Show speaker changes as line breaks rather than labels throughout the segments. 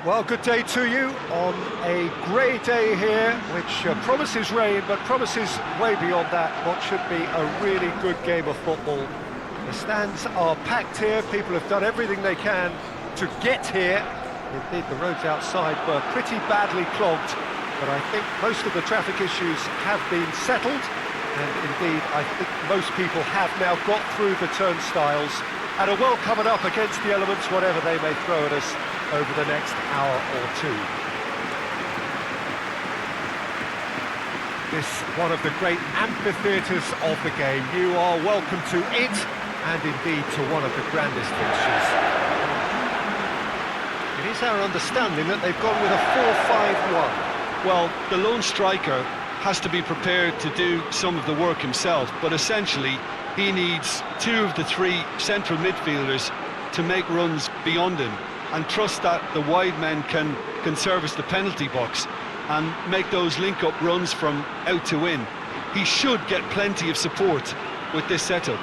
Well, good day to you on a grey day here, which promises rain, but promises way beyond that what should be a really good game of football. The stands are packed here, people have done everything they can to get here. Indeed, the roads outside were pretty badly clogged, but I think most of the traffic issues have been settled, and indeed, I think most people have now got through the turnstiles and are well covered up against the elements, whatever they may throw at us over the next hour or two. This one of the great amphitheatres of the game. You are welcome to it, and indeed to one of the grandest fixtures. It is our understanding that they've gone with a 4-5-1.
Well, the lone striker has to be prepared to do some of the work himself, but essentially he needs two of the three central midfielders to make runs beyond him and trust that the wide men can service the penalty box and make those link-up runs from out to in. He should get plenty of support with this setup.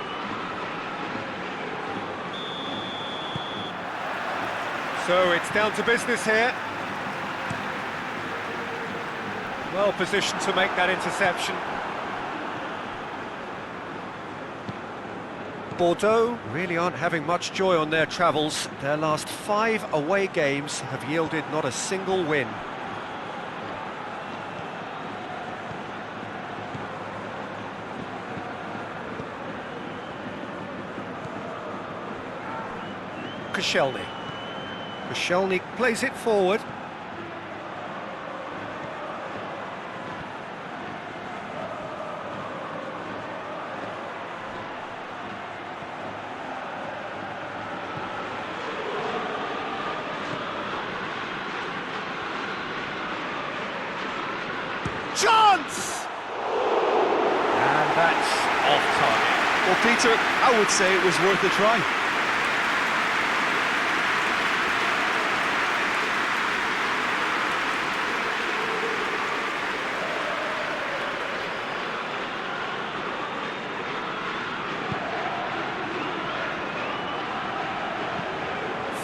So it's down to business here. Well positioned to make that interception. Bordeaux really aren't having much joy on their travels. Their last 5 away games have yielded not a single win. Koscielny. Koscielny plays it forward. Chance! And that's off target.
Well, Peter, I would say it was worth a try.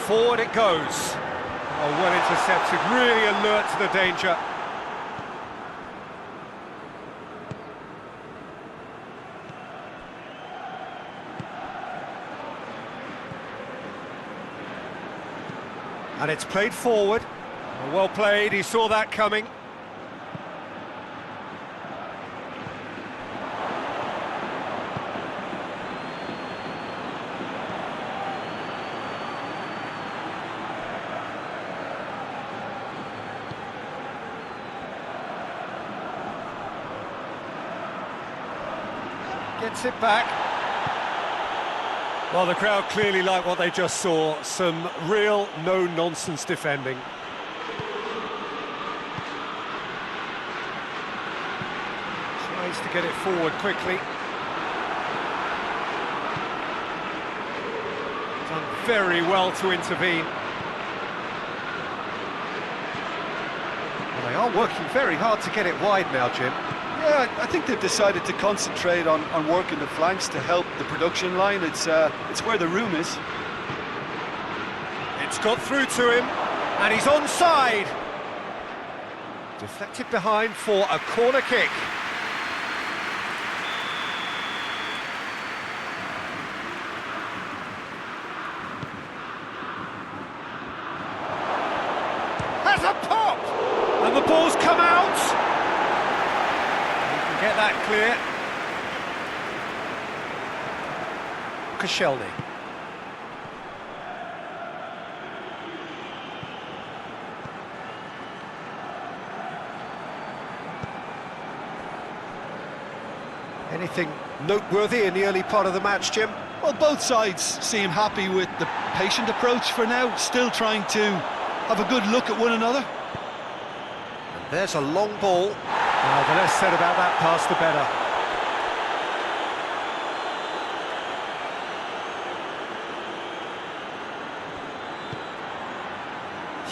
Forward it goes. Oh, well intercepted, really alert to the danger. And it's played forward. Well played, he saw that coming. Gets it back. Well, the crowd clearly like what they just saw. Some real no-nonsense defending. Tries to get it forward quickly. Done very well to intervene. Well, they are working very hard to get it wide now, Jim.
Yeah, I think they've decided to concentrate on working the flanks to help the production line. It's where the room is.
It's got through to him, and he's onside. Deflected behind for a corner kick. Has a pop! And the ball's come out! Get that clear. Koscielny. Anything noteworthy in the early part of the match, Jim?
Well, both sides seem happy with the patient approach for now, still trying to have a good look at one another.
And there's a long ball. The less said about that pass, the better.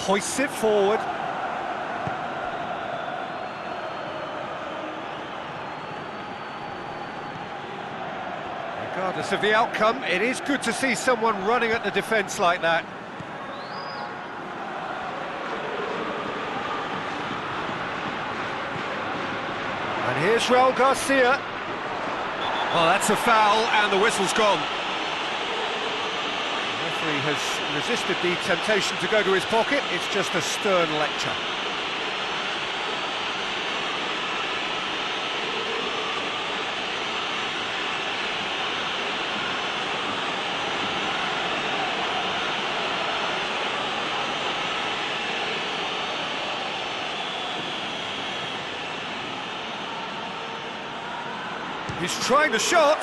Hoists it forward. Regardless of the outcome, it is good to see someone running at the defence like that. here's Raul Garcia. Well, that's a foul, and the whistle's gone. The referee has resisted the temptation to go to his pocket. It's just a stern lecture. He's trying the shot.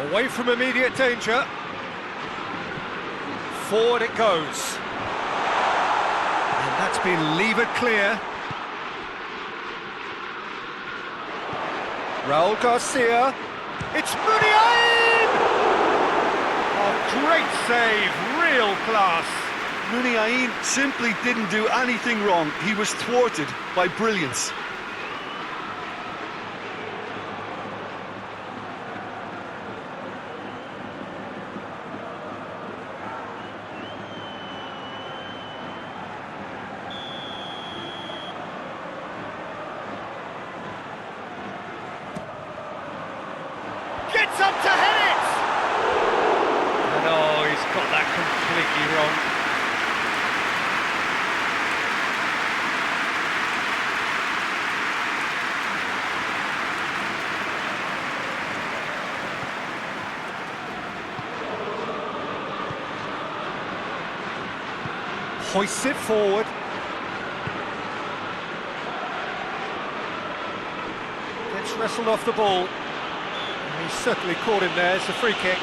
Away from immediate danger. Forward it goes. And that's been levered clear. Raul Garcia. It's Muniain! A great save, real class.
Muniain simply didn't do anything wrong. He was thwarted by brilliance.
Gets up to head it! And oh, he's got that completely wrong. Hoists it forward. Gets wrestled off the ball. He's certainly caught him there. It's a free kick.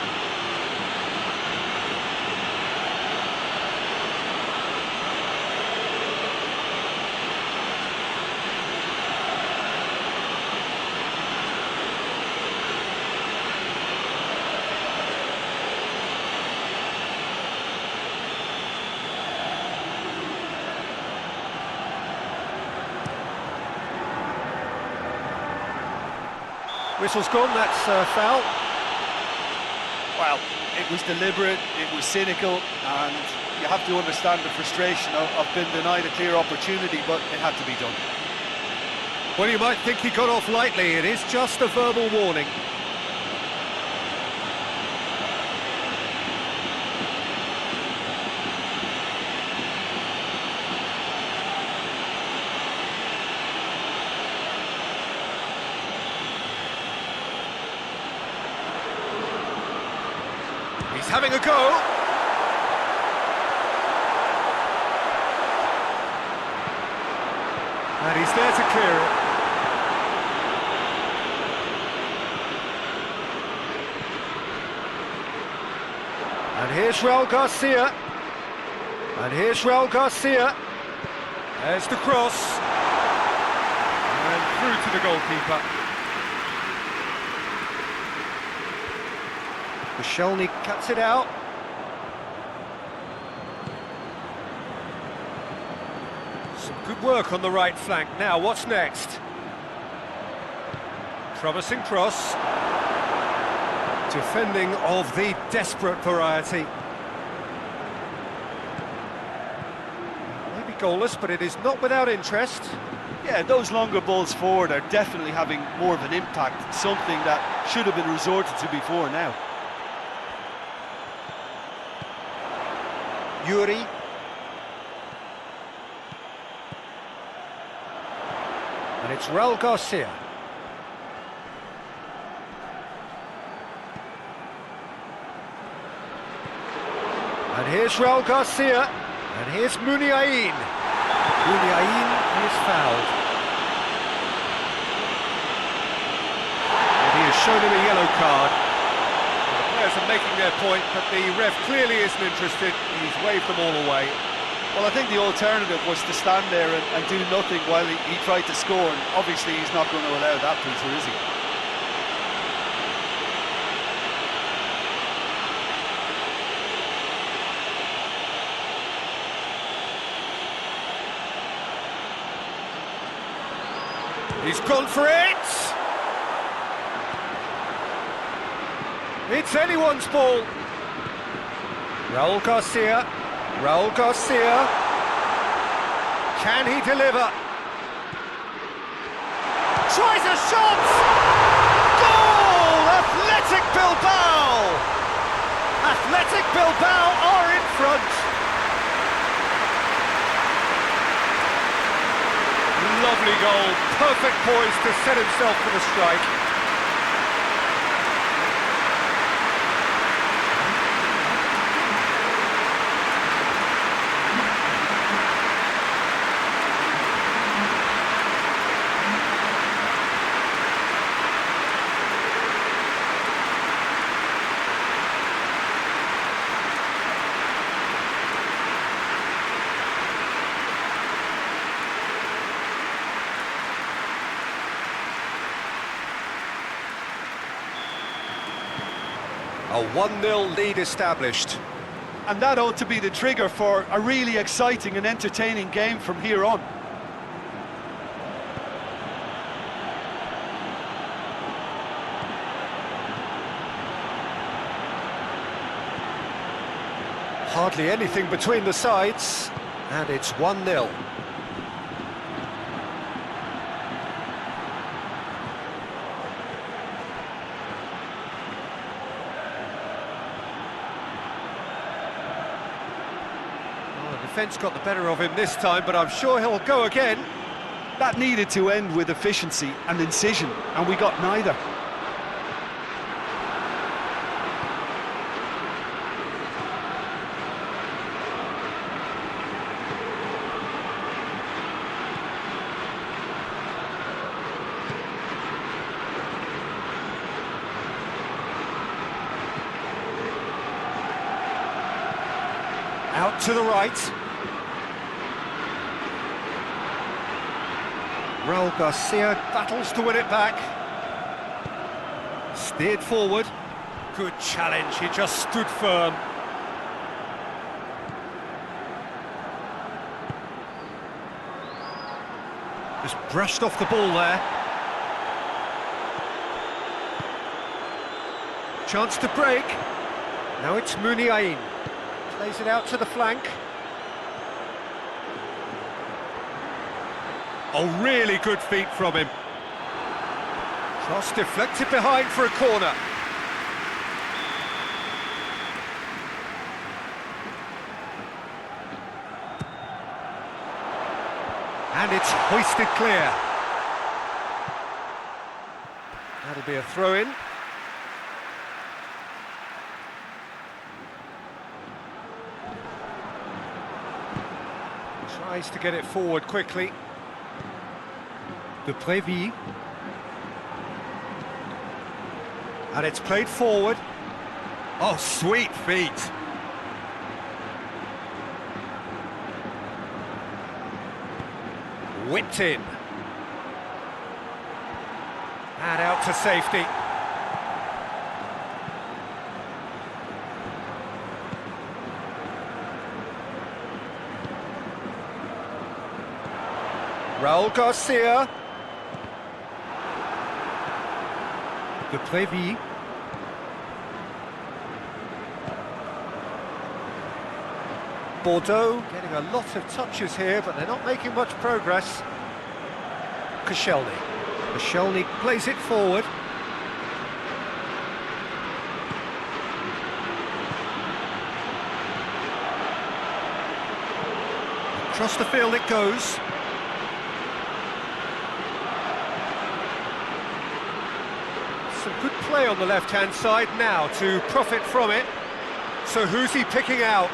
Whistle's gone, that's foul.
Well, it was deliberate, it was cynical, and you have to understand the frustration of being denied a clear opportunity, but it had to be done.
Well, you might think he got off lightly. It is just a verbal warning. He's having a go. And he's there to clear it. And here's Raul Garcia. And here's Raul Garcia. There's the cross. And through to the goalkeeper. Koscielny cuts it out. Some good work on the right flank. Now, what's next? Promising cross. Defending of the desperate variety. Maybe goalless, but it is not without interest.
Yeah, those longer balls forward are definitely having more of an impact, something that should have been resorted to before now.
Yuri. And it's Raul Garcia. And here's Raul Garcia. And here's Muniain. Muniain is fouled. And he has shown him a yellow card. The players are making their point, but the ref clearly isn't interested. He's waved them all away.
Well, I think the alternative was to stand there and do nothing while he tried to score, and obviously he's not going to allow that, Peter, is he?
He's gone for it! It's anyone's ball. Raul Garcia. Raul Garcia. Can he deliver? tries a shot! Goal! Athletic Bilbao! Athletic Bilbao are in front. Lovely goal, perfect poise to set himself for the strike. A 1-0 lead established.
And that ought to be the trigger for a really exciting and entertaining game from here on.
Hardly anything between the sides, and it's 1-0. Defence got the better of him this time, but I'm sure he'll go again.
That needed to end with efficiency and incision, and we got neither.
Out to the right. Raul Garcia battles to win it back. Steered forward. Good challenge, he just stood firm. Just brushed off the ball there. Chance to break. Now it's Muniain. Plays it out to the flank. Oh, really good feet from him. Cross deflected behind for a corner. And it's hoisted clear. That'll be a throw-in. Tries to get it forward quickly. De Préville. And it's played forward. Oh, sweet feet. Whipped in. And out to safety. Raul Garcia. De Préville. Bordeaux getting a lot of touches here, but they're not making much progress. Koscielny. Koscielny plays it forward. Across the field it goes. Some good play on the left-hand side now to profit from it. So who's he picking out?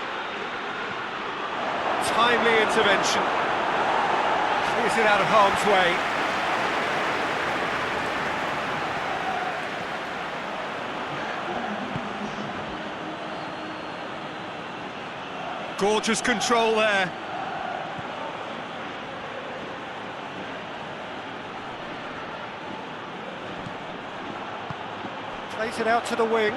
Timely intervention. Clears it out of harm's way. Gorgeous control there. Plays it out to the wing.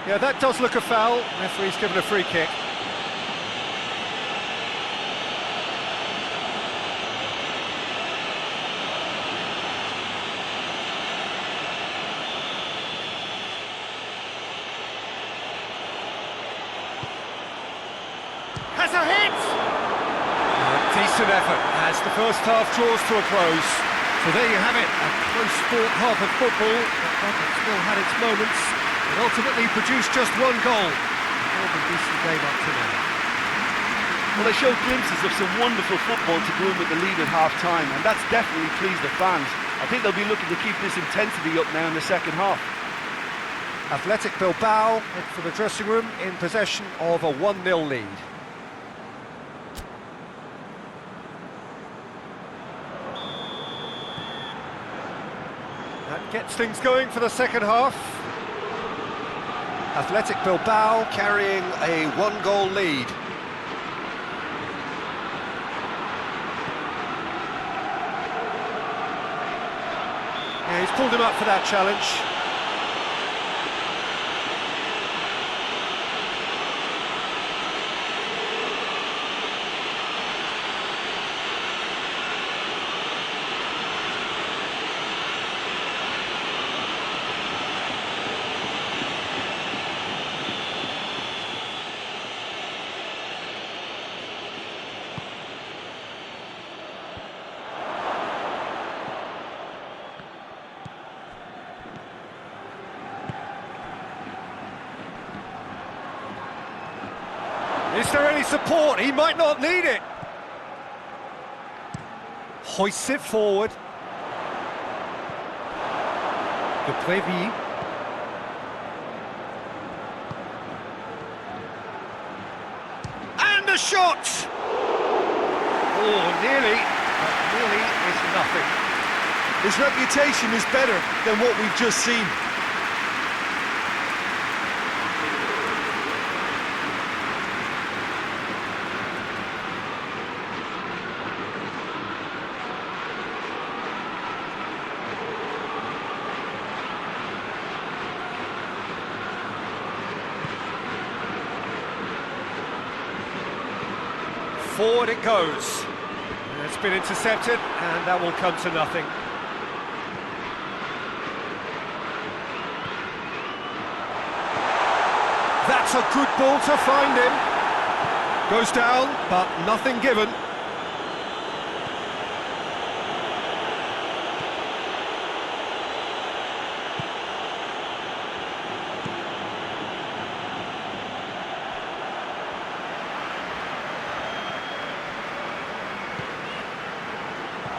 Yeah, that does look a foul. Referee's given a free kick. Decent effort as the first half draws to a close. So there you have it, a close-fought half of football that still had its moments, but ultimately produced just one goal. More than decent game up to now.
Well, they showed glimpses of some wonderful football to go in with the lead at half-time, and that's definitely pleased the fans. I think they'll be looking to keep this intensity up now in the second half.
Athletic Bilbao head for the dressing room in possession of a 1-0 lead. That gets things going for the second half. Athletic Bilbao carrying a 1-goal lead. Yeah, he's pulled him up for that challenge. Is there any support? He might not need it. Hoists it forward. De Prévy. And a shot! Oh, nearly, but nearly is nothing.
His reputation is better than what we've just seen.
Forward it goes. It's been intercepted, and that will come to nothing. That's a good ball to find him. Goes down, but nothing given.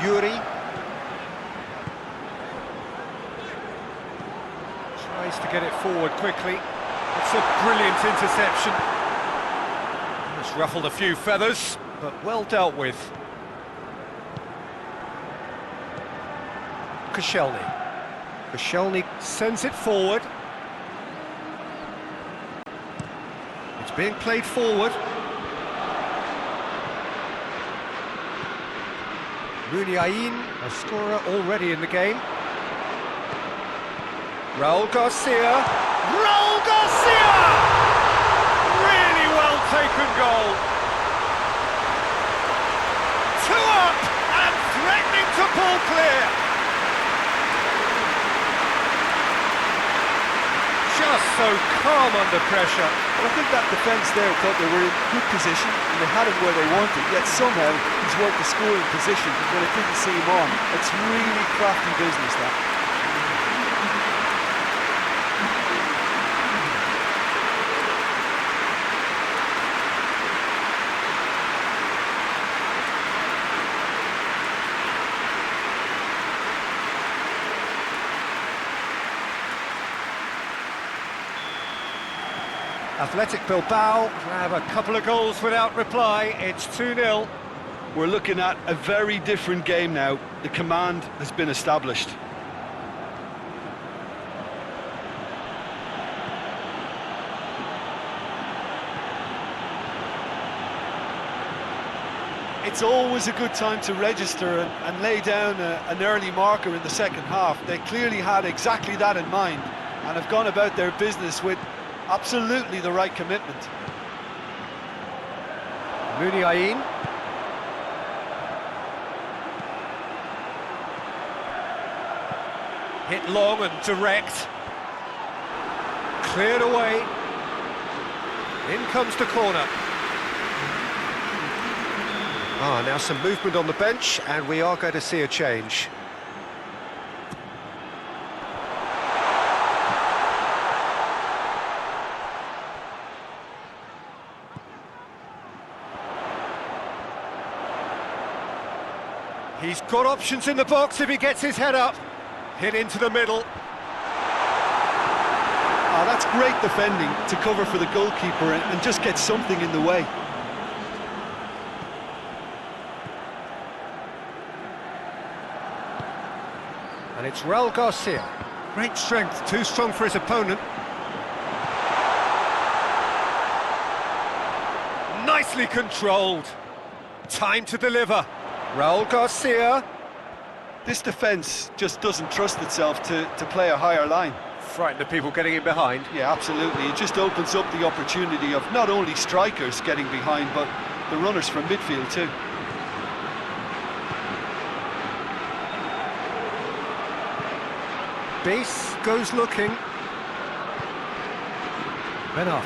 Yuri tries to get it forward quickly. It's a brilliant interception. It's ruffled a few feathers, but well dealt with. Koscielny sends it forward. It's being played forward. Muniain, a scorer already in the game. Raul Garcia. Raul Garcia! Really well taken goal. 2 up and threatening to pull clear. Just so calm under pressure.
Well, I think that defence there thought they were in good position and they had him where they wanted, yet somehow he's worked the scoring position when they couldn't see him on. It's really crafty business, that.
Athletic Bilbao grab a couple of goals without reply. It's 2-0.
We're looking at a very different game now. The command has been established. It's always a good time to register and lay down an early marker in the second half. They clearly had exactly that in mind and have gone about their business with absolutely the right commitment.
Muniain. Hit long and direct. Cleared away. In comes the corner. Now some movement on the bench, and we are going to see a change. He's got options in the box if he gets his head up. Hit into the middle.
Oh, that's great defending to cover for the goalkeeper and just get something in the way.
And it's Raul Garcia. Great strength, too strong for his opponent. Nicely controlled. Time to deliver. Raul Garcia.
This defence just doesn't trust itself to play a higher line.
Frighten the people getting in behind.
Yeah, absolutely. It just opens up the opportunity of not only strikers getting behind, but the runners from midfield too.
Base goes looking. Benar.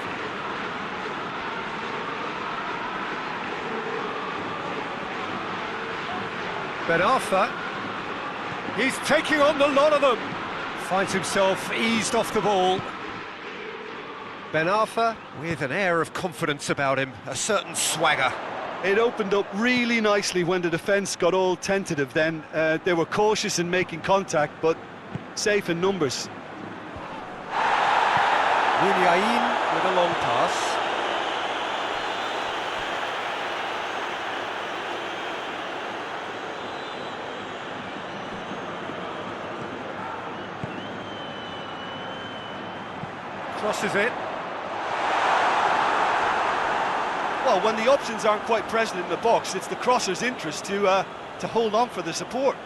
Ben-Arfa, he's taking on the lot of them. Finds himself eased off the ball. Ben-Arfa with an air of confidence about him, a certain swagger.
It opened up really nicely when the defence got all tentative then. They were cautious in making contact, but safe in numbers.
Muniain with a long pass. Crosses it.
Well, when the options aren't quite present in the box, it's the crosser's interest to hold on for the support.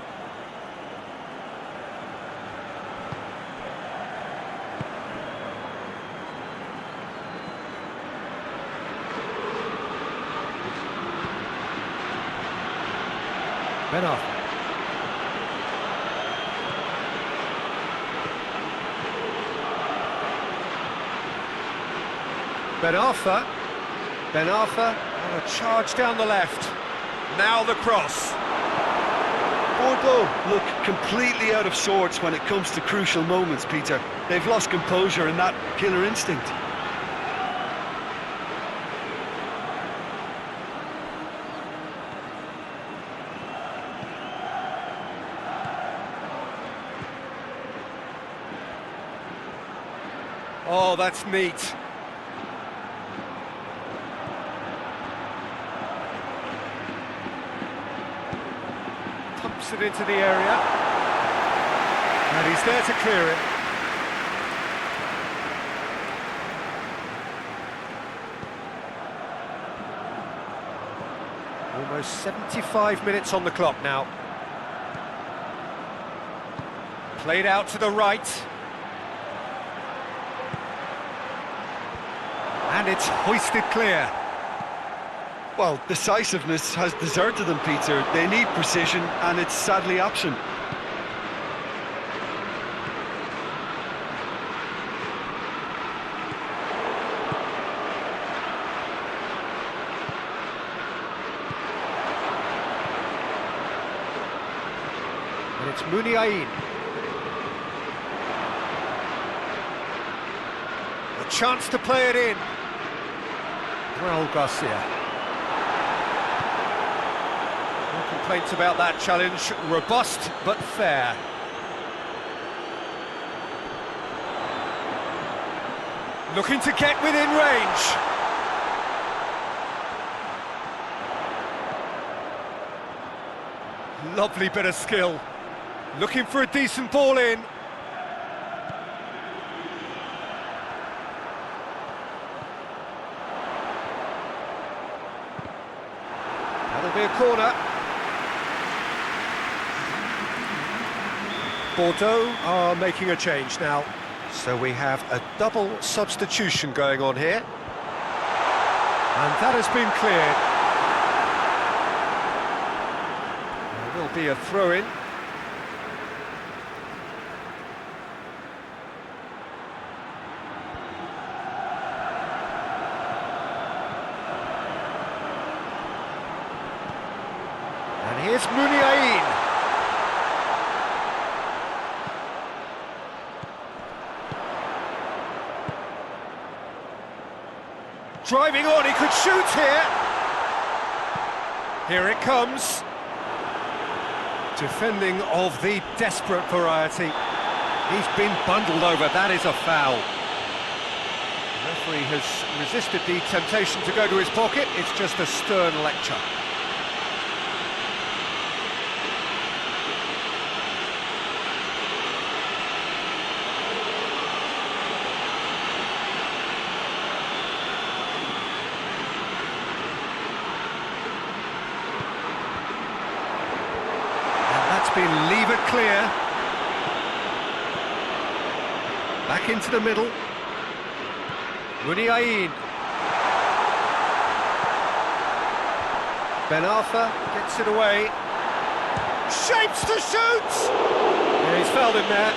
Ben-Arfa. Ben-Arfa. Ben-Arfa on a charge down the left. Now the cross.
Bordeaux look completely out of sorts when it comes to crucial moments, Peter. They've lost composure and that killer instinct.
Oh, that's neat. Pumps it into the area. And he's there to clear it. Almost 75 minutes on the clock now. Played out to the right. And it's hoisted clear.
Well, decisiveness has deserted them, Peter. They need precision, and it's sadly absent.
And it's Muniain. A chance to play it in. Raul Garcia. No complaints about that challenge. Robust but fair. Looking to get within range. Lovely bit of skill. Looking for a decent ball in. That'll be a corner. Bordeaux are making a change now. So we have a double substitution going on here. And that has been cleared. There will be a throw-in. Here's Muniain. Driving on, he could shoot here. Here it comes. Defending of the desperate variety. He's been bundled over, that is a foul. The referee has resisted the temptation to go to his pocket, it's just a stern lecture. Been levered clear. Back into the middle. Muniain. Ben Arfa gets it away. Shapes to shoot! Yeah, he's fouled him there.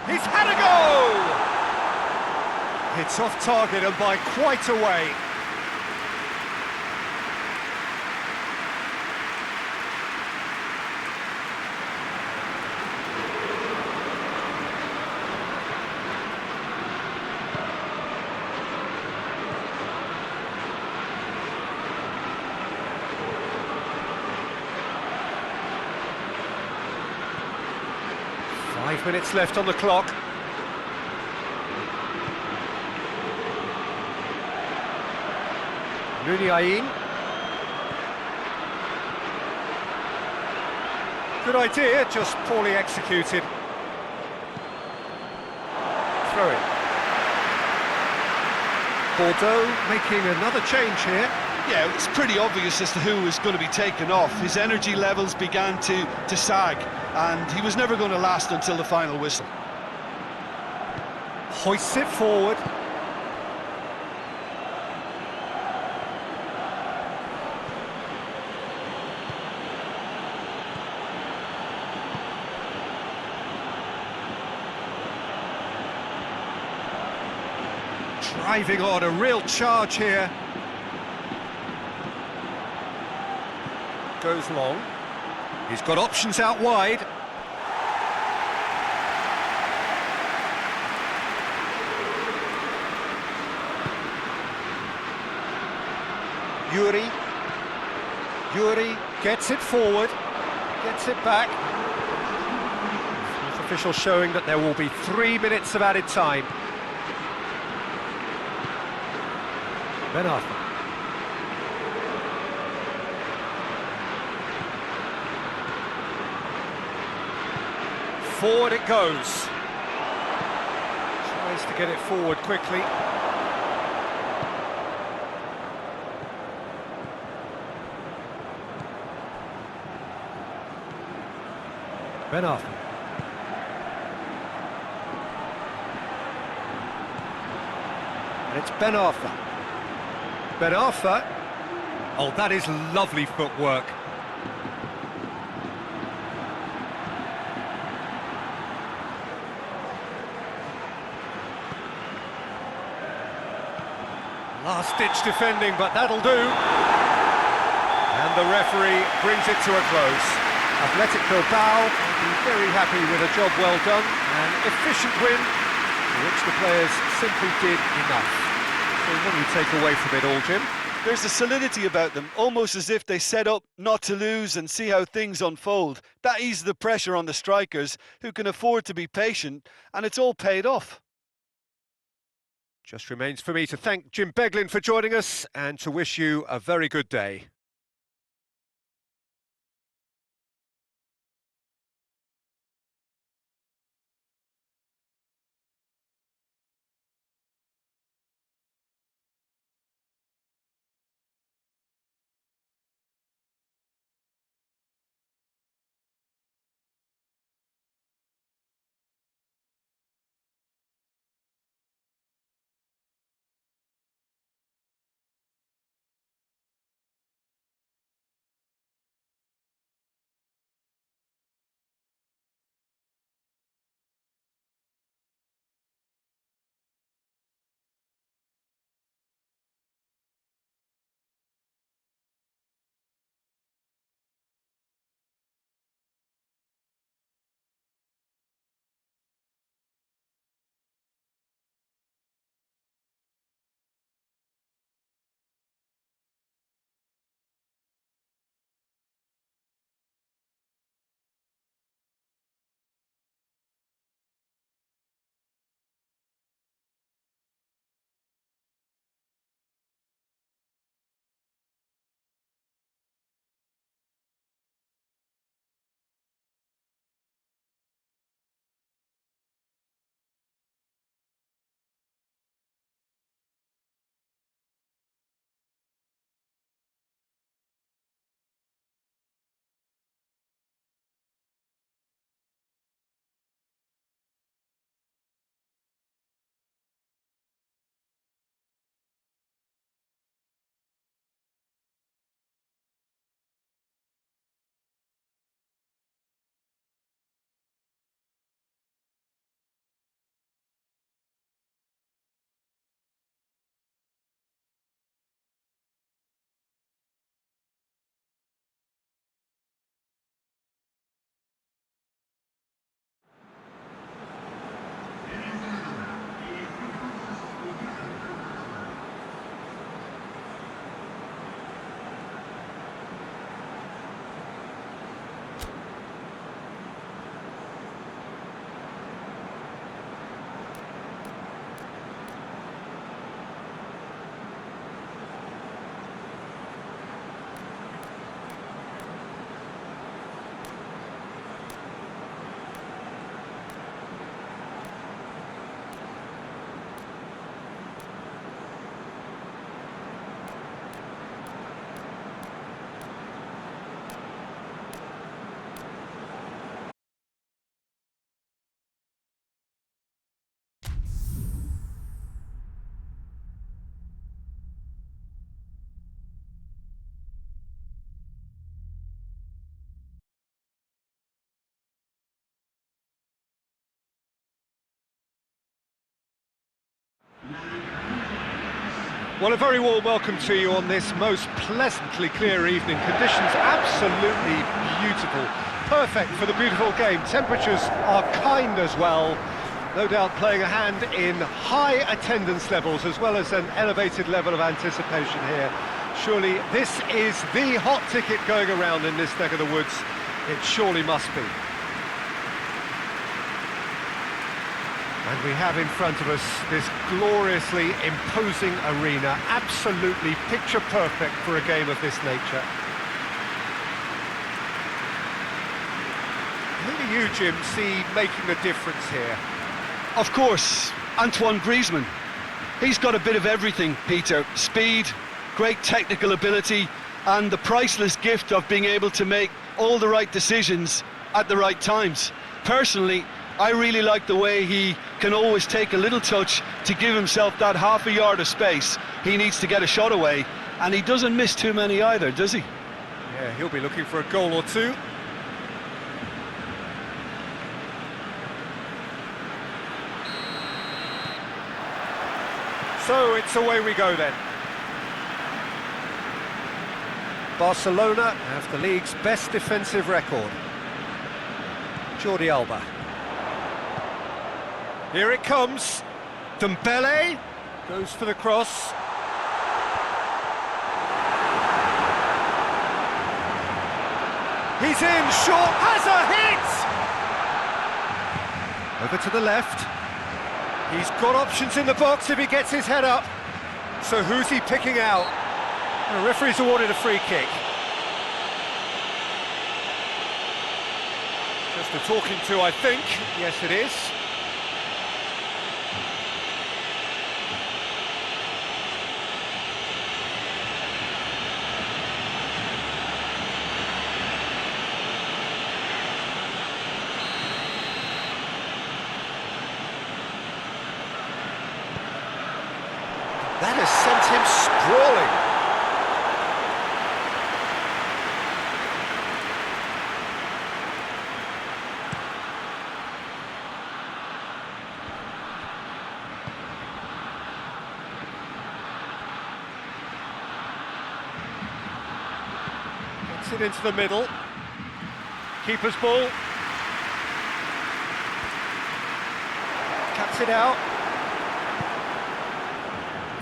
He's had a go! It's off target and by quite a way. Five minutes left on the clock. Muniain. Good idea, just poorly executed. Throw it. Bordeaux making another change here.
Yeah, it's pretty obvious as to who was going to be taken off. His energy levels began to sag, and he was never going to last until the final whistle.
Hoists it forward. Driving on, a real charge here. Goes long. He's got options out wide. Yuri gets it forward, gets it back. Fourth official showing that there will be 3 minutes of added time. Ben Arfa. Forward it goes. Tries to get it forward quickly. Ben Arfa. And it's Ben Arfa. Ben Arfa. Oh, that is lovely footwork. Last-ditch defending, but that'll do. And the referee brings it to a close. Atletico Bilbao will be very happy with a job well done. An efficient win, for which the players simply did enough. So what do you take away from it all, Jim?
There's a solidity about them, almost as if they set up not to lose and see how things unfold. That eases the pressure on the strikers, who can afford to be patient, and it's all paid off.
Just remains for me to thank Jim Beglin for joining us and to wish you a very good day. Well, a very warm welcome to you on this most pleasantly clear evening. Conditions absolutely beautiful. Perfect for the beautiful game. Temperatures are kind as well. No doubt playing a hand in high attendance levels as well as an elevated level of anticipation here. Surely this is the hot ticket going around in this neck of the woods. It surely must be. And we have in front of us this gloriously imposing arena, absolutely picture perfect for a game of this nature. Who do you, Jim, see making the difference here?
Of course, Antoine Griezmann. He's got a bit of everything, Peter. Speed, great technical ability, and the priceless gift of being able to make all the right decisions at the right times. Personally, I really like the way he can always take a little touch to give himself that half a yard of space he needs to get a shot away, and he doesn't miss too many either, does he?
Yeah, he'll be looking for a goal or two. So it's away we go then. Barcelona have the league's best defensive record. Jordi Alba. Here it comes. Dembele goes for the cross. He's in, short, has a hit! Over to the left. He's got options in the box if he gets his head up. So who's he picking out? The referee's awarded a free kick. Just a talking to, I think. Yes, it is. That has sent him sprawling. Gets it into the middle. Keeper's ball. Cuts it out.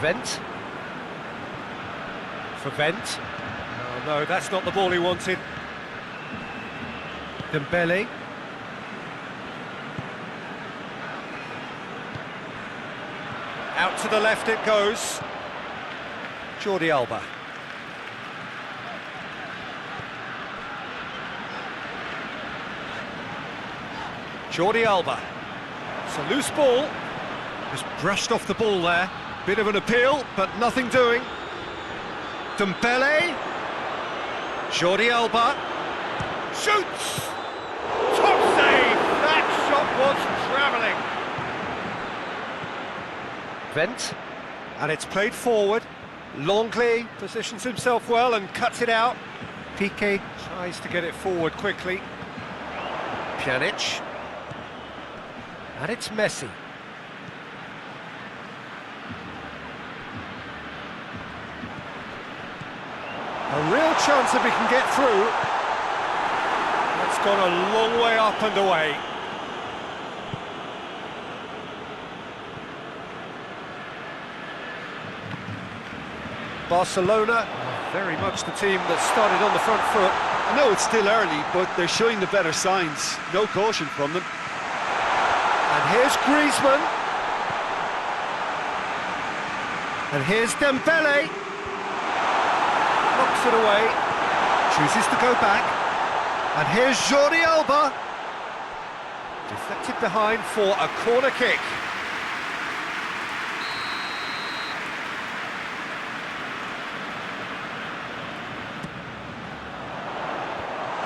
Vent. For Vent. Oh no, that's not the ball he wanted. Dembele. Out to the left it goes. Jordi Alba. Jordi Alba. It's a loose ball. Just brushed off the ball there. Bit of an appeal, but nothing doing. Dembele. Jordi Alba. Shoots! Top save! That shot was travelling. Vent. And it's played forward. Longley positions himself well and cuts it out. Piqué tries to get it forward quickly. Pjanic. And it's Messi. A real chance if he can get through. That's gone a long way up and away. Barcelona, very much the team that started on the front foot.
I know it's still early, but they're showing the better signs. No caution from them.
And here's Griezmann. And here's Dembele. Knocks it away, chooses to go back, and here's Jordi Alba, deflected behind for a corner kick.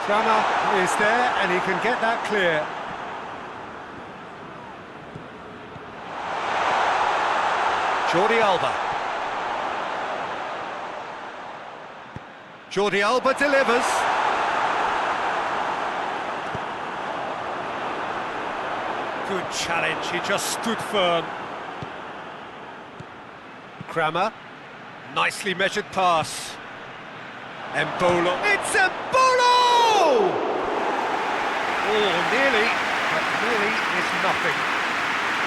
Trana is there, and he can get that clear. Jordi Alba. Jordi Alba delivers. Good challenge, he just stood firm. Kramer. Nicely measured pass. Embolo. It's Embolo! Oh, nearly, but nearly is nothing.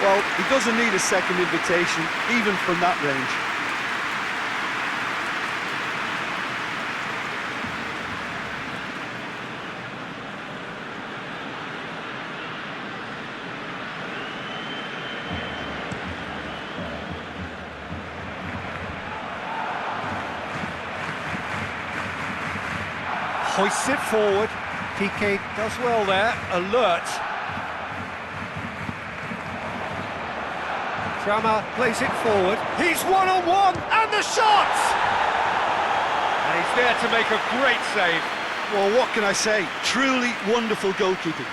Well, he doesn't need a second invitation, even from that range.
Hoists it forward. Piqué does well there, alert. Kramer plays it forward. He's one-on-one, and the shot! And he's there to make a great save.
Well, what can I say? Truly wonderful goalkeeping.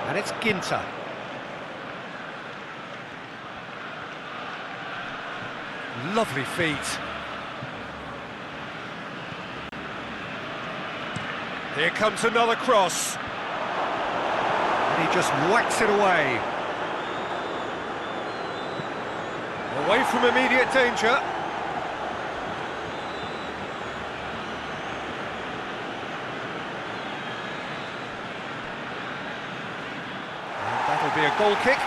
And it's Ginter. Lovely feet. Here comes another cross. And he just whacks it away. Away from immediate danger. That'll be a goal kick.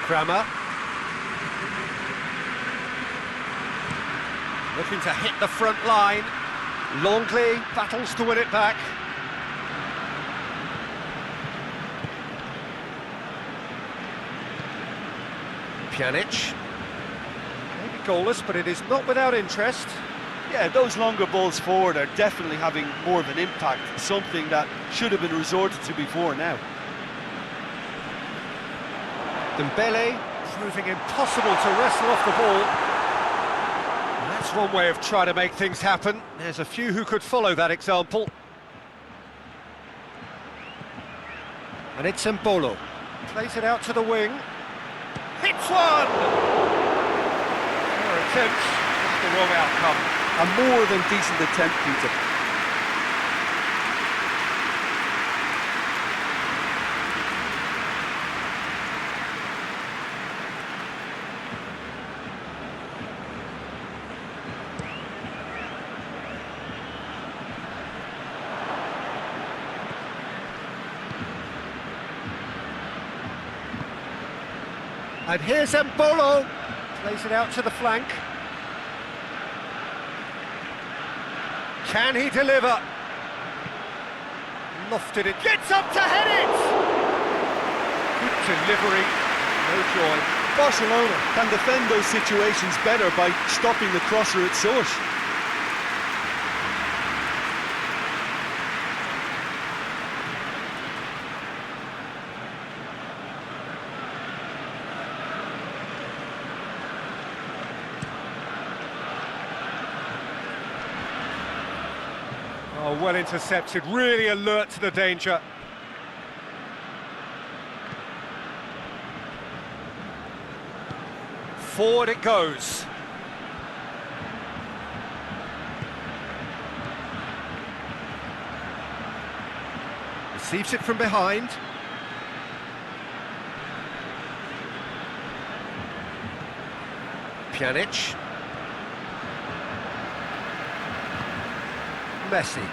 Kramer. Looking to hit the front line. Longley battles to win it back. Pjanic. Goalless, but it is not without interest.
Yeah, those longer balls forward are definitely having more of an impact, something that should have been resorted to before now.
Dembele proving impossible to wrestle off the ball. And that's one way of trying to make things happen. There's a few who could follow that example. And it's Embolo. Plays it out to the wing. Hits one! Attempts, just the wrong outcome.
A more than decent attempt, Peter.
And here's Embolo. Plays it out to the flank. Can he deliver? Lofted it. Gets up to head it! Good delivery. No joy.
Barcelona can defend those situations better by stopping the crosser at source.
Oh, well intercepted, really alert to the danger. Forward it goes. Receives it from behind. Pjanic. Messi.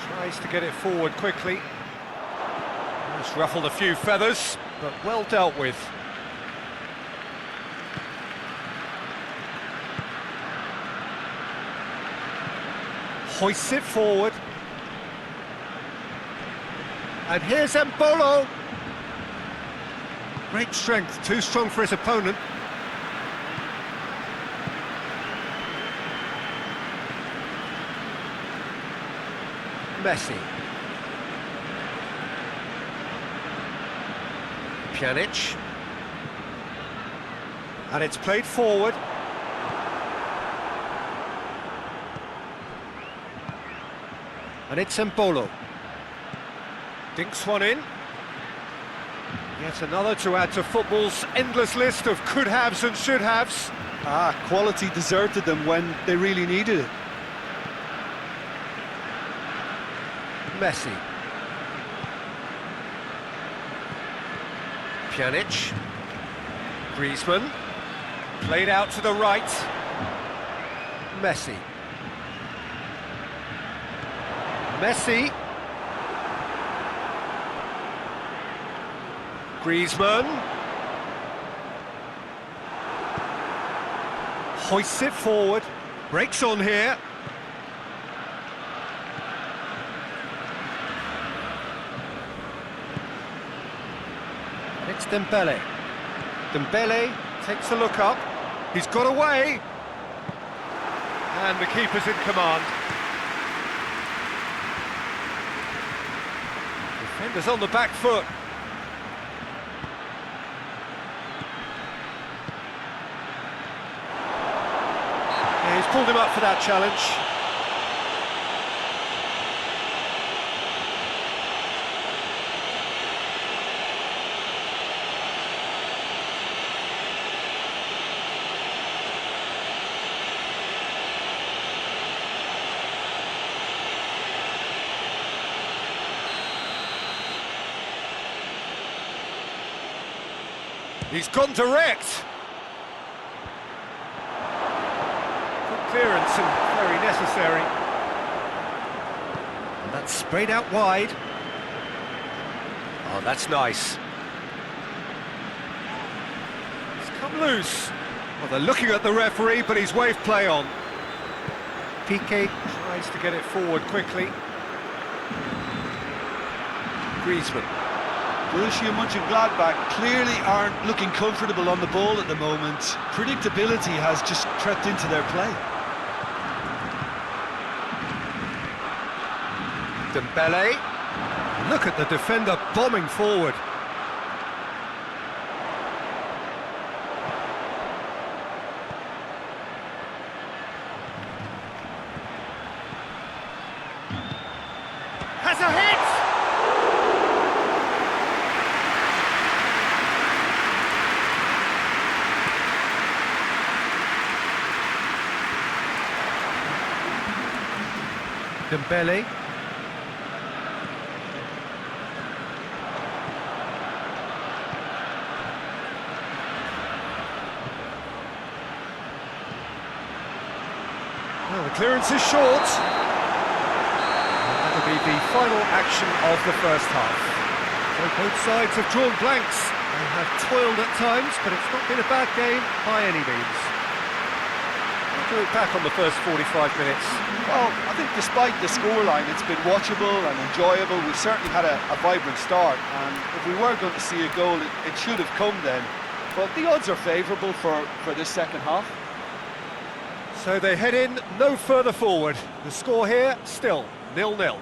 Tries to get it forward quickly. It's ruffled a few feathers, but well dealt with. Hoists it forward. And here's Embolo. Great strength, too strong for his opponent. Messi. Pjanic. And it's played forward. And it's Sao Paulo. Dinks one in. Yet another to add to football's endless list of could-haves and should-haves.
Quality deserted them when they really needed it.
Messi. Pjanic. Griezmann. Played out to the right. Messi. Messi. Griezmann. Hoists it forward. Breaks on here. It's Dembele. Dembele takes a look up. He's got away. And the keeper's in command. Defender's on the back foot. Yeah, he's pulled him up for that challenge. He's gone direct. Good clearance and very necessary. And that's sprayed out wide. Oh, that's nice. It's come loose. Well, they're looking at the referee, but he's waved play on. Piqué tries to get it forward quickly. Griezmann.
Borussia Mönchengladbach clearly aren't looking comfortable on the ball at the moment. Predictability has just crept into their play.
Dembele. Look at the defender bombing forward. Has a hit! Dembele. Well, the clearance is short. That'll be the final action of the first half. So both sides have drawn blanks and have toiled at times, but it's not been a bad game by any means. Look back on the first 45 minutes.
Well, I think despite the scoreline, it's been watchable and enjoyable. We've certainly had a vibrant start, and if we were going to see a goal, it should have come then. But the odds are favourable for this second half.
So they head in no further forward. The score here, still 0-0.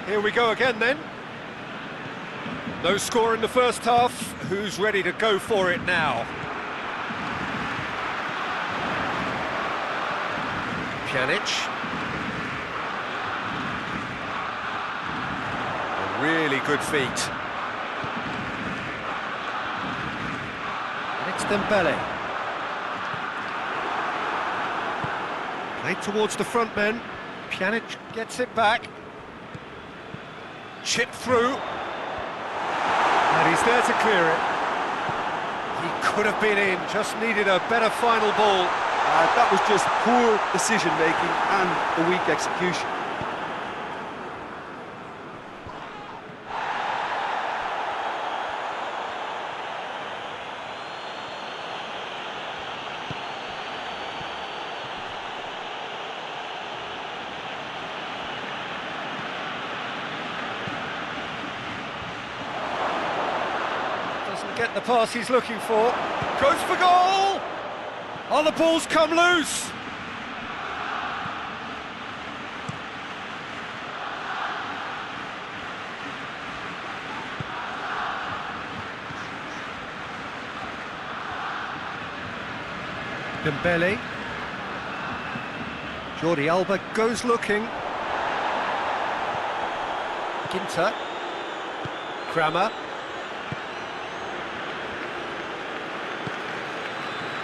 Here we go again then. No score in the first half. Who's ready to go for it now? Pjanic. A really good feet. And it's Dembele. Played towards the front men. Pjanic gets it back. Chip through. And he's there to clear it. He could have been in, just needed a better final ball.
That was just poor decision-making and a weak execution.
Get the pass he's looking for. Goes for goal! Oh, the ball's come loose! Dembele. Jordi Alba goes looking. Ginter. Kramer.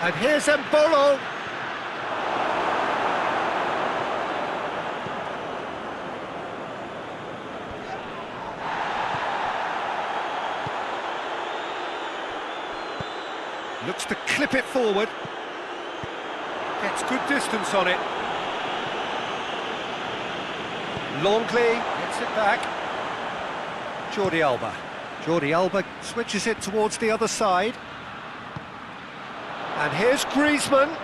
And here's Mbolo. Looks to clip it forward. Gets good distance on it. Longley gets it back. Jordi Alba. Jordi Alba switches it towards the other side. And here's Griezmann.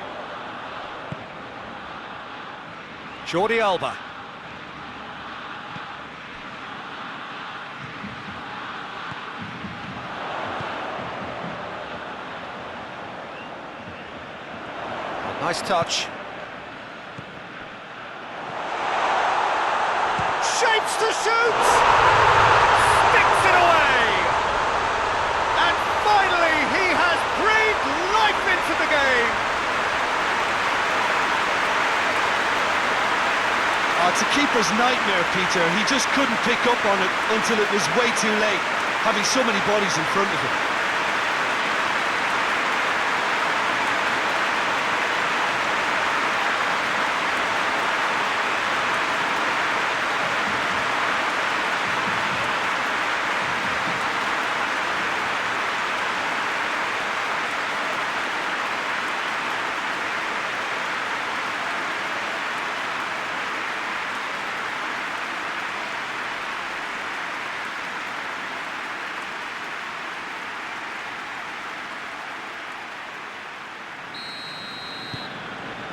Jordi Alba. Oh, nice touch. Shapes to shoot! Sticks it away! And finally he has breathed life into the game!
Oh, it's a keeper's nightmare, Peter. He just couldn't pick up on it until it was way too late, having so many bodies in front of him.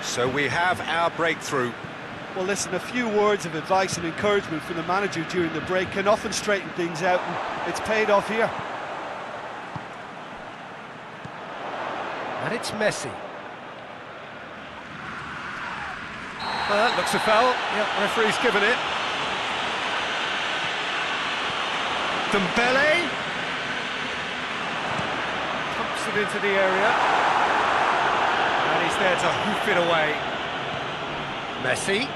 So we have our breakthrough.
Well, listen, a few words of advice and encouragement from the manager during the break can often straighten things out, and it's paid off here.
And it's Messi. Well, that looks a foul. Yep, referee's given it. Dembele. Pumps it into the area. And he's there to hoof it away. Messi.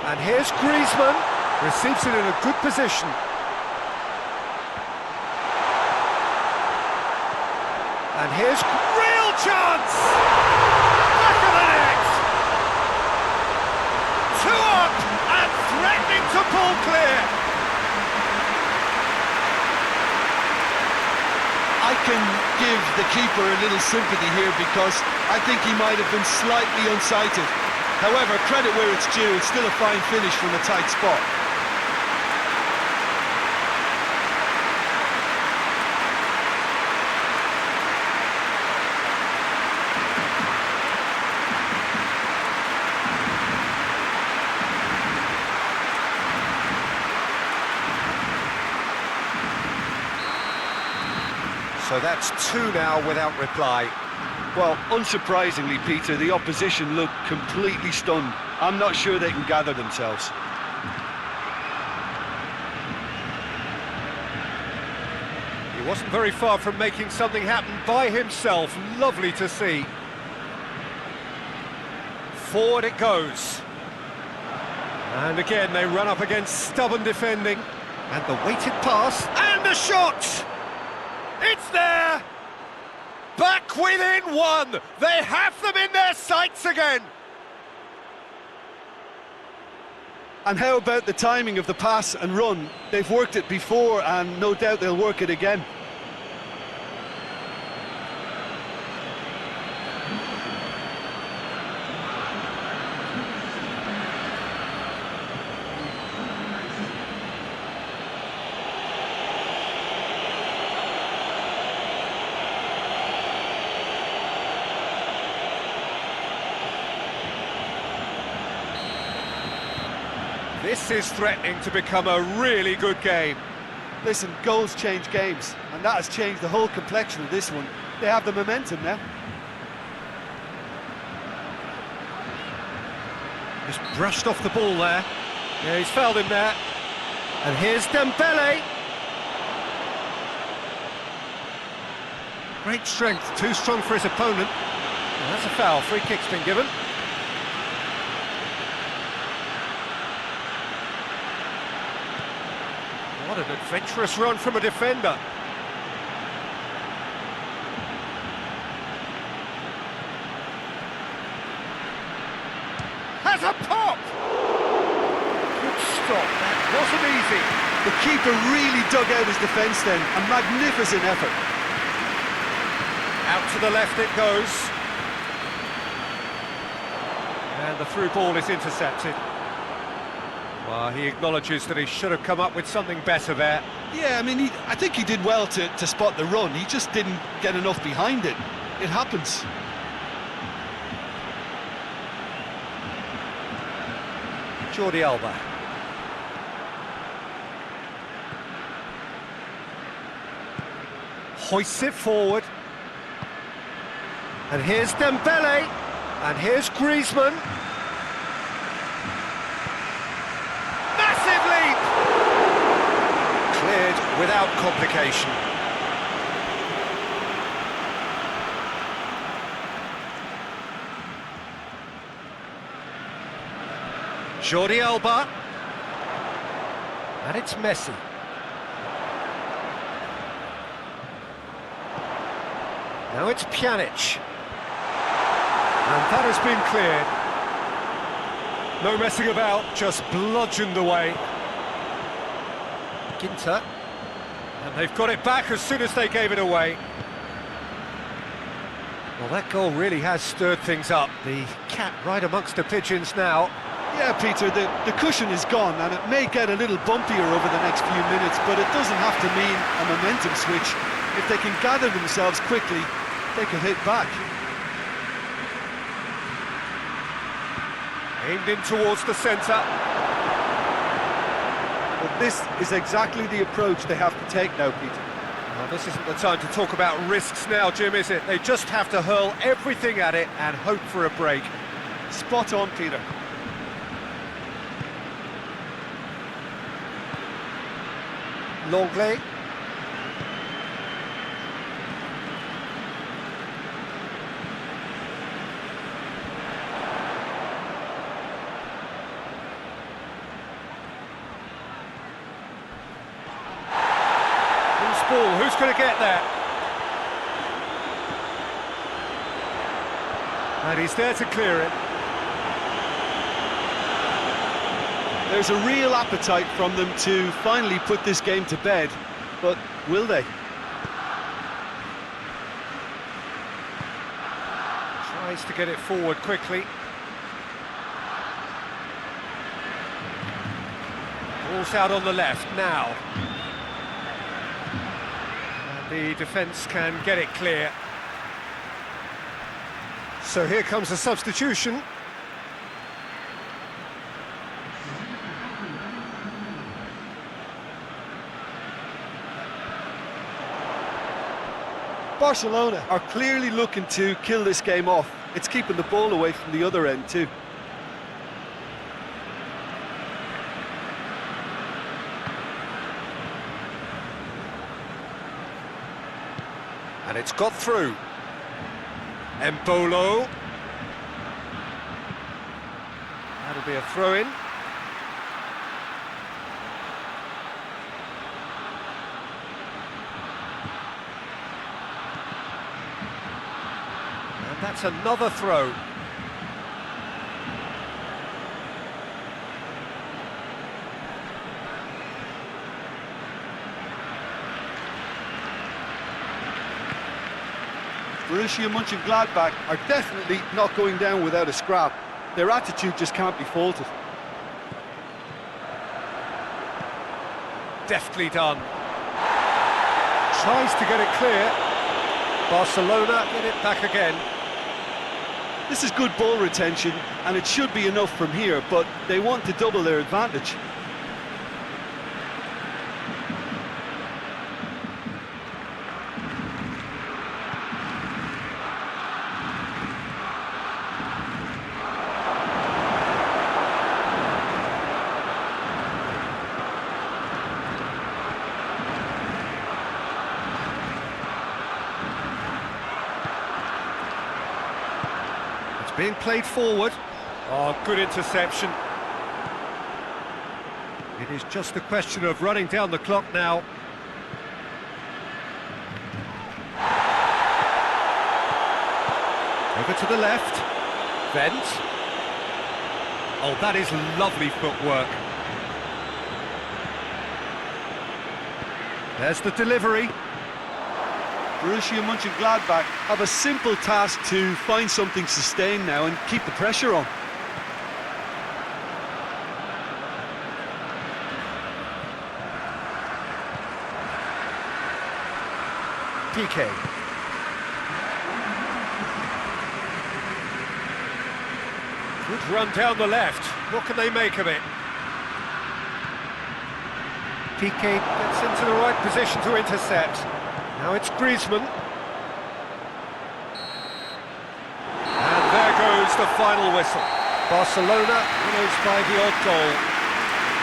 And here's Griezmann. Receives it in a good position. And here's real chance! Back of the net! 2 up and threatening to pull clear.
I can give the keeper a little sympathy here because I think he might have been slightly unsighted. However, credit where it's due, it's still a fine finish from a tight spot.
So that's 2 now without reply.
Well, unsurprisingly, Peter, the opposition look completely stunned. I'm not sure they can gather themselves.
He wasn't very far from making something happen by himself. Lovely to see. Forward it goes. And again, they run up against stubborn defending. And the weighted pass. And the shot! It's there! Back within 1! They have them in their sights again!
And how about the timing of the pass and run? They've worked it before and no doubt they'll work it again.
This is threatening to become a really good game.
Listen, goals change games, and that has changed the whole complexion of this one. They have the momentum now.
Just brushed off the ball there. Yeah, he's fouled him there. And here's Dembele. Great strength, too strong for his opponent. And that's a foul, free kick's been given. What an adventurous run from a defender. Has a pop! Good stop, that wasn't easy.
The keeper really dug out his defence then, a magnificent effort.
Out to the left it goes. And the through ball is intercepted. Well, he acknowledges that he should have come up with something better there.
Yeah, I mean, I think he did well to spot the run. He just didn't get enough behind it. It happens.
Jordi Alba. Hoists it forward. And here's Dembele. And here's Griezmann. Massive leap! Cleared without complication. Jordi Alba. And it's Messi. Now it's Pjanic. And that has been cleared. No messing about, just bludgeoned away. Ginter. And they've got it back as soon as they gave it away. Well, that goal really has stirred things up. The cat right amongst the pigeons now.
Yeah, Peter, the cushion is gone, and it may get a little bumpier over the next few minutes, but it doesn't have to mean a momentum switch. If they can gather themselves quickly, they can hit back.
Aimed in towards the centre.
But this is exactly the approach they have to take now, Peter.
Well, this isn't the time to talk about risks now, Jim, is it? They just have to hurl everything at it and hope for a break.
Spot on, Peter.
Longley. Who's ball? Who's going to get there? And he's there to clear it.
There's a real appetite from them to finally put this game to bed, but will they?
Tries to get it forward quickly. Ball's out on the left now. And the defence can get it clear. So here comes a substitution.
Barcelona are clearly looking to kill this game off. It's keeping the ball away from the other end too.
And it's got through. Embolo. That'll be a throw-in. And that's another throw.
Borussia Mönchengladbach are definitely not going down without a scrap. Their attitude just can't be faulted.
Deftly done. Tries to get it clear. Barcelona get it back again.
This is good ball retention, and it should be enough from here, but they want to double their advantage.
being played forward. Oh, good interception. It is just a question of running down the clock now. Over to the left. Vent. Oh, that is lovely footwork. There's the delivery.
Borussia Mönchengladbach
Have a simple task to find something sustained now and keep the pressure on.
PK. Good run down the left. What can they make of it? PK gets into the right position to intercept. Now it's Griezmann. And there goes the final whistle. Barcelona winners by the odd goal.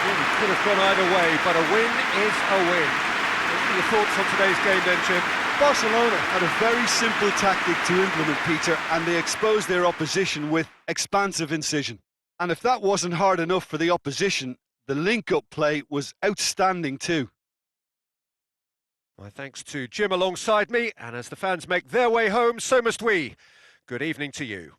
Really could have gone either way, but a win is a win. What are your thoughts on today's game then, Jim?
Barcelona had a very simple tactic to implement, Peter, and they exposed their opposition with expansive incision. And if that wasn't hard enough for the opposition, the link-up play was outstanding too.
My thanks to Jim alongside me, and as the fans make their way home, so must we. Good evening to you.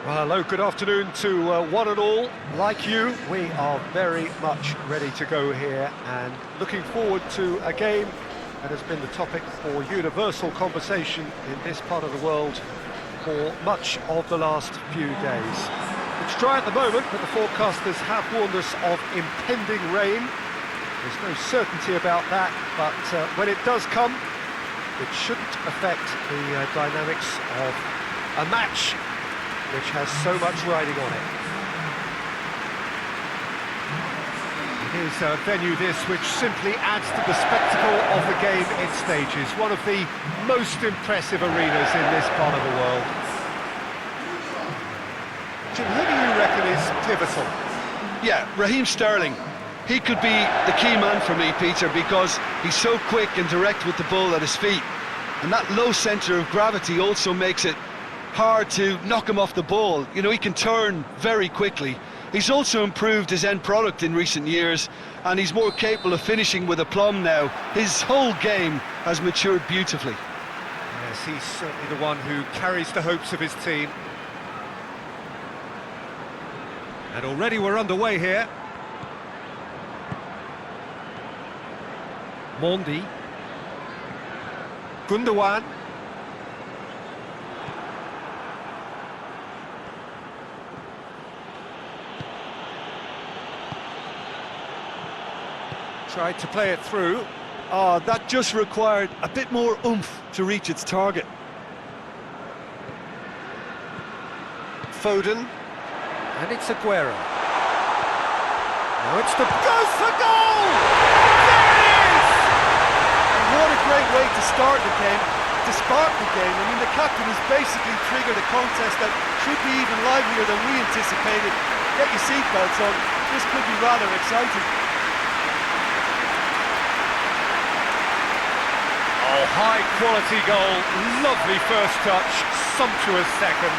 Well, hello, good afternoon to one and all. Like you, we are very much ready to go here and looking forward to a game that has been the topic for universal conversation in this part of the world for much of the last few days. It's dry at the moment, but the forecasters have warned us of impending rain. There's no certainty about that, but when it does come, it shouldn't affect the dynamics of a match which has so much riding on it. It is a venue this which simply adds to the spectacle of the game it stages. One of the most impressive arenas in this part of the world. Jim, who do you reckon is pivotal?
Yeah, Raheem Sterling. He could be the key man for me, Peter, because he's so quick and direct with the ball at his feet. And that low centre of gravity also makes it hard to knock him off the ball. You know, he can turn very quickly. He's also improved his end product in recent years, and he's more capable of finishing with aplomb now. His whole game has matured beautifully.
Yes, he's certainly the one who carries the hopes of his team. And already we're underway here. Mondi. Gundogan. Tried to play it through.
Oh, that just required a bit more oomph to reach its target.
Foden. And it's Aguero. Now it's the... goes for goal! There it is!
And what a great way to start the game, to spark the game. I mean, the captain has basically triggered a contest that should be even livelier than we anticipated. Get your seatbelts on, this could be rather exciting.
Oh, high quality goal, lovely first touch, sumptuous second.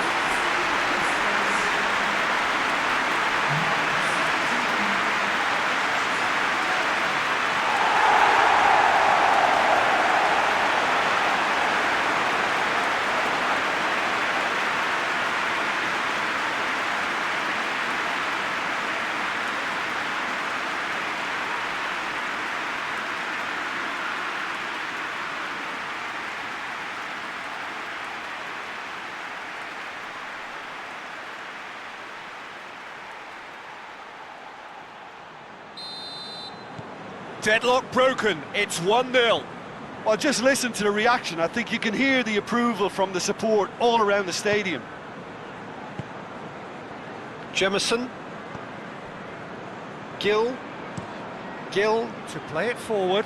Deadlock broken, it's 1-0.
Well, just listen to the reaction. I think you can hear the approval from the support all around the stadium.
Jemison. Gill to play it forward.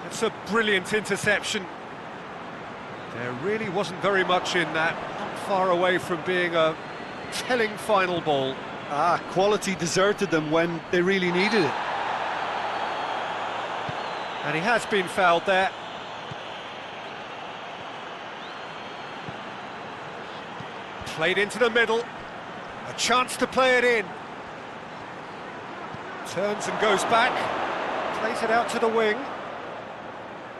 It's a brilliant interception. There really wasn't very much in that, not far away from being a telling final ball.
Ah, quality deserted them when they really needed it.
And he has been fouled there. Played into the middle. A chance to play it in. Turns and goes back. Plays it out to the wing.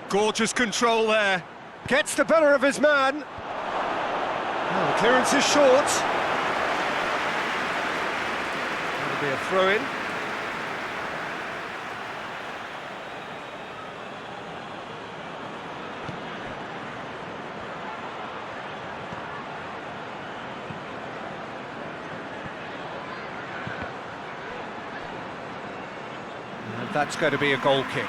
Gorgeous control there. Gets the better of his man. Oh, the clearance is short. That'll be a throw-in. And that's going to be a goal kick.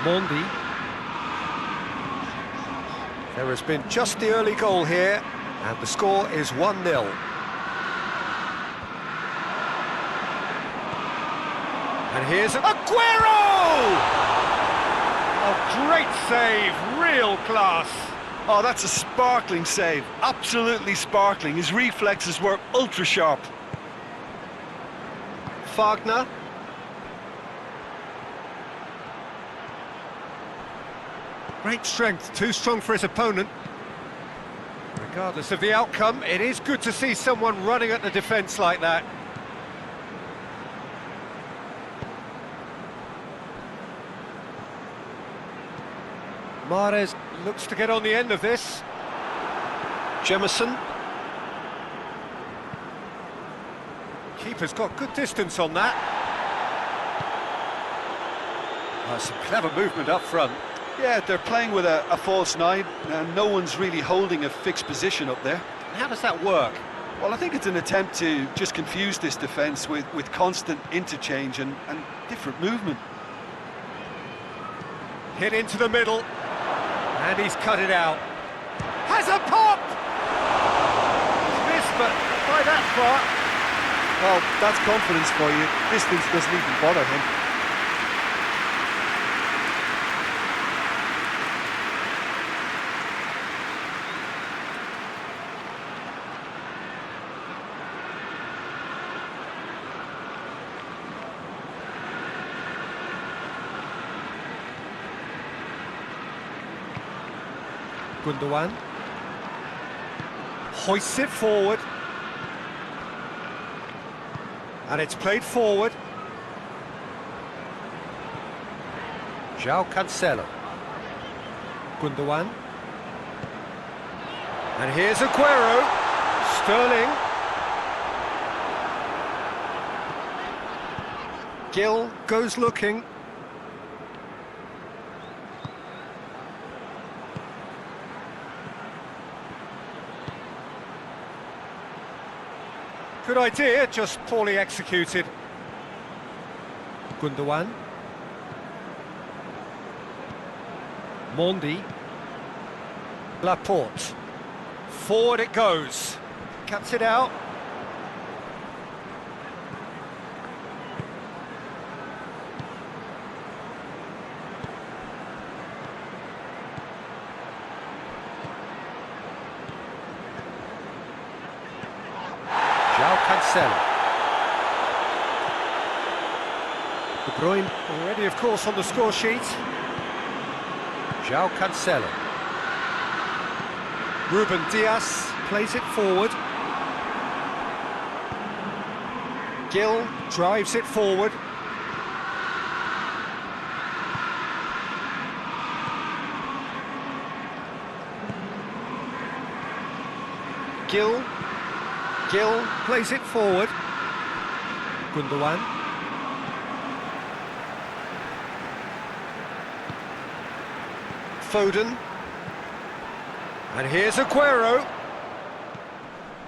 Mondi. There has been just the early goal here, and the score is 1-0. And here's Aguero! A great save, real class.
Oh, that's a sparkling save, absolutely sparkling. His reflexes were ultra sharp.
Wagner. Great strength, too strong for his opponent. There it Regardless of the outcome, it is good to see someone running at the defence like that. Mahrez looks to get on the end of this. Jemison. Keeper's got good distance on that. Some clever movement up front.
Yeah, they're playing with a false nine, and no one's really holding a fixed position up there.
How does that work?
Well, I think it's an attempt to just confuse this defence with constant interchange and different movement.
Hit into the middle, and he's cut it out. Has a pop! He's missed, but by that far.
Well, that's confidence for you. Distance doesn't even bother him.
Gundogan hoists it forward, and it's played forward. João Cancelo. Gundogan, and here's Aguero. Sterling. Gil goes looking. Good idea, just poorly executed. Gundogan. Mondi. Laporte. Forward it goes. Cuts it out. Cancelo. De Bruyne already, of course, on the score sheet. João Cancelo. Ruben Dias plays it forward. Gil drives it forward. Gil plays it forward. Gundogan. Foden. And here's Aguero.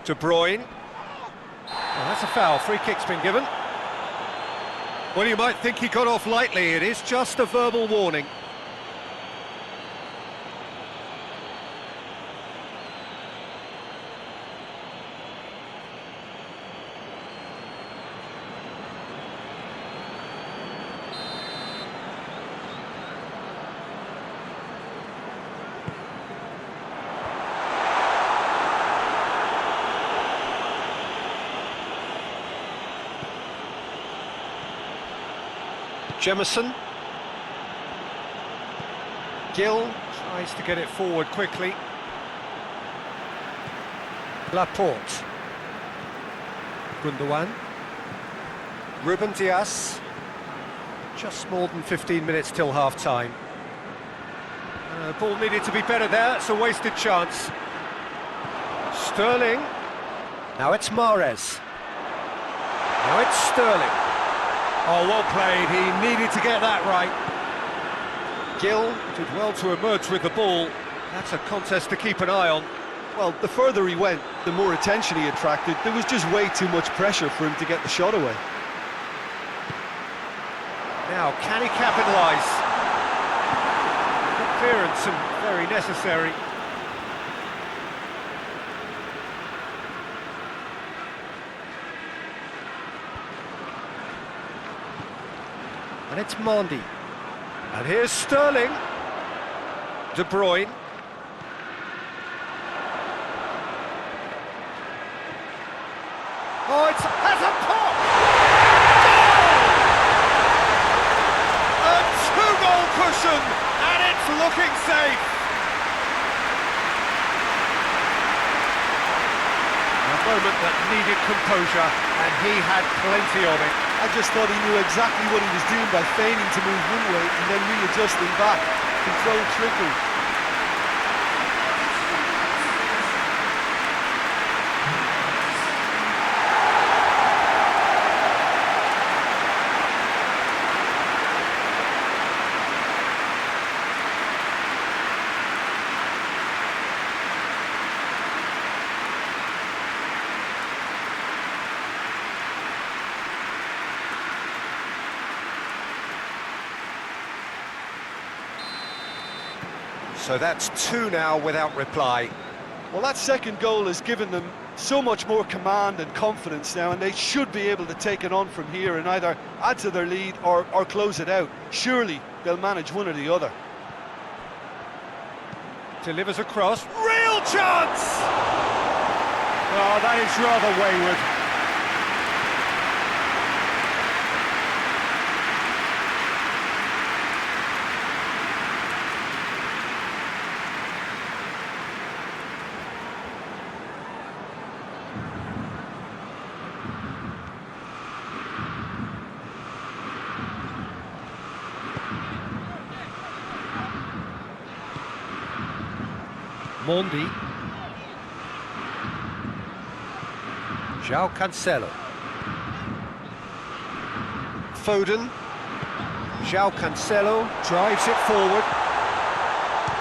De Bruyne. Oh, that's a foul. Free kick's been given. Well, you might think he got off lightly. It is just a verbal warning. Jemison. Gil tries to get it forward quickly. Laporte. Gundogan. Ruben Dias. Just more than 15 minutes till half-time. Ball needed to be better there, it's a wasted chance. Sterling. Now it's Mahrez. Now it's Sterling. Oh, well played, he needed to get that right. Gil did well to emerge with the ball. That's a contest to keep an eye on.
Well, the further he went, the more attention he attracted. There was just way too much pressure for him to get the shot away.
Now, can he capitalise? Good clearance and very necessary. And it's Mondi. And here's Sterling. De Bruyne. Oh, it's has a pop! Goal! A two-goal cushion, and it's looking safe. composure, and he had plenty of it.
I just thought he knew exactly what he was doing by feigning to move one way and then readjusting back. Controlled trickery.
So that's 2 now without reply.
Well, that second goal has given them so much more command and confidence now, and they should be able to take it on from here and either add to their lead or close it out. Surely they'll manage one or the other.
Delivers a cross. Real chance! Oh, that is rather wayward. Mondi. João Cancelo. Foden. João Cancelo drives it forward.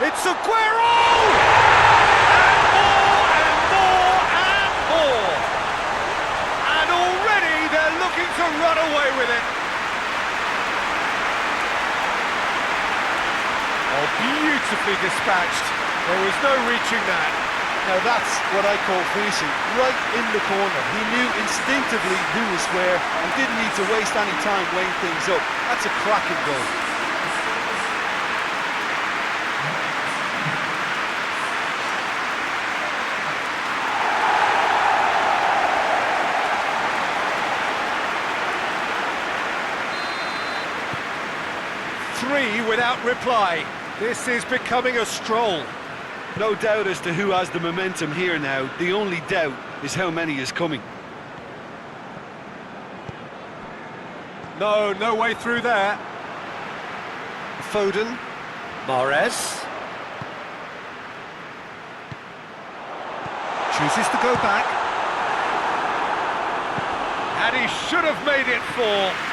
It's Aguero! And more and more and more! And already they're looking to run away with it. Oh, beautifully dispatched. There was no reaching that.
Now that's what I call finishing, right in the corner. He knew instinctively who was where and didn't need to waste any time weighing things up. That's a cracking goal.
Three without reply. This is becoming a stroll.
No doubt as to who has the momentum here now. The only doubt is how many is coming.
No way through there. Foden. Mahrez. Chooses to go back. And he should have made it 4.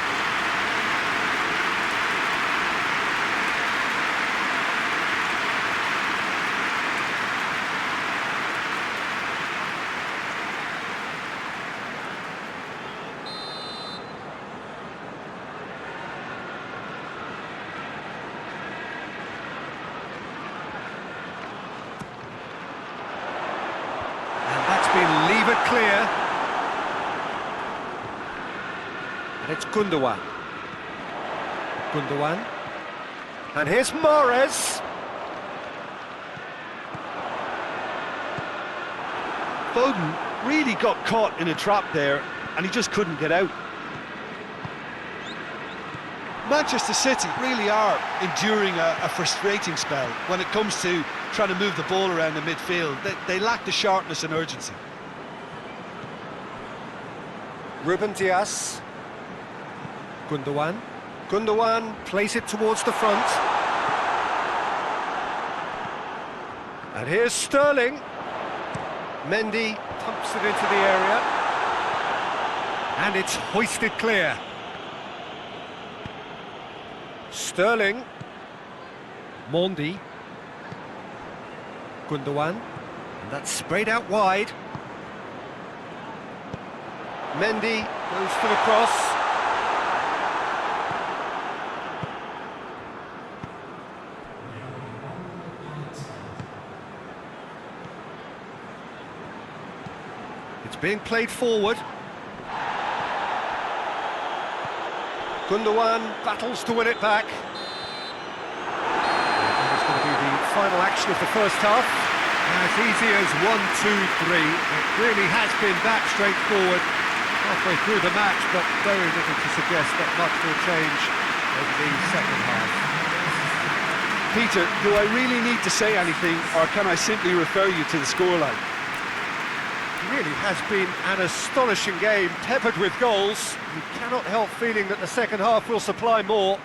Leave it clear. And it's Gundogan. Gundogan. And here's Mahrez.
Foden really got caught in a trap there and he just couldn't get out.
Manchester City really are enduring a frustrating spell when it comes to trying to move the ball around the midfield. They lack the sharpness and urgency.
Ruben Dias. Gundogan. Gundogan plays it towards the front. And here's Sterling. Mendy pumps it into the area. And it's hoisted clear. Sterling. Mondi. Gundogan. And that's sprayed out wide. Mendy goes for the cross. It's being played forward. Gundogan battles to win it back. That is going to be the final action of the first half. As easy as 1, 2, 3. It really has been that straightforward halfway through the match, but very little to suggest that much will change over the second half.
Peter, do I really need to say anything, or can I simply refer you to the scoreline?
really has been an astonishing game, peppered with goals. You cannot help feeling that the second half will supply more.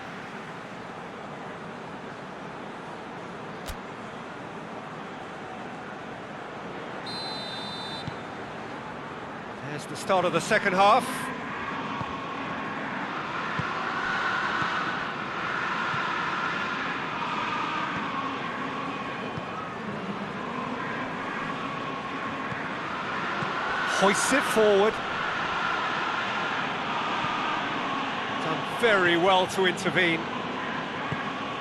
There's the start of the second half. Hoists it forward. Done very well to intervene.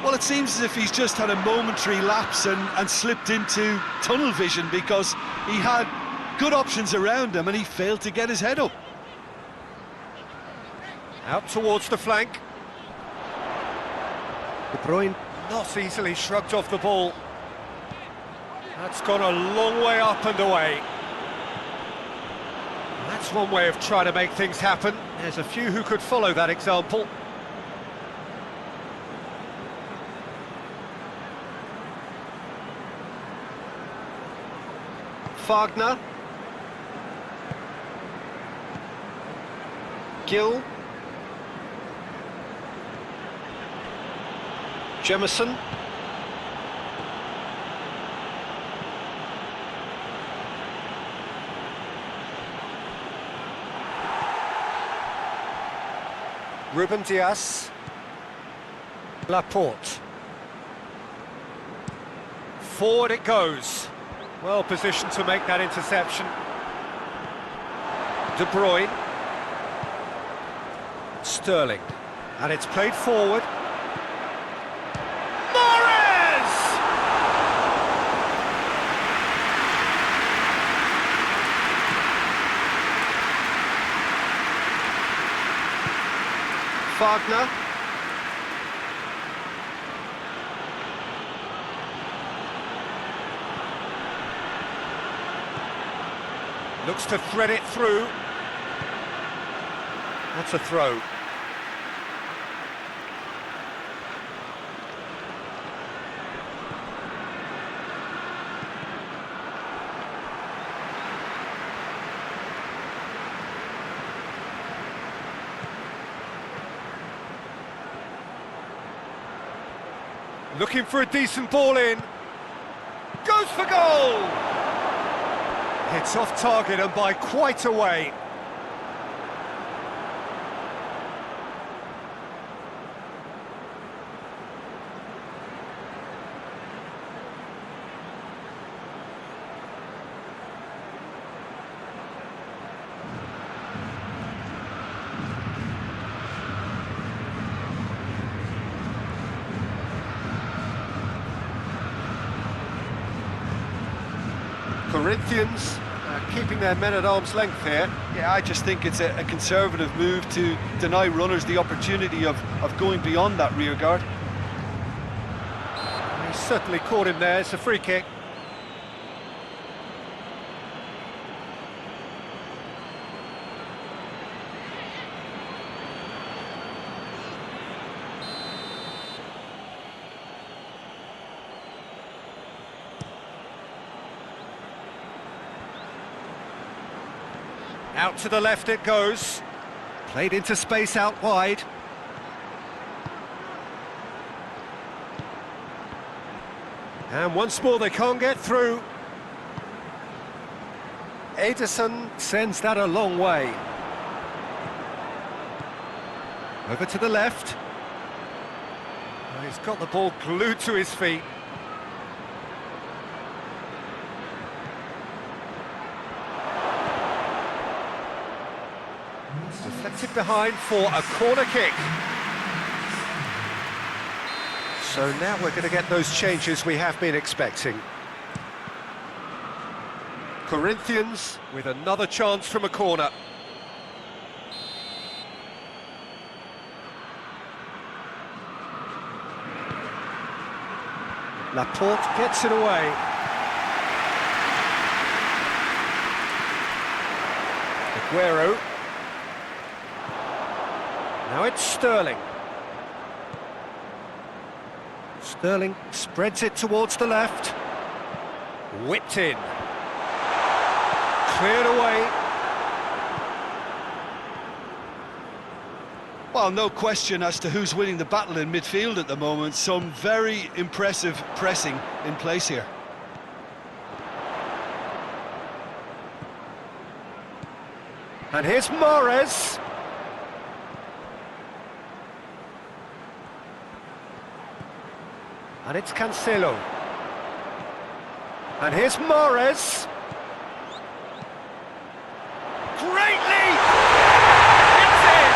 Well, it seems as if he's just had a momentary lapse and slipped into tunnel vision, because he had good options around him and he failed to get his head up.
Out towards the flank. De Bruyne not easily shrugged off the ball. That's gone a long way up and away. That's one way of trying to make things happen. There's a few who could follow that example. Wagner. Gill. Jemison. Ruben Dias. Laporte. Forward it goes. Well positioned to make that interception. De Bruyne. Sterling. And it's played forward. Morris! Wagner. Looks to thread it through. That's a throw. Looking for a decent ball in. Goes for goal! It's off target and by quite a way. Corinthians keeping their men at arm's length here.
Yeah, I just think it's a conservative move to deny runners the opportunity of going beyond that rear guard.
He certainly caught him there. It's a free kick. Out to the left it goes. Played into space out wide. And once more they can't get through. Ederson sends that a long way. Over to the left. Well, he's got the ball glued to his feet. Deflected behind for a corner kick. So now we're going to get those changes we have been expecting. Corinthians with another chance from a corner. Laporte gets it away. Aguero. Now it's Sterling. Sterling spreads it towards the left. Whipped in. Cleared away.
Well, no question as to who's winning the battle in midfield at the moment. Some very impressive pressing in place here.
And here's Mahrez. And it's Cancelo. And here's Mahrez. Great lead! It's in!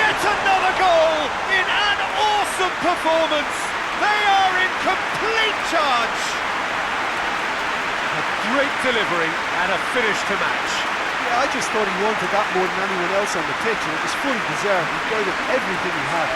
Yet another goal in an awesome performance. They are in complete charge. A great delivery and a finish to match.
Yeah, I just thought he wanted that more than anyone else on the pitch, and it was fully deserved. He gave it everything he had.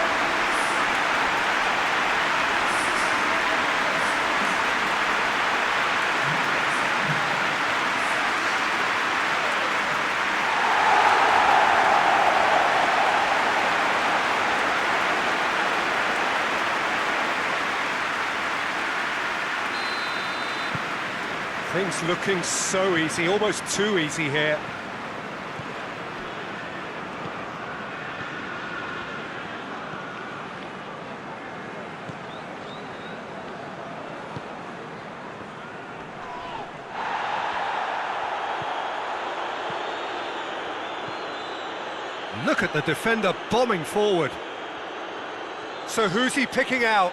Things looking so easy, almost too easy here. Look at the defender bombing forward. So who's he picking out?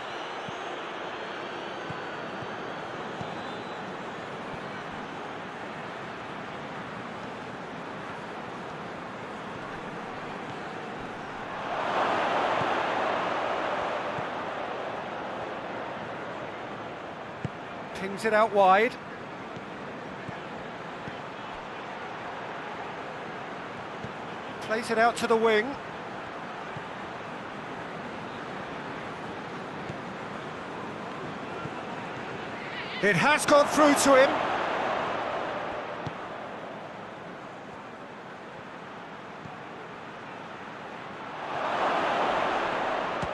Pings it out wide. Plays it out to the wing. It has gone through to him.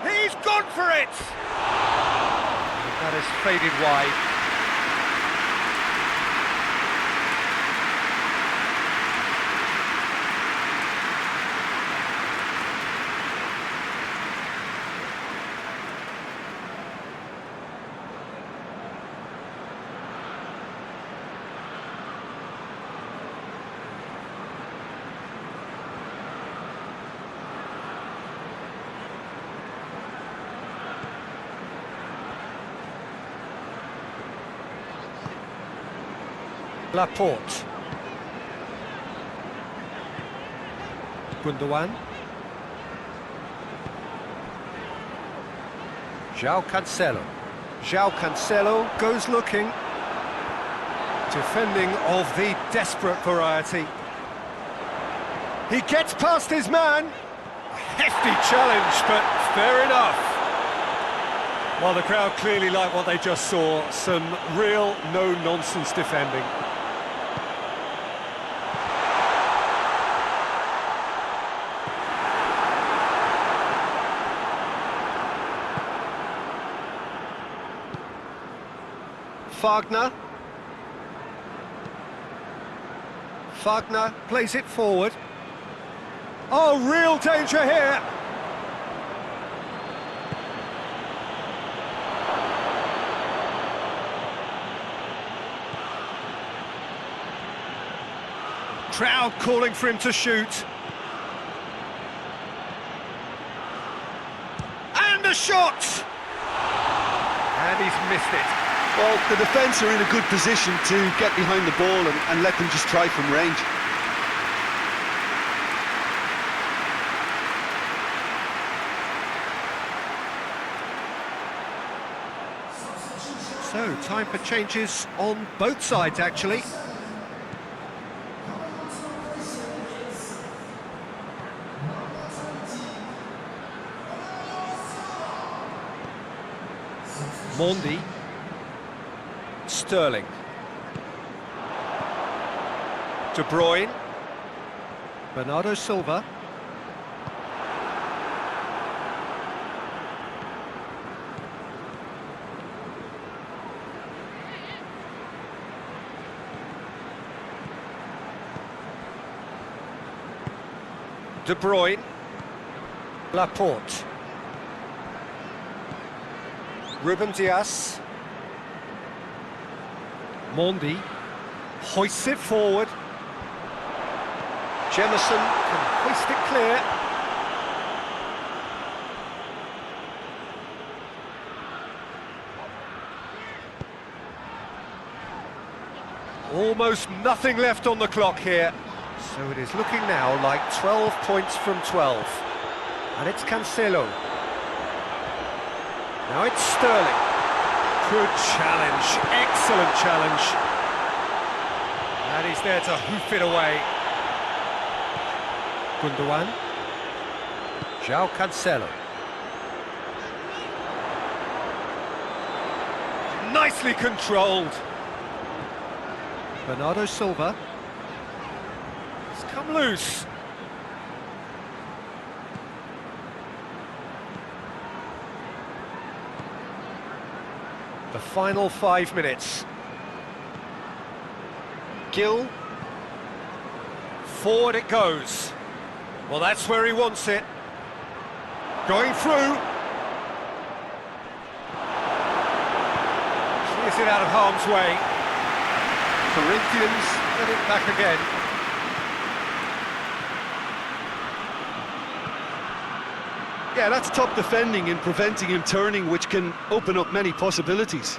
He's gone for it! That is faded wide. Laporte. Gundogan. João Cancelo. João Cancelo goes looking. Defending of the desperate variety. He gets past his man. Hefty challenge, but fair enough. Well, the crowd clearly like what they just saw. Some real no-nonsense defending. Wagner. Wagner plays it forward. Oh, real danger here. Crowd calling for him to shoot. And a shot! And he's missed it.
Well, the defence are in a good position to get behind the ball and let them just try from range.
So, time for changes on both sides, actually. Mondi. Sterling. De Bruyne. Bernardo Silva. De Bruyne. Laporte. Ruben Dias. Mondi hoists it forward. Jemison can hoist it clear. Almost nothing left on the clock here. So it is looking now like 12 points from 12. And it's Cancelo. Now it's Sterling. Good challenge, excellent challenge. And he's there to hoof it away. Gundogan. João Cancelo. Nicely controlled. Bernardo Silva. It's come loose. The final 5 minutes. Gil. Forward it goes. Well, that's where he wants it. Going through. Clears it out of harm's way. Corinthians get it back again.
Yeah, that's top defending and preventing him turning, which can open up many possibilities.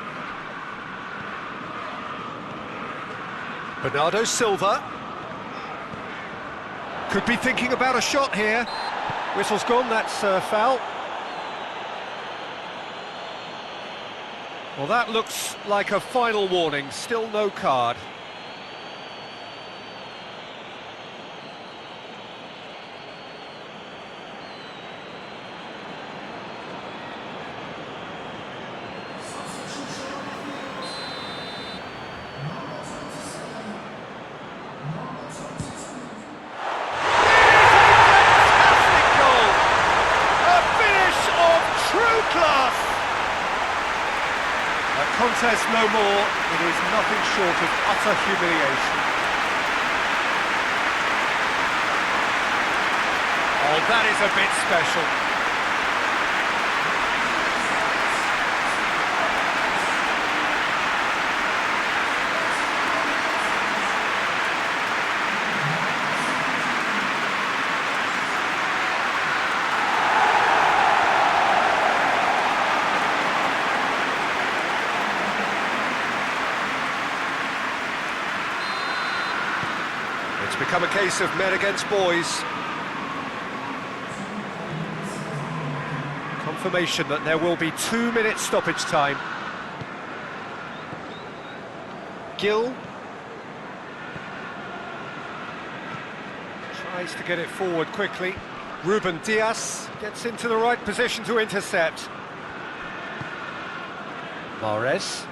Bernardo Silva. Could be thinking about a shot here. Whistle's gone, that's foul. Well, that looks like a final warning, still no card. Contest no more, it is nothing short of utter humiliation. Oh, that is a bit special. It's become a case of men against boys. Confirmation that there will be 2 minutes stoppage time. Gil tries to get it forward quickly. Ruben Dias gets into the right position to intercept. Mahrez.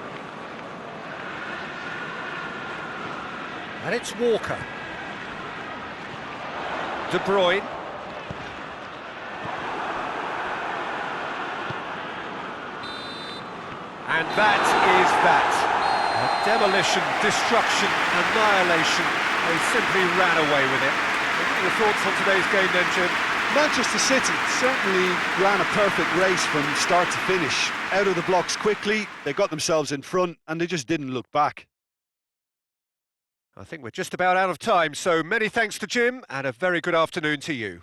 And it's Walker. De Bruyne. And that is that. A demolition, destruction, annihilation. They simply ran away with it. What are your thoughts on today's game then, Jim?
Manchester City certainly ran a perfect race from start to finish. Out of the blocks quickly, they got themselves in front and they just didn't look back.
I think we're just about out of time, so many thanks to Jim, and a very good afternoon to you.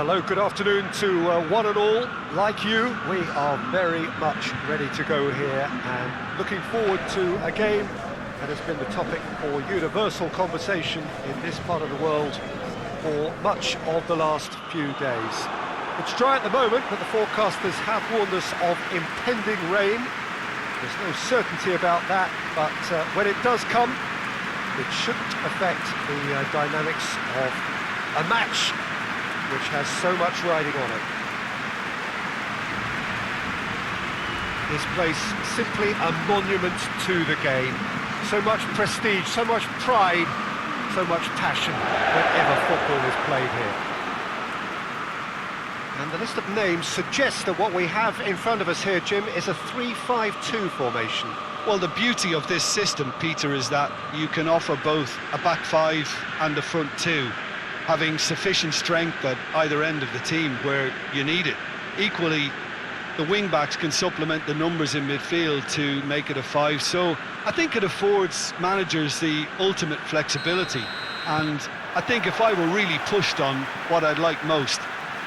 Hello, good afternoon to one and all. Like you, we are very much ready to go here and looking forward to a game that has been the topic for universal conversation in this part of the world for much of the last few days. It's dry at the moment, but the forecasters have warned us of impending rain. There's no certainty about that, but when it does come, it shouldn't affect the dynamics of a match which has so much riding on it. This place simply a monument to the game. So much prestige, so much pride, so much passion whenever football is played here. And the list of names suggests that what we have in front of us here, Jim, is a 3-5-2 formation.
Well, the beauty of this system, Peter, is that you can offer both a back five and a front two, having sufficient strength at either end of the team where you need it. Equally, the wing-backs can supplement the numbers in midfield to make it a five, so I think it affords managers the ultimate flexibility. And I think if I were really pushed on what I'd like most,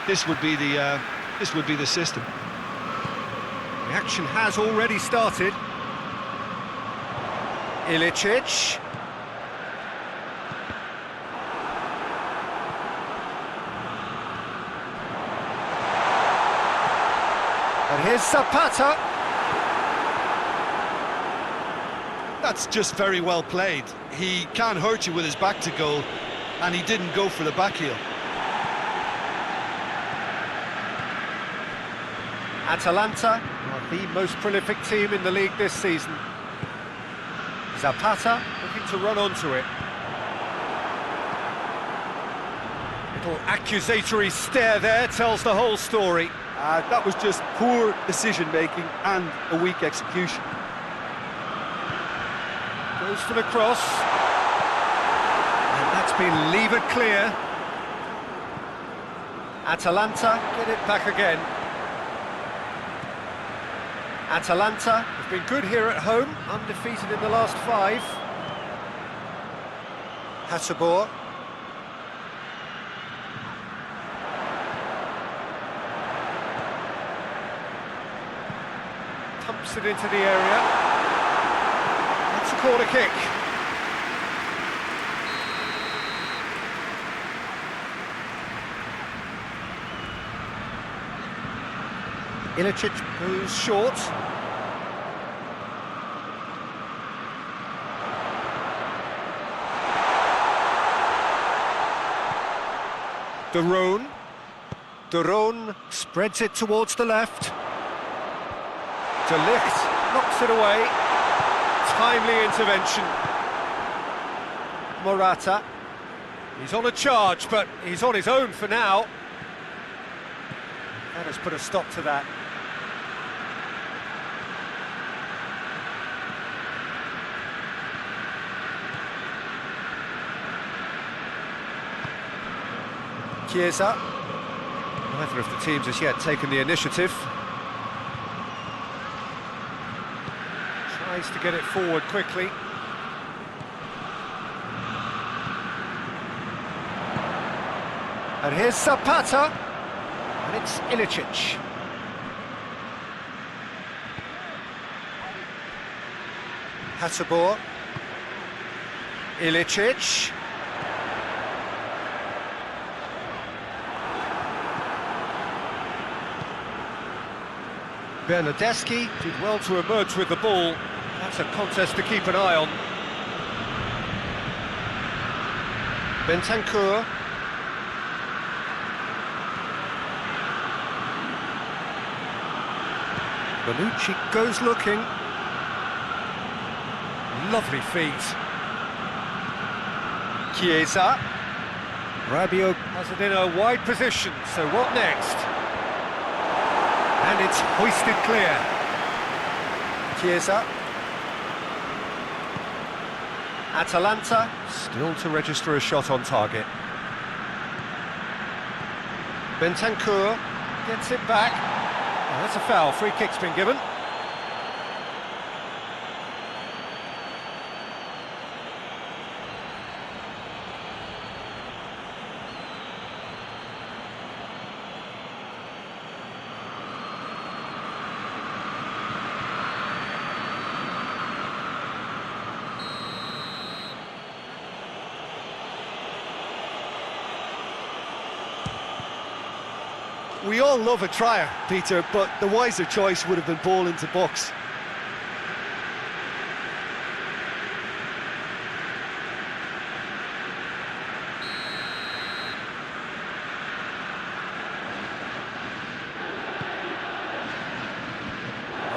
this would be the system.
The action has already started. Ilicic. And here's Zapata.
That's just very well played. He can't hurt you with his back to goal, and he didn't go for the back heel.
Atalanta are the most prolific team in the league this season. Zapata looking to run onto it. Little accusatory stare there tells the whole story.
That was just poor decision-making and a weak execution.
Goes for the cross. And that's been levered clear. Atalanta get it back again. Atalanta have been good here at home, undefeated in the last 5. Hotspur. Pumps it into the area. That's a corner kick. Ilicic goes short. Duron spreads it towards the left. De Ligt knocks it away. Timely intervention. Morata. He's on a charge, but he's on his own for now. That has put a stop to that. Chiesa. Neither of the teams has yet taken the initiative. Tries to get it forward quickly. And here's Zapata. And it's Ilicic. Hotspur. Ilicic. Bernardeschi did well to emerge with the ball. That's a contest to keep an eye on. Bentancur. Bonucci goes looking. Lovely feet. Chiesa. Rabiot has it in a wide position, so what next? And it's hoisted clear. Chiesa. Atalanta still to register a shot on target. Bentancur gets it back. Oh, that's a foul. Free kick's been given.
We all love a trier, Peter, but the wiser choice would have been ball into box.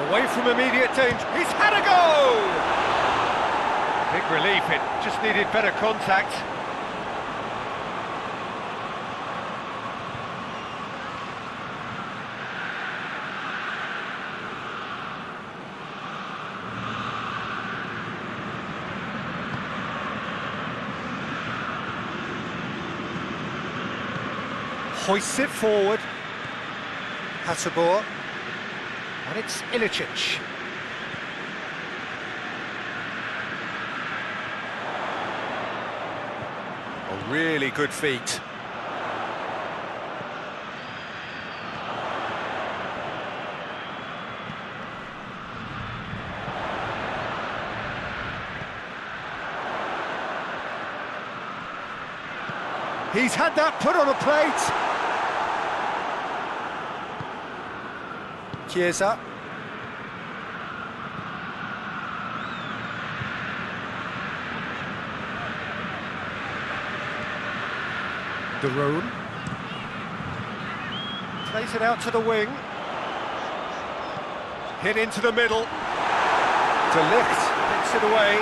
Away from immediate danger. He's had a go! Big relief, it just needed better contact. Hoists it forward. Hotspur. And it's Ilicic. A really good feat. He's had that put on a plate. Chiesa. De Roon. Plays it out to the wing. Hit into the middle. De Ligt picks it away.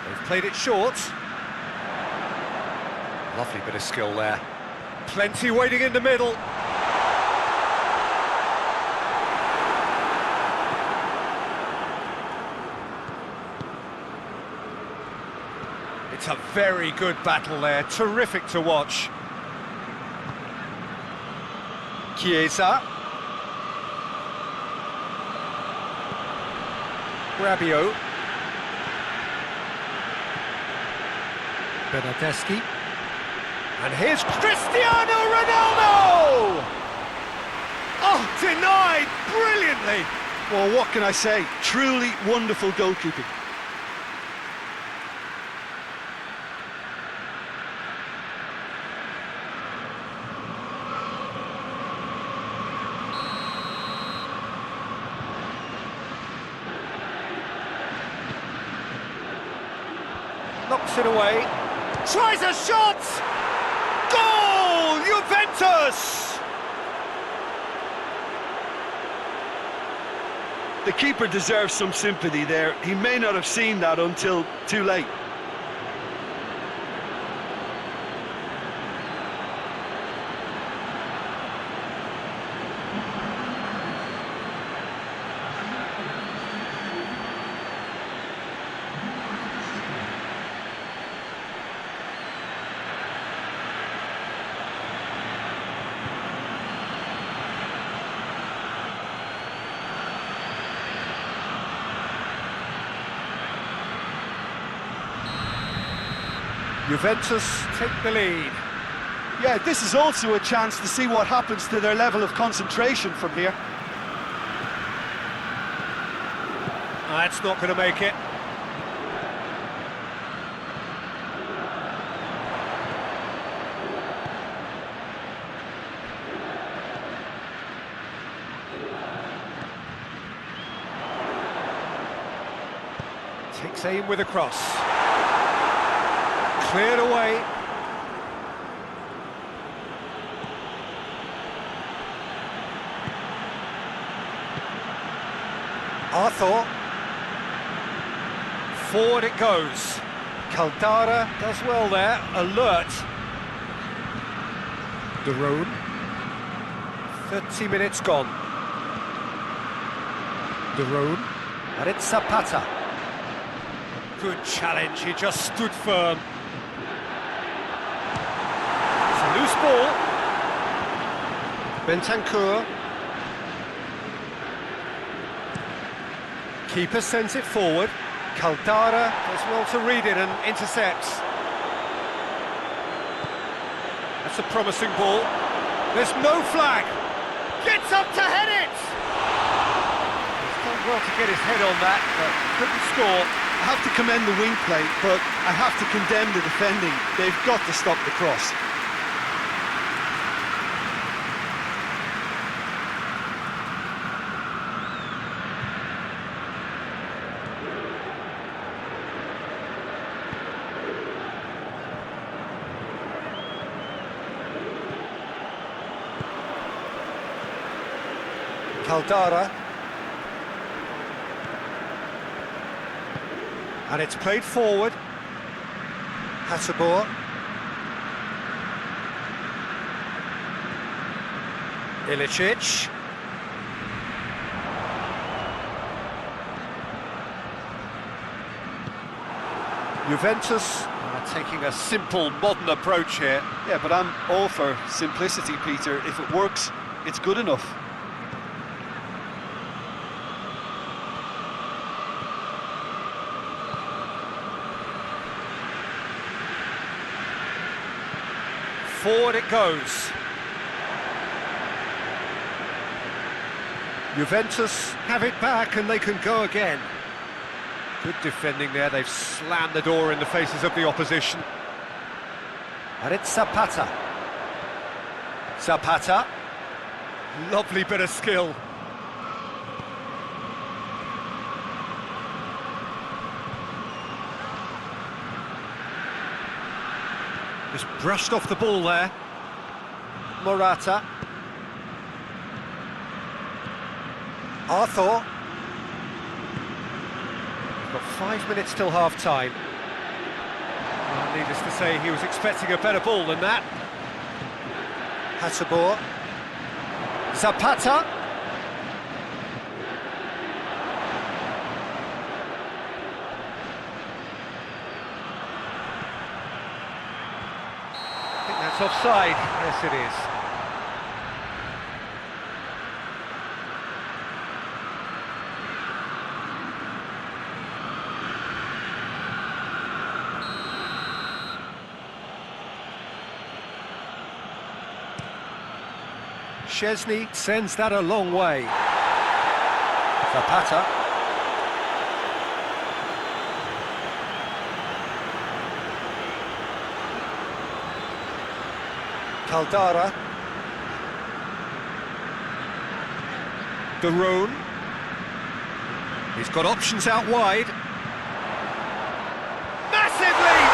They've played it short. Lovely bit of skill there. Plenty waiting in the middle. It's a very good battle there, terrific to watch. Chiesa. Rabiot. Bernardeschi. And here's Cristiano Ronaldo! Oh, denied brilliantly!
Well, what can I say? Truly wonderful goalkeeping.
Knocks it away. Tries a shot! Goal! Juventus!
The keeper deserves some sympathy there. He may not have seen that until too late.
Juventus take the lead.
Yeah, this is also a chance to see what happens to their level of concentration from here.
That's not going to make it. Takes aim with a cross. Cleared away. Arthur. Forward it goes. Caldara does well there. Alert. De Roon. 30 minutes gone. De Roon. And it's Zapata. Good challenge, he just stood firm. It's a loose ball. Bentancur. Keeper sends it forward. Caldara does well to read it and intercepts. That's a promising ball. There's no flag. Gets up to head it! He's done well to get his head on that, but couldn't score.
I have to commend the wing play, but I have to condemn the defending. They've got to stop the cross.
Caldara. And it's played forward. Hotspur. Ilicic. Juventus are taking a simple, modern approach here.
Yeah, but I'm all for simplicity, Peter. If it works, it's good enough.
Forward it goes. Juventus have it back and they can go again. Good defending there, they've slammed the door in the faces of the opposition. And it's Zapata. Zapata. Lovely bit of skill. Just brushed off the ball there. Morata. Arthur. We've got 5 minutes till half-time. Well, needless to say, he was expecting a better ball than that. Hotspur. Zapata. That's offside. Yes, it is. Szczesny sends that a long way. Zapata. Caldara. Daroon. He's got options out wide. Massive lead!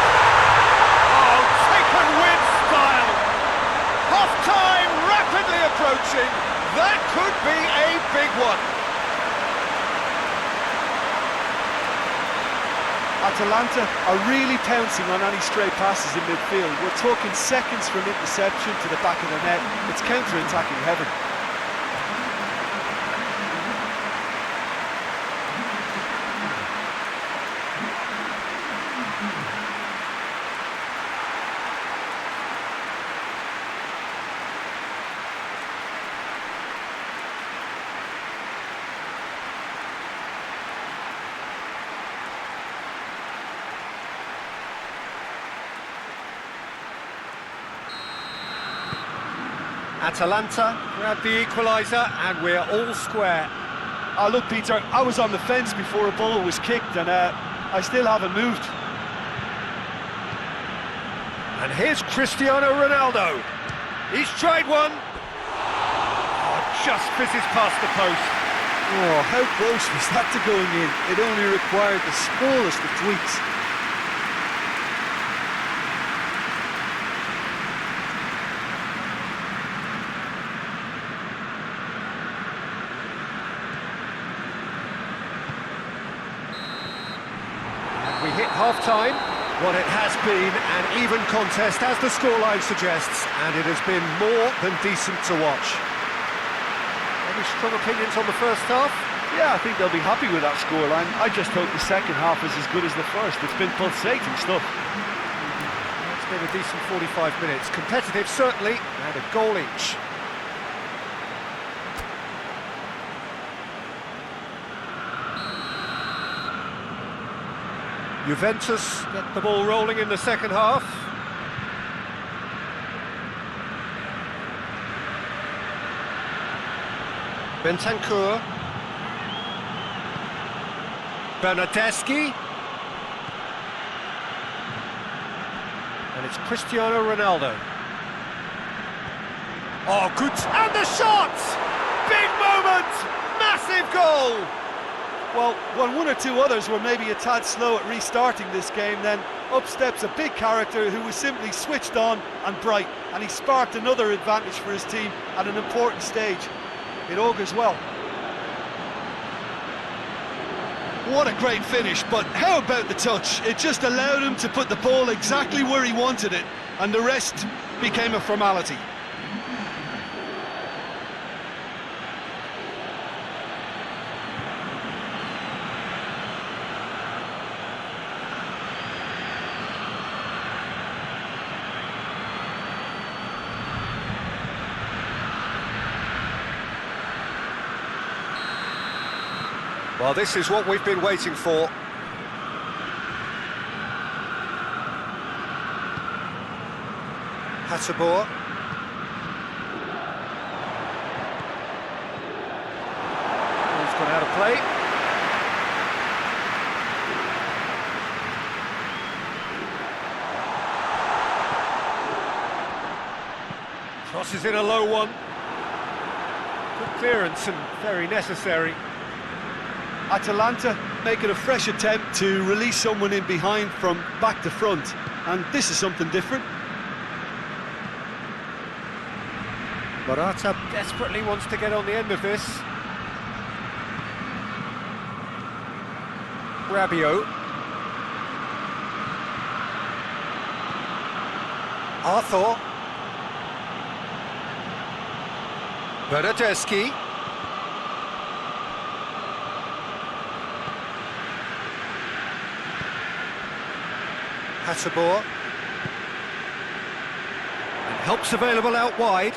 Oh, taken with style! Half-time rapidly approaching. That could be a big one.
Atalanta are really pouncing on any stray passes in midfield. We're talking seconds from interception to the back of the net. It's counter-attacking heaven.
Atalanta grab the equaliser and we're all square.
Oh, look, Peter, I was on the fence before a ball was kicked and I still haven't moved.
And here's Cristiano Ronaldo. He's tried one. Oh, just fizzes past the post.
Oh, how close was that to going in? It only required the smallest of tweaks.
We hit half-time, what it has been an even contest, as the scoreline suggests, and it has been more than decent to watch. Any strong opinions on the first half?
Yeah, I think they'll be happy with that scoreline. I just hope the second half is as good as the first. It's been pulsating stuff.
It's been a decent 45 minutes. Competitive, certainly, and a goal each. Juventus get the ball rolling in the second half. Bentancur. Bernardeschi. And it's Cristiano Ronaldo. Oh, good. And the shot! Big moment! Massive goal!
Well, when one or two others were maybe a tad slow at restarting this game, then up steps a big character who was simply switched on and bright, and he sparked another advantage for his team at an important stage. It augurs well.
What a great finish, but how about the touch? It just allowed him to put the ball exactly where he wanted it, and the rest became a formality.
Well, this is what we've been waiting for. Hotspur. Ball's gone out of play. Crosses in a low one. Good clearance and very necessary.
Atalanta making a fresh attempt to release someone in behind from back to front, and this is something different.
Morata desperately wants to get on the end of this. Rabiot. Arthur. Bernardeschi. Hotspur. And help's available out wide.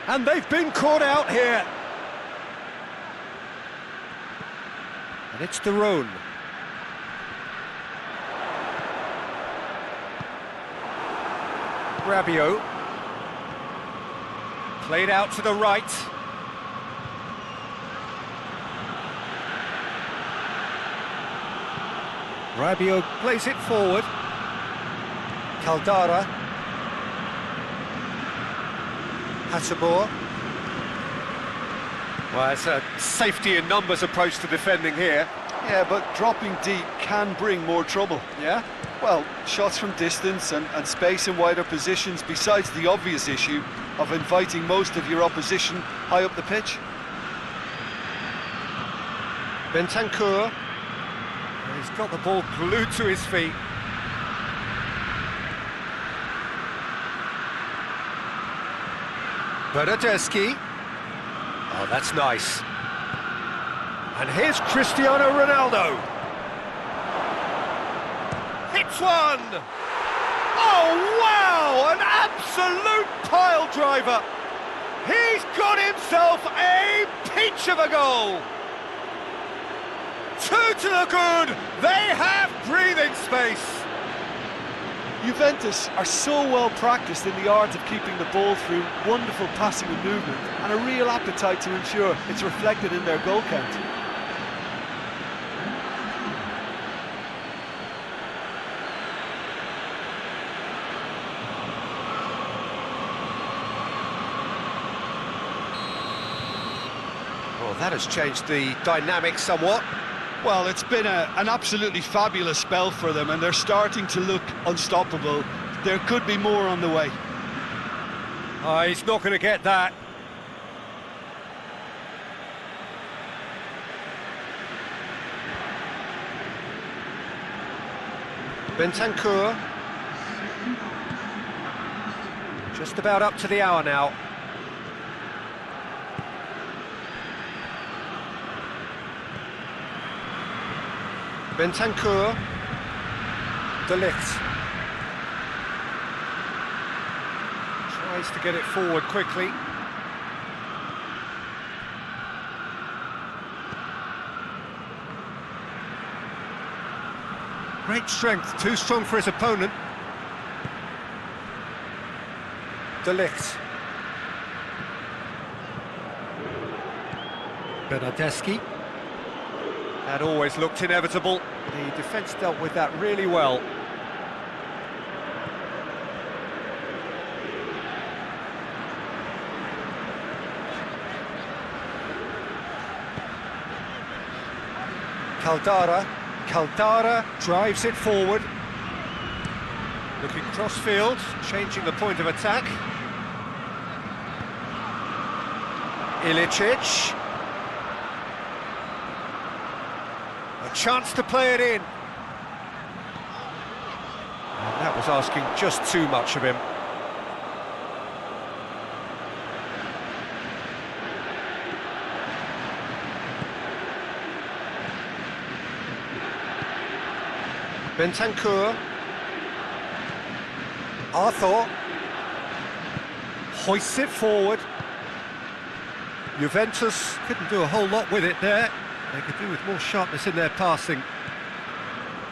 And they've been caught out here. And it's De Roon. Rabiot. Played out to the right. Rabiot plays it forward. Caldara. Hotspur. Well, it's a safety in numbers approach to defending here.
Yeah, but dropping deep can bring more trouble.
Yeah?
Well, shots from distance and space in wider positions, besides the obvious issue of inviting most of your opposition high up the pitch.
Bentancur. He's got the ball glued to his feet. Bernardeschi. Oh, that's nice. And here's Cristiano Ronaldo. Hits one! Oh, wow! An absolute pile driver! He's got himself a peach of a goal! Two to the good! They have breathing space!
Juventus are so well practiced in the art of keeping the ball through wonderful passing and movement, and a real appetite to ensure it's reflected in their goal count.
Well, that has changed the dynamic somewhat.
Well, it's been an absolutely fabulous spell for them, and they're starting to look unstoppable. There could be more on the way.
Oh, he's not going to get that. Bentancur. Just about up to the hour now. Bentancur. De Ligt. Tries to get it forward quickly. Great strength, too strong for his opponent. De Ligt. Bernardeschi. That always looked inevitable. The defence dealt with that really well. Caldara drives it forward. Looking cross-field, changing the point of attack. Ilicic. A chance to play it in. And that was asking just too much of him. Bentancur. Arthur. Hoists it forward. Juventus couldn't do a whole lot with it there. They could do with more sharpness in their passing.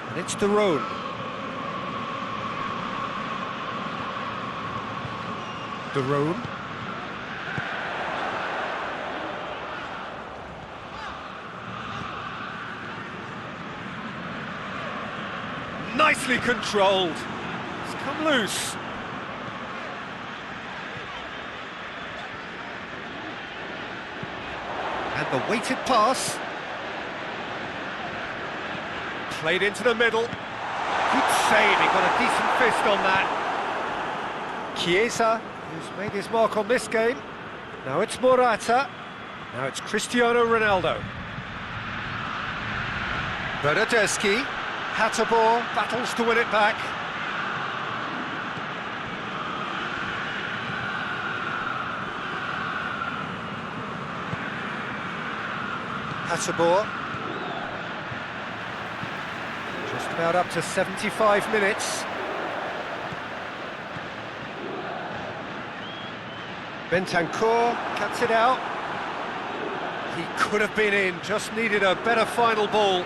And it's De Roon. De Roon. Nicely controlled. It's come loose. And the weighted pass. Played into the middle. Good save, he got a decent fist on that. Chiesa, who's made his mark on this game. Now it's Morata. Now it's Cristiano Ronaldo. Bernardeschi. Hatterborn battles to win it back. Hatterborn. Just about up to 75 minutes. Bentancur cuts it out. He could have been in, just needed a better final ball.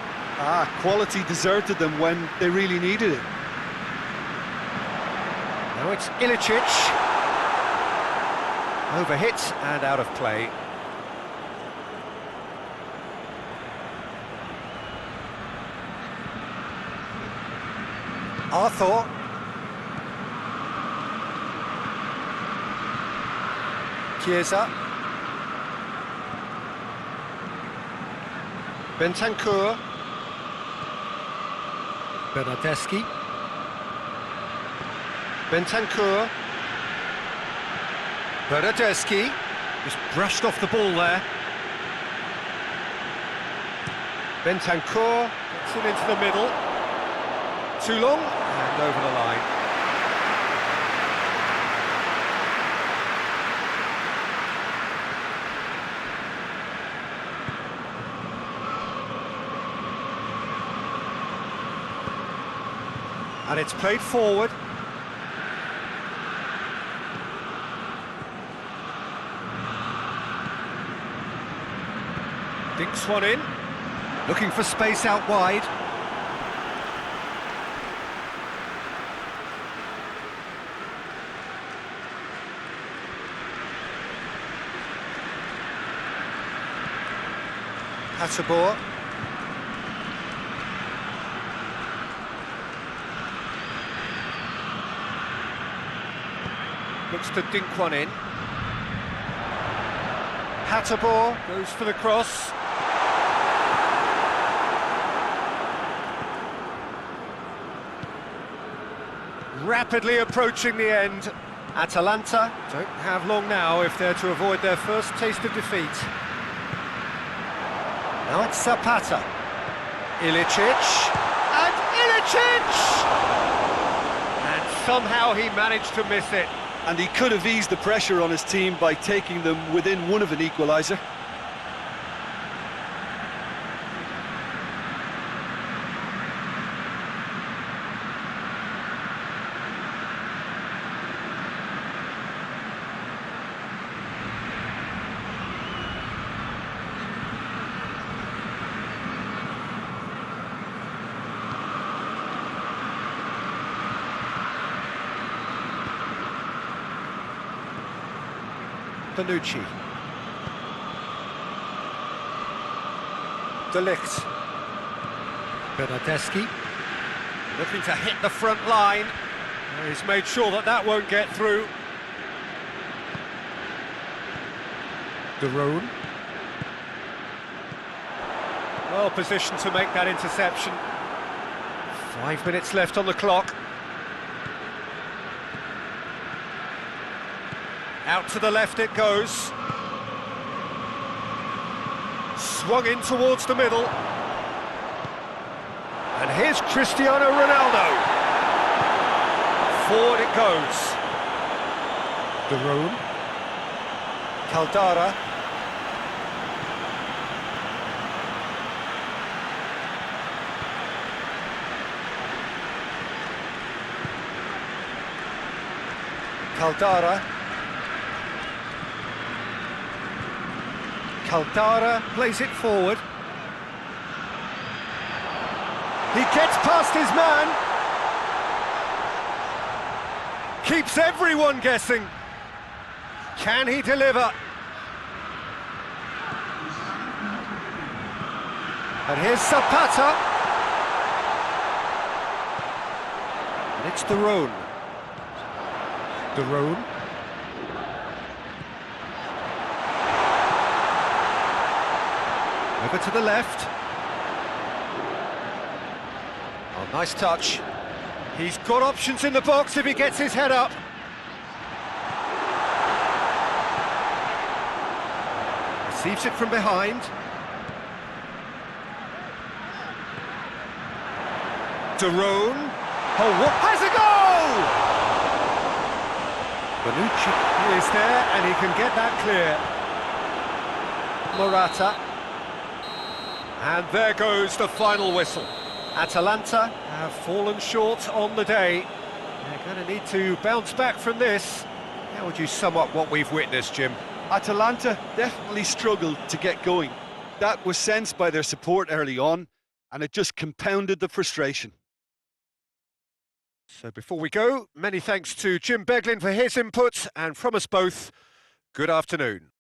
Quality deserted them when they really needed it.
Now it's Ilicic. Overhit and out of play. Arthur. Chiesa. Bentancur. Bernardeschi. Bentancur. Bernardeschi. Just brushed off the ball there. Bentancur gets it into the middle. Too long and over the line. And it's played forward. Dinks one in. Looking for space out wide. Hatterborn. Looks to dink one in. Hatterborn goes for the cross. Rapidly approaching the end. Atalanta don't have long now if they're to avoid their first taste of defeat. Now it's Zapata. Ilicic. And Ilicic! And somehow he managed to miss it.
And he could have eased the pressure on his team by taking them within one of an equaliser.
Bonucci. De Ligt. Bernardeschi. Looking to hit the front line. He's made sure that that won't get through. De Roon. Well positioned to make that interception. 5 minutes left on the clock. Out to the left it goes. Swung in towards the middle. And here's Cristiano Ronaldo. Forward it goes. De Roon. Caldara. Caldara. Caldara plays it forward. He gets past his man. Keeps everyone guessing. Can he deliver? And here's Zapata. And it's De Roon. De Roon. Over to the left. Oh, nice touch. He's got options in the box if he gets his head up. Receives it from behind. De Roon. Oh, what has a goal! Bonucci is there and he can get that clear. Morata. And there goes the final whistle. Atalanta have fallen short on the day. They're going to need to bounce back from this. How would you sum up what we've witnessed, Jim?
Atalanta definitely struggled to get going. That was sensed by their support early on, and it just compounded the frustration.
So before we go, many thanks to Jim Beglin for his input, and from us both, good afternoon.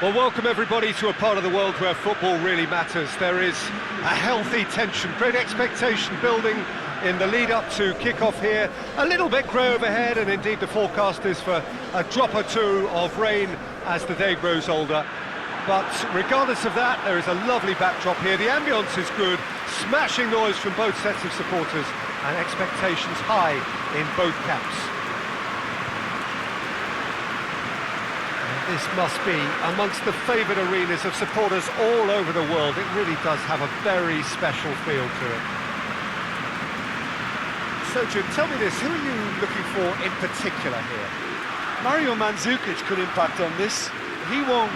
Well, welcome everybody to a part of the world where football really matters. There is a healthy tension, great expectation building in the lead-up to kick-off here. A little bit grey overhead, and indeed the forecast is for a drop or two of rain as the day grows older. But regardless of that, there is a lovely backdrop here. The ambience is good, smashing noise from both sets of supporters, and expectations high in both camps. This must be amongst the favoured arenas of supporters all over the world. It really does have a very special feel to it. So, Jim, tell me this, who are you looking for in particular here?
Mario Mandzukic could impact on this. He won't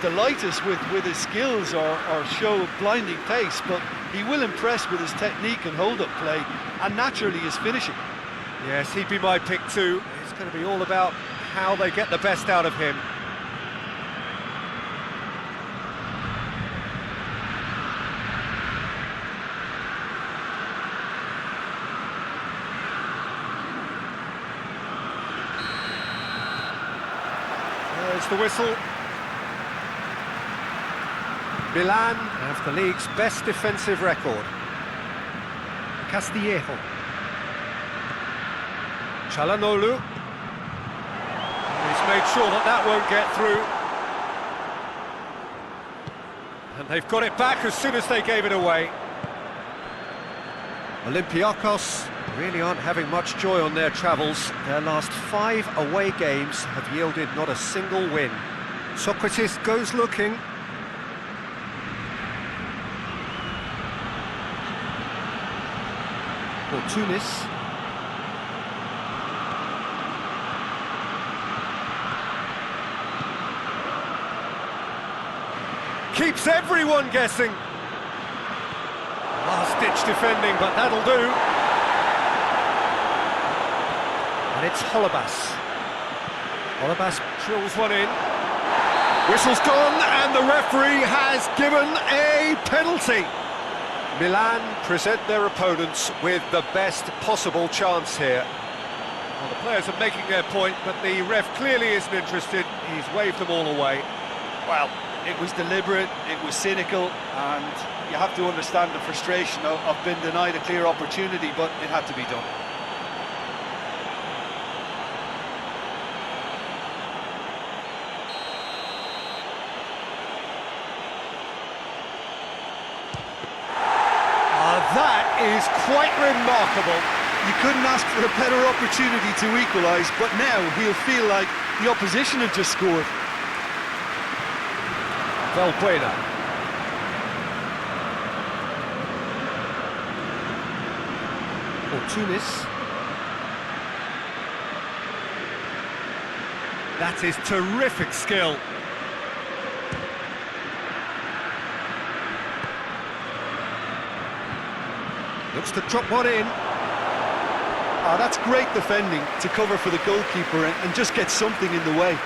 delight us with his skills or show blinding pace, but he will impress with his technique and hold-up play, and naturally his finishing.
Yes, he'd be my pick too. It's going to be all about how they get the best out of him. There's the whistle. Milan have the league's best defensive record. Castillejo. Çalhanoğlu. He's made sure that won't get through. And they've got it back as soon as they gave it away. Olympiakos really aren't having much joy on their travels. Their last 5 away games have yielded not a single win. Socrates goes looking. For Tunis. Keeps everyone guessing. Last-ditch defending, but that'll do. And it's Holebas. Holebas drills one in. Whistle's gone, and the referee has given a penalty. Milan present their opponents with the best possible chance here. Well, the players are making their point, but the ref clearly isn't interested. He's waved them all away.
Well, it was deliberate, it was cynical, and you have to understand the frustration of being denied a clear opportunity, but it had to be done.
That is quite remarkable.
You couldn't ask for a better opportunity to equalise, but now he'll feel like the opposition have just scored.
Valbuena. For Tunis. That is terrific skill. Looks to drop one in.
Oh, that's great defending to cover for the goalkeeper and just get something in the way.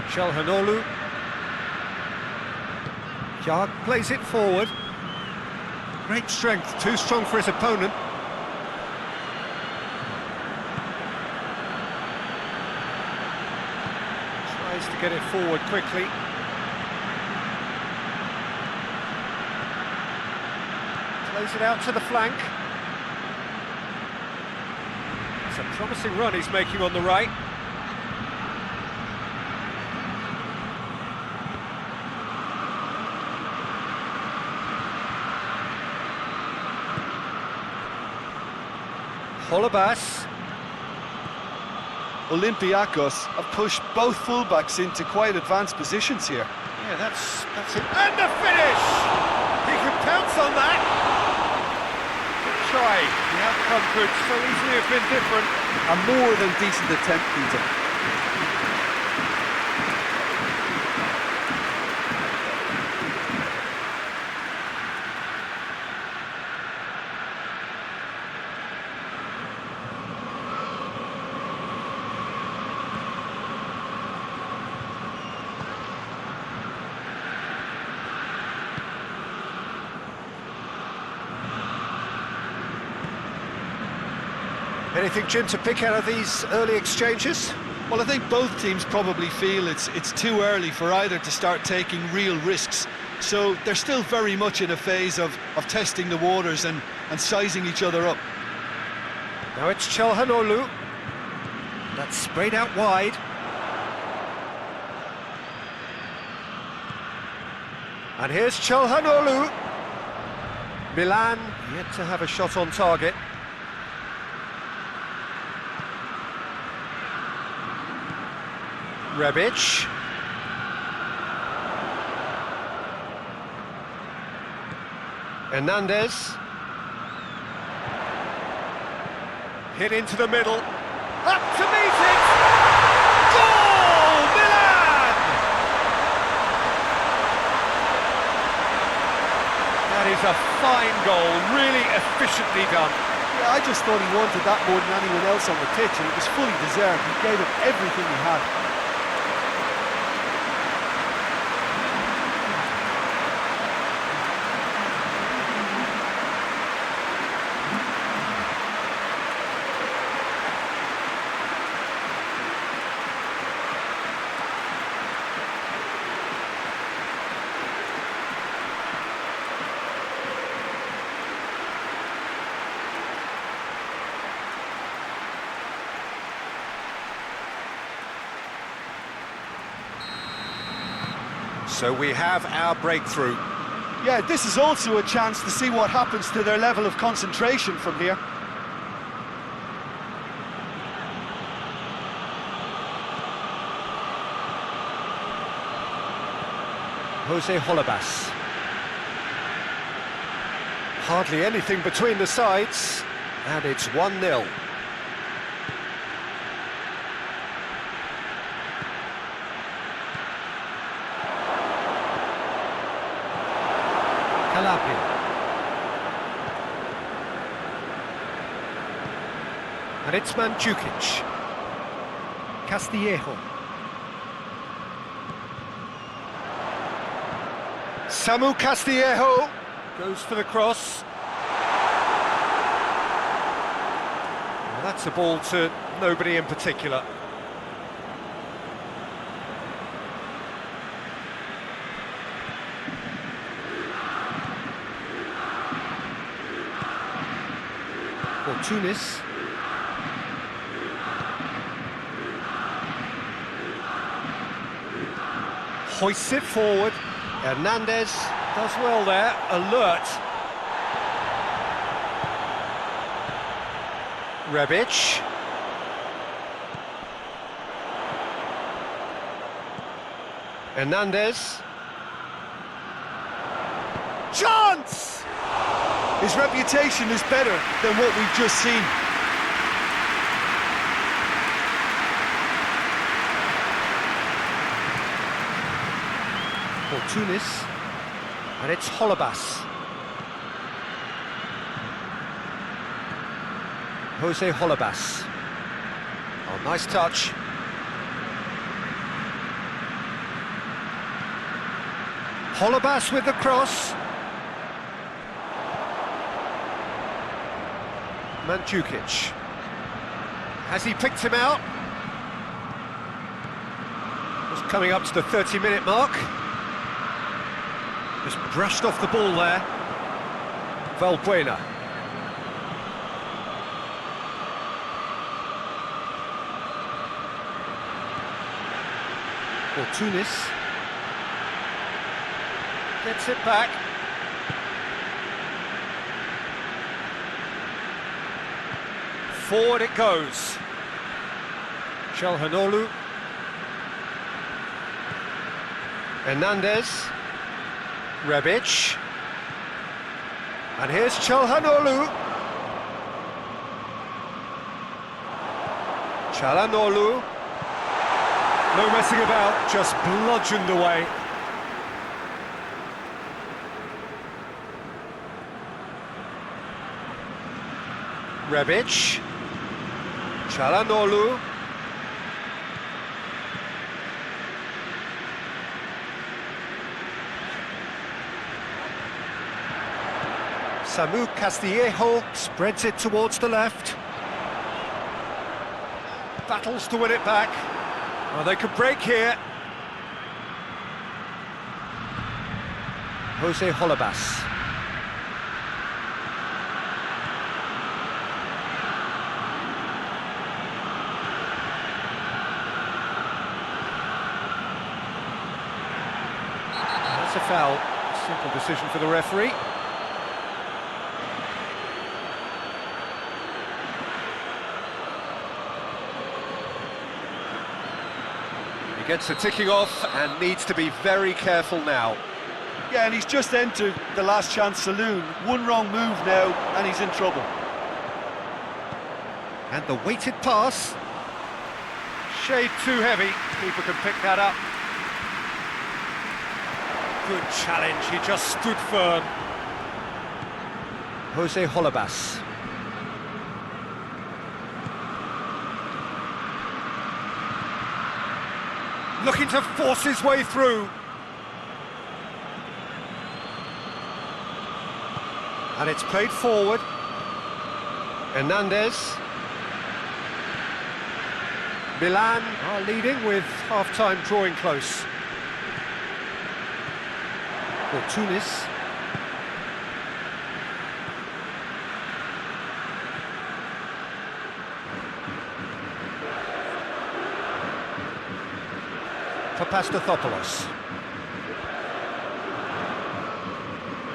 Çalhanoğlu. Yard plays it forward. Great strength, too strong for his opponent. Tries to get it forward quickly. Plays it out to the flank. It's a promising run he's making on the right. Holebas.
Olympiakos have pushed both fullbacks into quite advanced positions here.
Yeah, that's it. And the finish! He can pounce on that. Good try. The outcome could so easily have been different.
A more than decent attempt, Peter.
Anything, Jim, to pick out of these early exchanges?
Well, I think both teams probably feel it's too early for either to start taking real risks. So they're still very much in a phase of testing the waters and sizing each other up.
Now it's Çalhanoğlu. That's sprayed out wide. And here's Çalhanoğlu. Milan yet to have a shot on target. Rebic. Hernandez. Hit into the middle. Up to meet it! Goal! Milan! That is a fine goal, really efficiently done.
Yeah, I just thought he wanted that more than anyone else on the pitch, and it was fully deserved. He gave it everything he had.
So we have our breakthrough.
Yeah, this is also a chance to see what happens to their level of concentration from here.
Jose Holebas. Hardly anything between the sides, and it's 1-0. Calabria. And it's Mandzukic. Castillejo. Samu Castillejo goes for the cross. Well, that's a ball to nobody in particular. For Tunis. Hoists it forward. Hernandez does well there, alert. Rebic. Hernandez. Chance!
His reputation is better than what we've just seen.
For Tunis, and it's Holebas. Jose Holebas. Oh, nice touch. Holebas with the cross. Mandzukic. Has he picked him out? Just coming up to the 30-minute mark. Just brushed off the ball there. Valbuena. For Tunis. Gets it back. Forward it goes. Çalhanoğlu. Hernandez. Rebic. And here's Çalhanoğlu. Çalhanoğlu. No messing about, just bludgeoned away. Rebic. Çalhanoğlu. Samu Castillejo spreads it towards the left. battles to win it back. Well, they could break here. Jose Holebas. That's a foul. Simple decision for the referee. He gets the ticking off and needs to be very careful now.
Yeah, and he's just entered the last chance saloon. One wrong move now, and he's in trouble.
And the weighted pass. Shade too heavy. Keeper can pick that up. Good challenge, he just stood firm. Jose Holebas. Looking to force his way through. And it's played forward. Hernandez. Milan are leading with half-time drawing close. For Tunis. Papastathopoulos.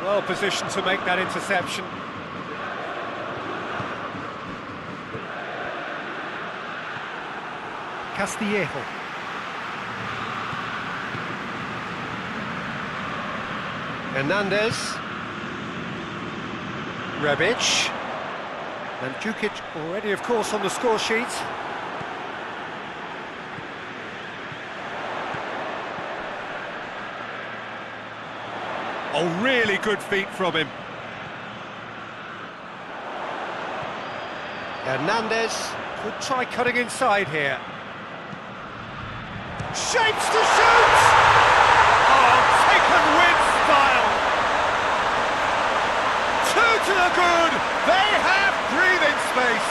Well positioned to make that interception. Castillejo. Hernandez. Rebic. And Djukic already, of course, on the score sheet. Oh, really good feet from him. Hernandez could try cutting inside here. Shapes to shoot! Oh, taken with style! Two to the good! They have breathing space!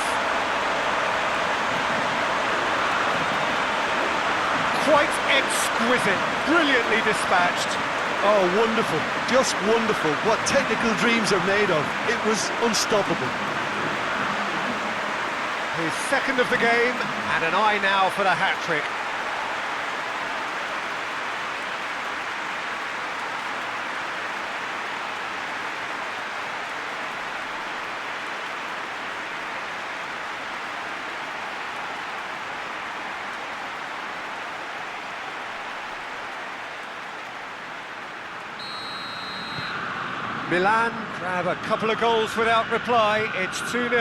Quite exquisite, brilliantly dispatched.
Oh, wonderful, just wonderful. What technical dreams are made of. It was unstoppable.
His second of the game, and an eye now for the hat-trick. Milan grab a couple of goals without reply. It's 2-0.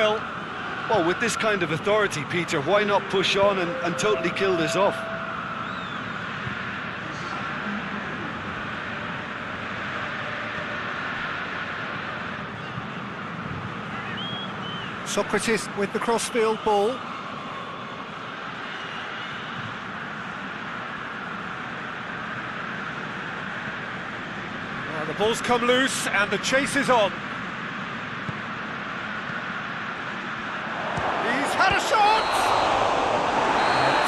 Well, with this kind of authority, Peter, why not push on and totally kill this off?
Socrates with the crossfield ball. The ball's come loose and the chase is on. He's had a shot!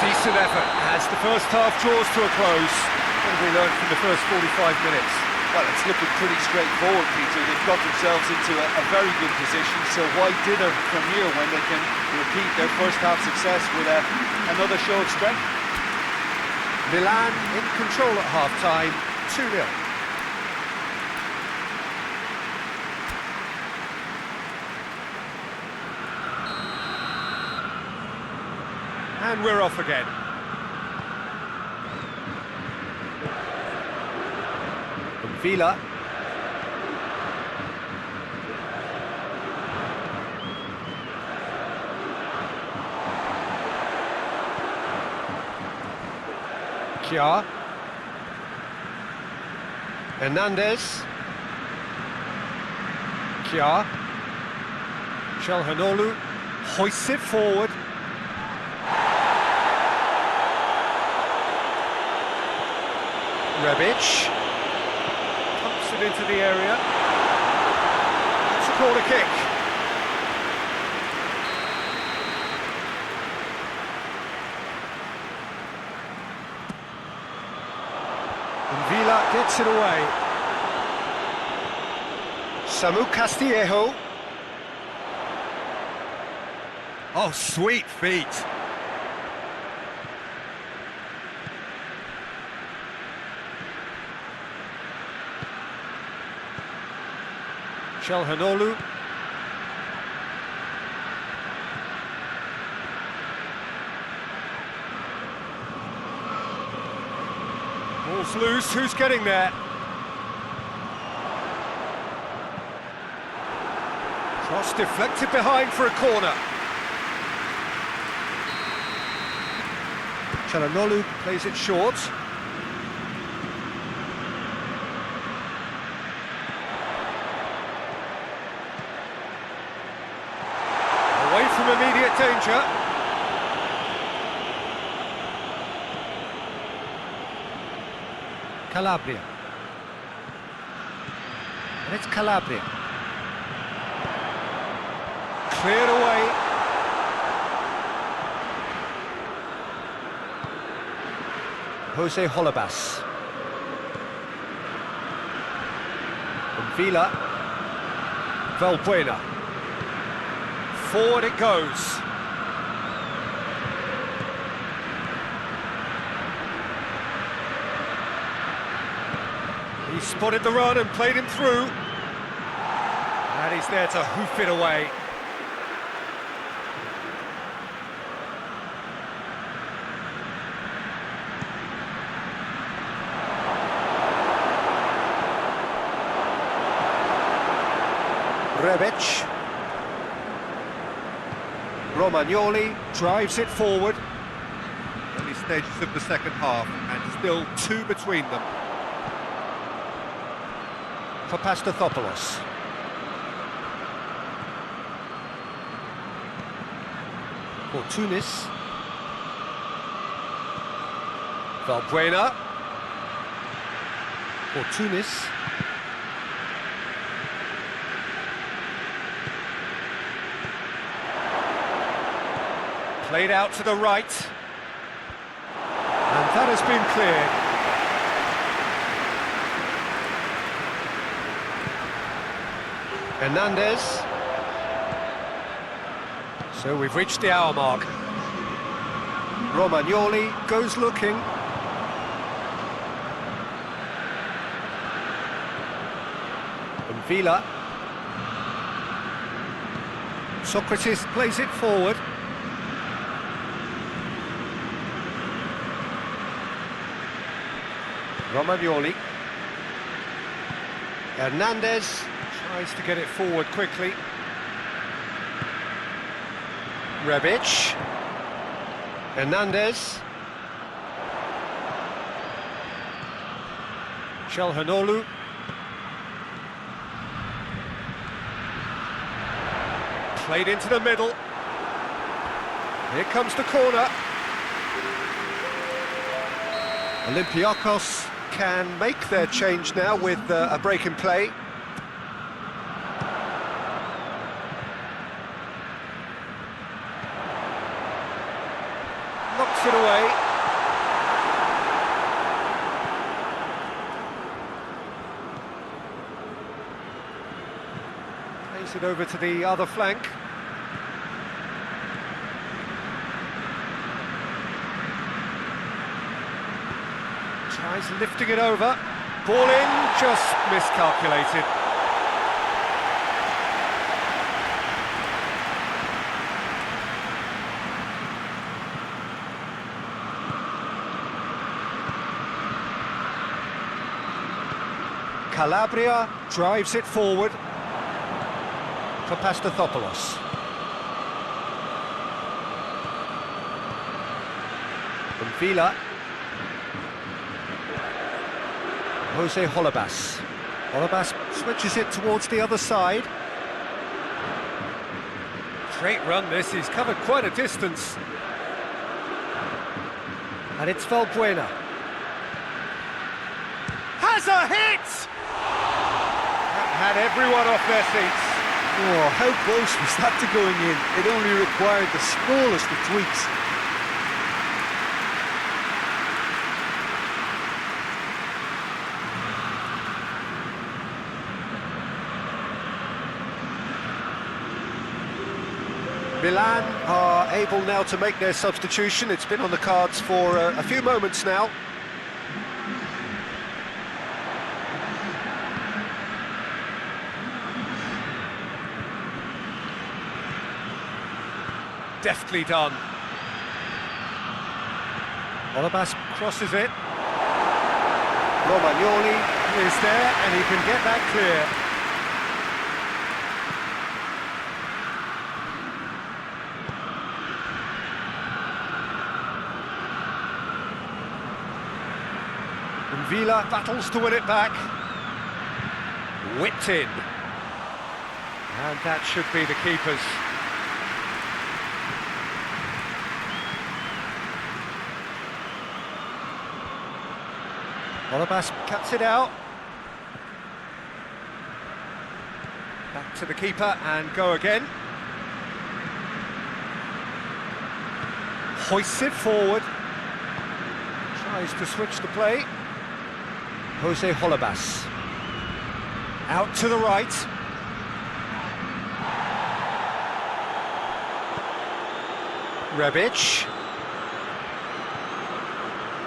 Decent effort as the first half draws to a close. What have we learned from the first 45 minutes?
Well, it's looking pretty straightforward, Peter. They've got themselves into a very good position, so why dither from here when they can repeat their first half success with another show of strength?
Milan in control at half-time, 2-0. And we're off again. From Villa. Kjaer. Hernandez. Kjaer. Çalhanoğlu hoists it forward. Rebic pumps it into the area. It's a corner kick. Gets it away. Samu Castillejo.
Oh, sweet feet.
Chelhanoglu. Ball's loose, who's getting there? Cross deflected behind for a corner. Chelhanoglu plays it short. Away from immediate danger. Calabria. And it's Calabria. Cleared away. Jose Holebas. And Vila. Valbuena. Forward it goes. He spotted the run and played him through. And he's there to hoof it away. Rebic. Romagnoli drives it forward.
Early stages of the second half, and still two between them.
For Pastathopoulos. For Tunis. Valbuena. For Tunis. Played out to the right. And that has been cleared. Hernandez. So we've reached the hour mark. Romagnoli goes looking. And Vila. Socrates plays it forward. Romagnoli. Hernandez tries to get it forward quickly. Rebic. Hernandez. Chelhanoglu. Played into the middle. Here comes the corner. Olympiakos can make their change now with a break in play. Knocks it away. Plays it over to the other flank. Tries lifting it over. Ball in, just miscalculated. Calabria drives it forward for Pastathopoulos. And Vila. Jose Holebas. Holebas switches it towards the other side. Great run this, he's covered quite a distance. And it's Valbuena. Has a hit! That had everyone off their seats.
Oh, how close was that to going in? It only required the smallest of tweaks.
Milan are able now to make their substitution. It's been on the cards for a few moments now. Deftly done. Olabas crosses it. Romagnoli is there and he can get that clear. And Villa battles to win it back. Whipped in. And that should be the keeper's. Olabas cuts it out. Back to the keeper and go again. Hoists it forward. Tries to switch the play. Jose Olabas. Out to the right. Rebic.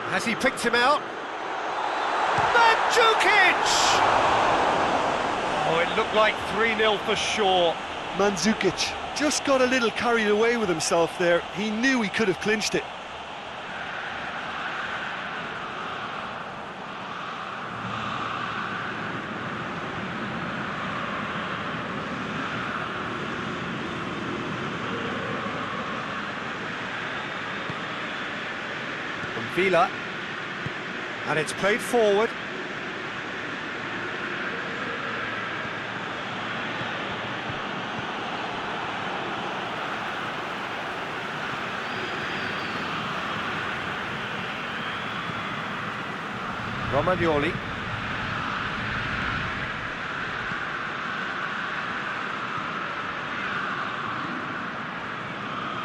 Has he picked him out? Mandzukic! Oh, it looked like 3-0 for sure.
Mandzukic just got a little carried away with himself there. He knew he could have clinched it.
From Villa. And it's played forward. Romagnoli.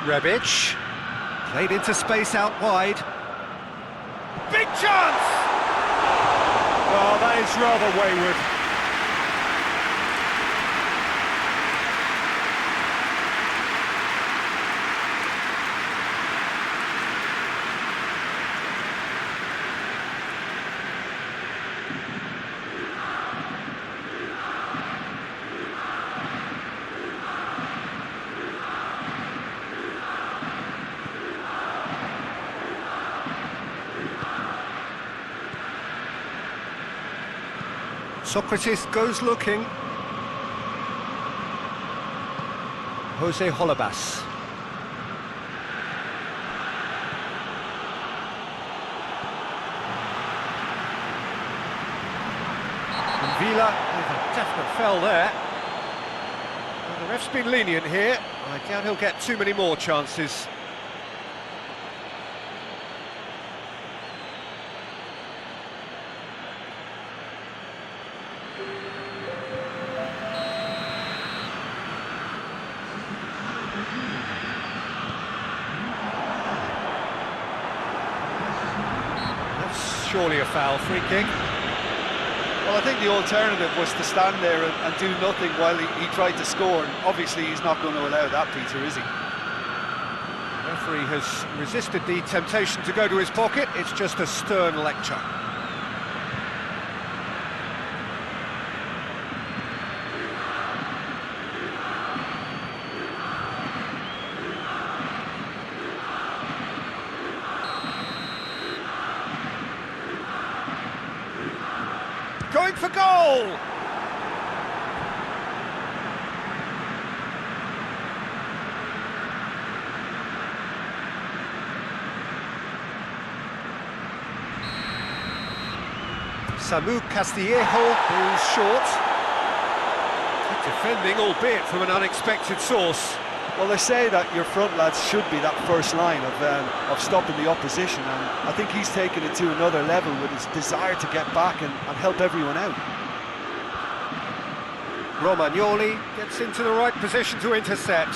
Rebic. Played into space out wide. Big chance! Oh, that is rather wayward. Socrates goes looking. Jose Olabas. And Villa with a definite foul there. Well, the ref's been lenient here. I doubt he'll get too many more chances. Surely a foul, free kick.
Well, I think the alternative was to stand there and do nothing while he tried to score. And obviously, he's not going to allow that, Peter, is he?
The referee has resisted the temptation to go to his pocket. It's just a stern lecture. Going for goal! Samu Castillejo is short. Good defending, albeit from an unexpected source.
Well, they say that your front lads should be that first line of stopping the opposition, and I think he's taken it to another level with his desire to get back and help everyone out.
Romagnoli gets into the right position to intercept.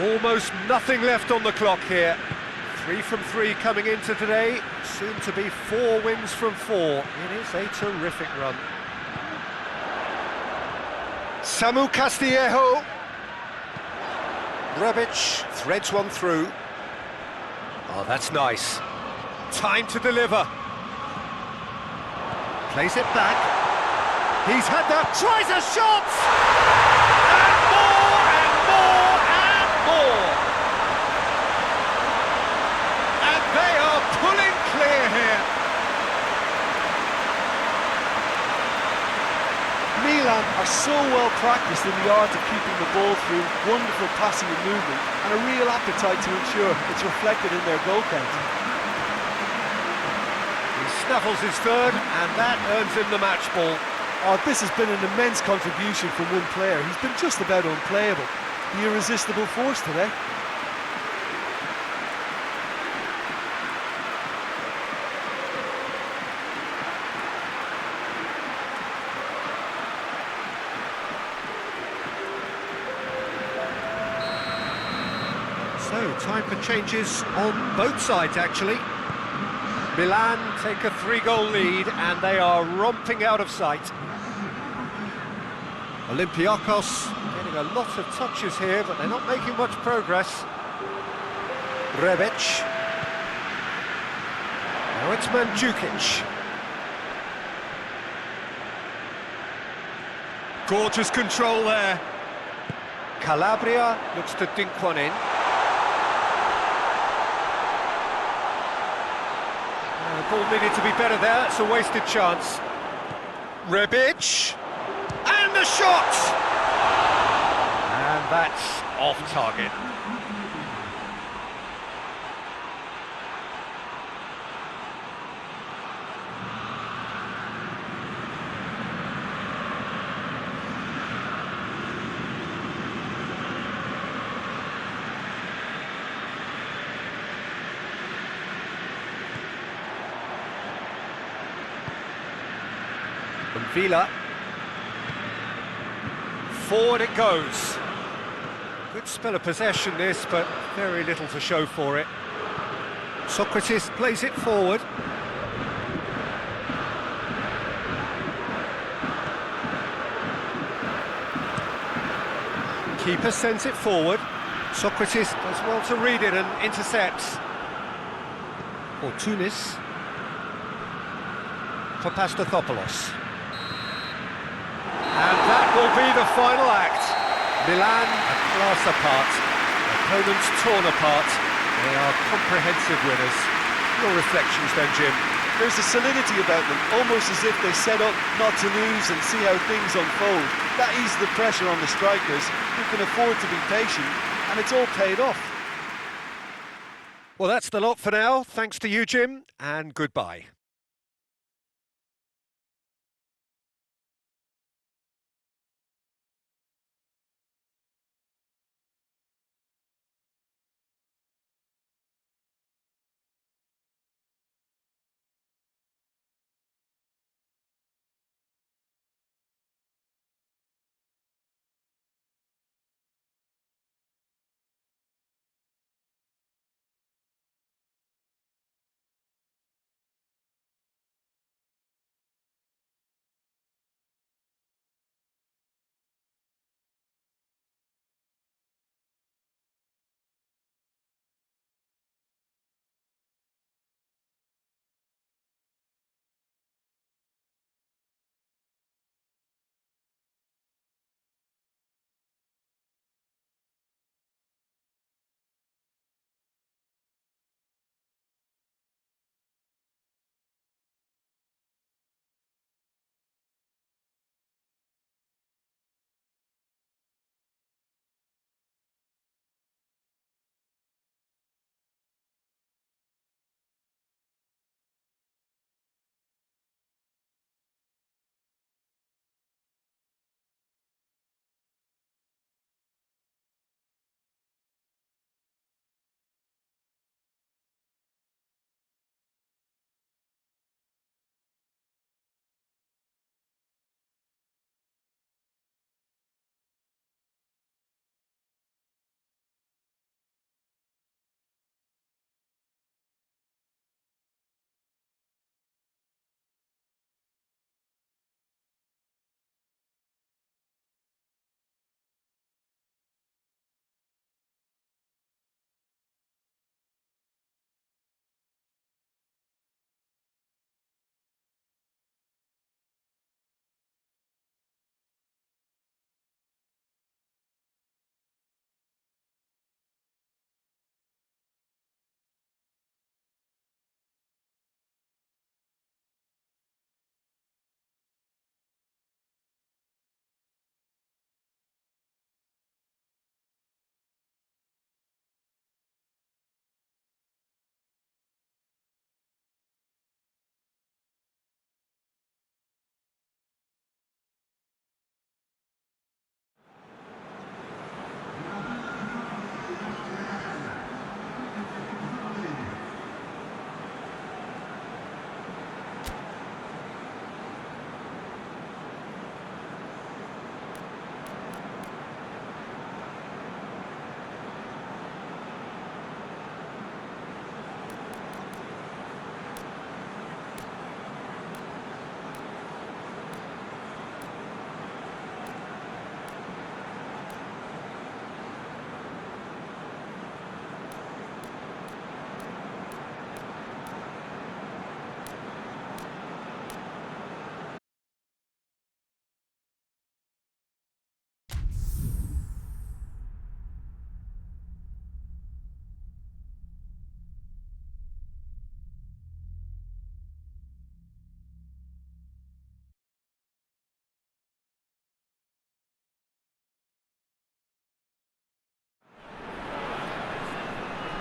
Almost nothing left on the clock here. 3 from 3 coming into today, soon to be 4 wins from 4. It is a terrific run. Samu Castillejo Rebic threads one through. Oh, that's nice. Time to deliver. Plays it back. He's had that, tries a shot! And more, and more, and more! And they are pulling clear here.
Milan are so well practiced in the art of keeping the ball through, wonderful passing and movement, and a real appetite to ensure it's reflected in their goal count.
He snaffles his third, and that earns him the match ball.
Oh, this has been an immense contribution from one player. He's been just about unplayable. The irresistible force today.
So, time for changes on both sides, actually. Milan take a 3-goal lead, and they are romping out of sight. Olympiakos getting a lot of touches here, but they're not making much progress. Rebic. Now it's Mandzukic.
Gorgeous control there.
Calabria looks to dink one in. The ball needed to be better there, it's a wasted chance. Rebic, and the shot! And that's off target. From Villa. Forward it goes. Good spell of possession this, but very little to show for it. Socrates plays it forward. Keeper sends it forward. Socrates does well to read it and intercepts. For Tunis. For Pastathopoulos. And that will be the final act. Milan a class apart, opponents torn apart. They are comprehensive winners. Your reflections then, Jim?
There's a solidity about them, almost as if they set up not to lose and see how things unfold. That eases the pressure on the strikers, who can afford to be patient, and it's all paid off.
Well, that's the lot for now. Thanks to you, Jim, and goodbye.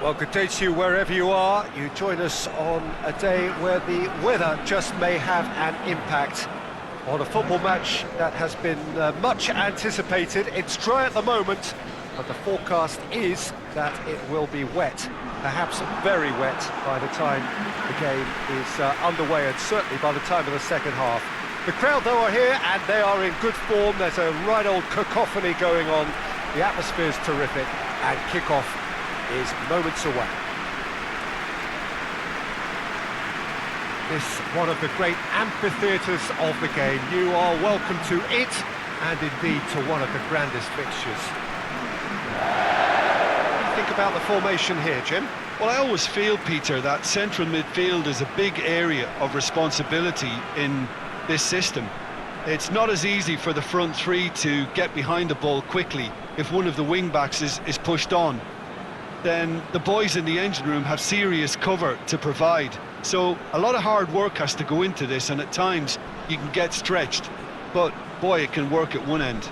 Well, good day to you wherever you are. You join us on a day where the weather just may have an impact on a football match that has been much anticipated. It's dry at the moment, but the forecast is that it will be wet, perhaps very wet by the time the game is underway, and certainly by the time of the second half. The crowd, though, are here, and they are in good form. There's a right old cacophony going on. The atmosphere's terrific, and kick-off is moments away. This one of the great amphitheatres of the game. You are welcome to it, and indeed to one of the grandest fixtures. What do you think about the formation here, Jim?
Well, I always feel, Peter, that central midfield is a big area of responsibility in this system. It's not as easy for the front three to get behind the ball quickly if one of the wing-backs is pushed on. Then the boys in the engine room have serious cover to provide. So a lot of hard work has to go into this, and at times you can get stretched. But boy, it can work at one end.
So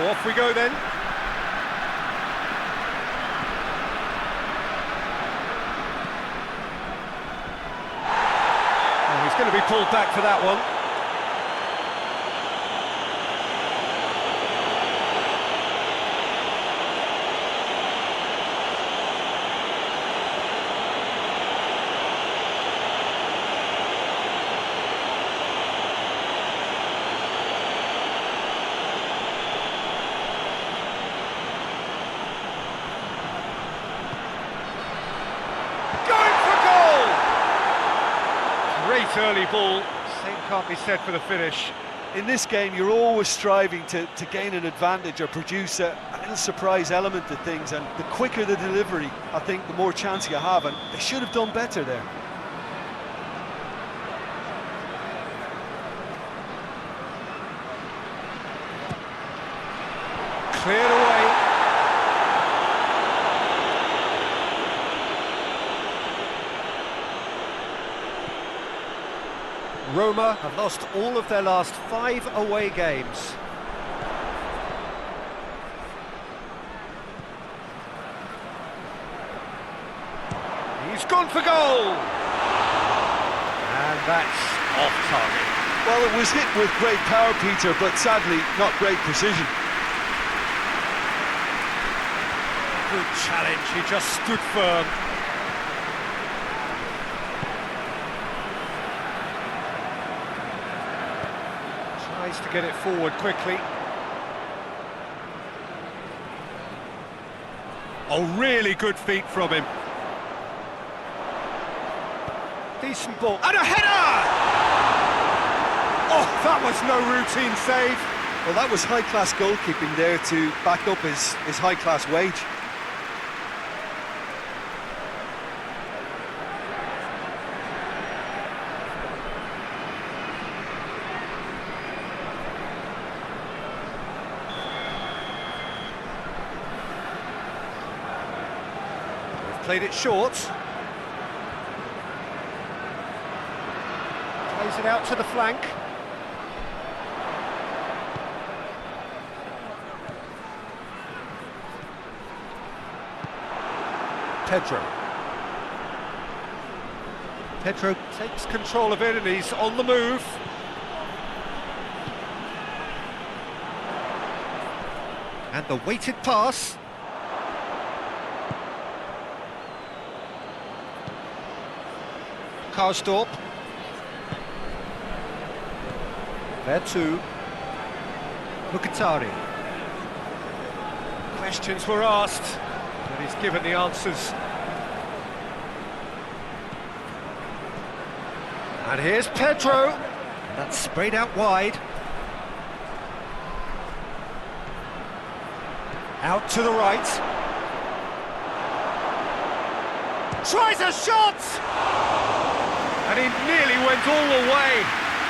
off we go then. Oh, he's going to be pulled back for that one. Great early ball, same can't be said for the finish.
In this game, you're always striving to gain an advantage or produce a little surprise element to things, and the quicker the delivery, I think the more chance you have, and they should have done better there.
Cleared away. Roma have lost all of their last 5 away games. He's gone for goal! And that's off target.
Well, it was hit with great power, Peter, but sadly not great precision.
Good challenge, he just stood firm. Tries to get it forward quickly. Oh, really good feet from him. Decent ball, and a header! Oh, that was no routine save.
Well, that was high-class goalkeeping there to back up his high-class wage.
Played it short. Plays it out to the flank. Pedro takes control of it, and he's on the move. And the weighted pass. Karsdorp. There too. Mukatari. Questions were asked, but he's given the answers. And here's Pedro. And that's sprayed out wide. Out to the right. Tries a shot! And he nearly went all the way.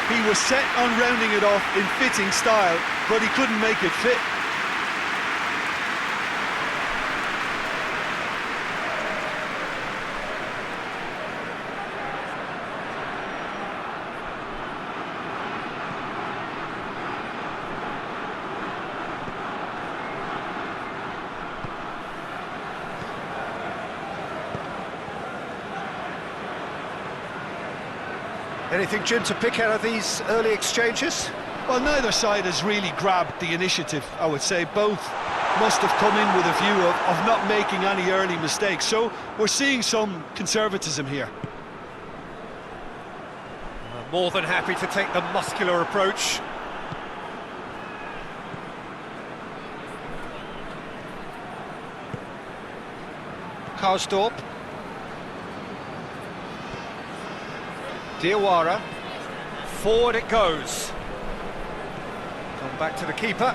He was set on rounding it off in fitting style, but he couldn't make it fit.
Anything, Jim, to pick out of these early exchanges?
Well, neither side has really grabbed the initiative, I would say. Both must have come in with a view of not making any early mistakes. So we're seeing some conservatism here.
More than happy to take the muscular approach. Karsdorp. Diawara. Forward it goes. Come back to the keeper.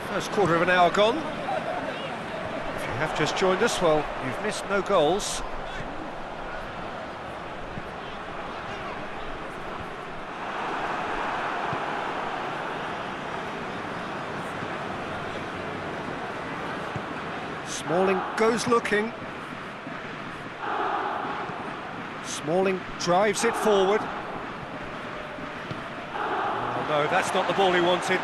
First quarter of an hour gone. If you have just joined us, well, you've missed no goals. Smalling goes looking. Smalling drives it forward. Oh no, that's not the ball he wanted.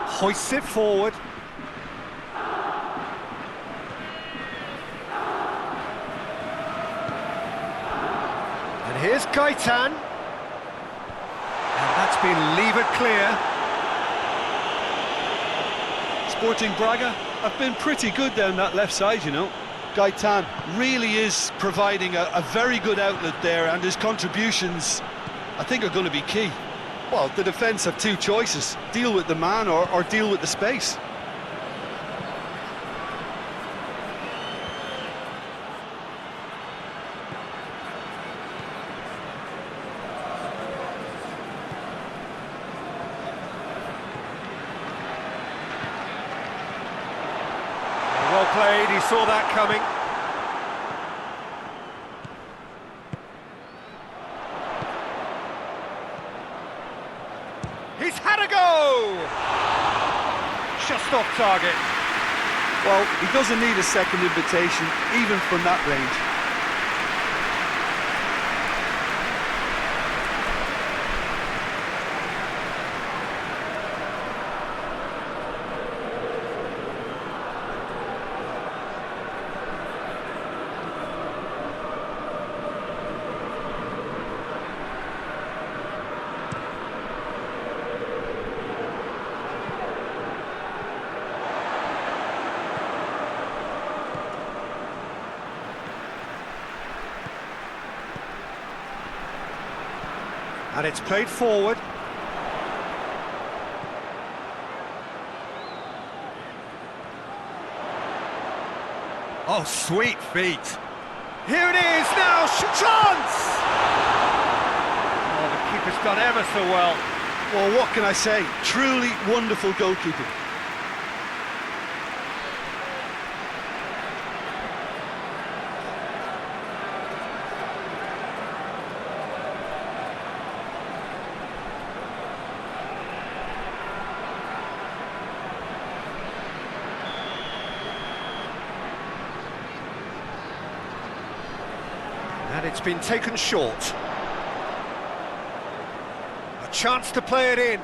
Hoists it forward. And here's Gaitan. And that's been levered clear.
Sporting Braga have been pretty good down that left side, you know. Gaitan really is providing a very good outlet there, and his contributions, I think, are going to be key. Well, the defence have two choices: deal with the man or deal with the space.
Well played, he saw that coming. He's had a go! Just off target.
Well, he doesn't need a second invitation, even from that range.
And it's played forward. Oh, sweet feet. Here it is now, chance! Oh, the keeper's done ever so well.
Well, what can I say? Truly wonderful goalkeeping.
And it's been taken short. A chance to play it in.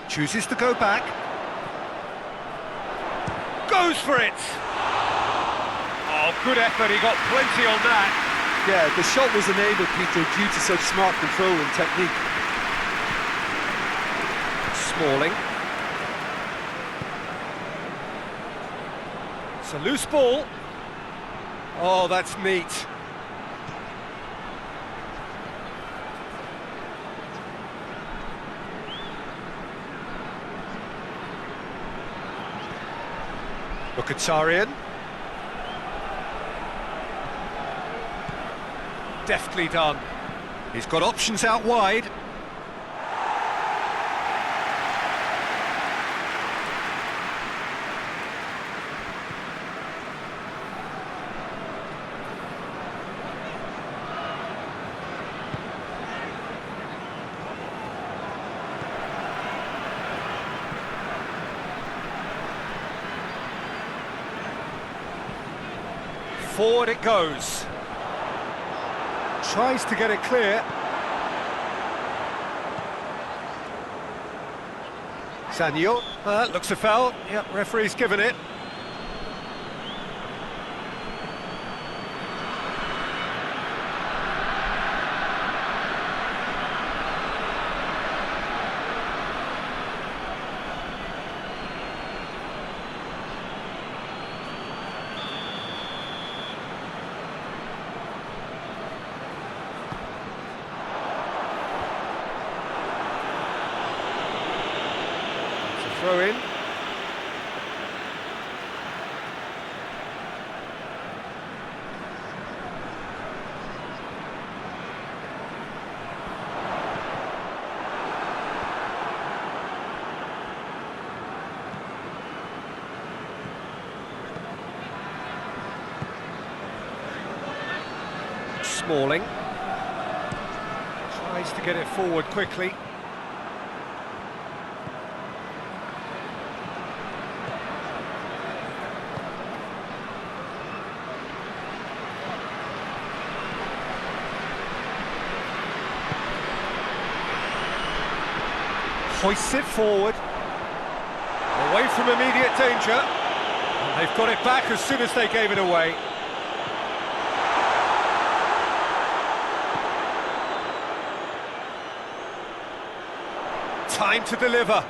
Chooses to go back. Goes for it! Oh, good effort, he got plenty on that.
Yeah, the shot was enabled, Peter, due to such smart control and technique.
Smalling. It's a loose ball. Oh, that's neat. Mkhitaryan. Deftly done. He's got options out wide. Forward it goes. Tries to get it clear. Sanyo, looks a foul. Yep, referee's given it. Throw in. Smalling tries to get it forward quickly. Hoists it forward, away from immediate danger, and they've got it back as soon as they gave it away. Time to deliver.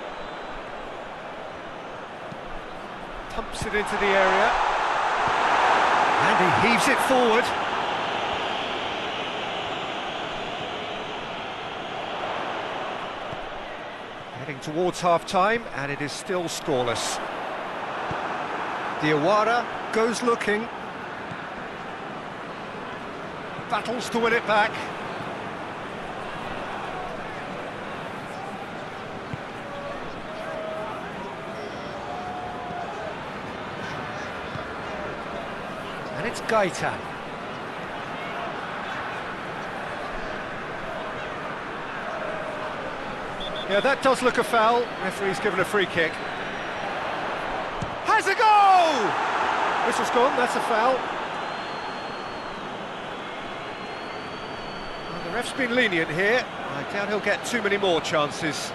Pumps it into the area, and he heaves it forward. Heading towards half-time, and it is still scoreless. Diawara goes looking. Battles to win it back. And it's Gaetan. Yeah, that does look a foul. Referee's given a free kick. Has a goal! Whistle's gone, that's a foul. Well, the ref's been lenient here. I doubt he'll get too many more chances.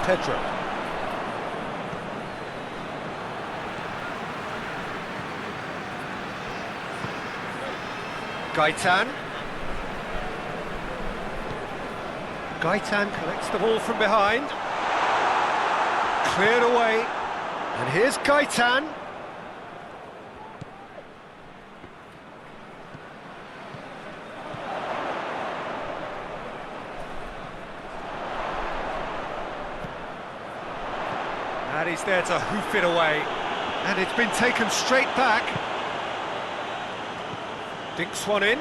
Pedro. Gaetan. Gaetan collects the ball from behind. Cleared away. And here's Gaetan. And he's there to hoof it away. And it's been taken straight back. Dinks one in.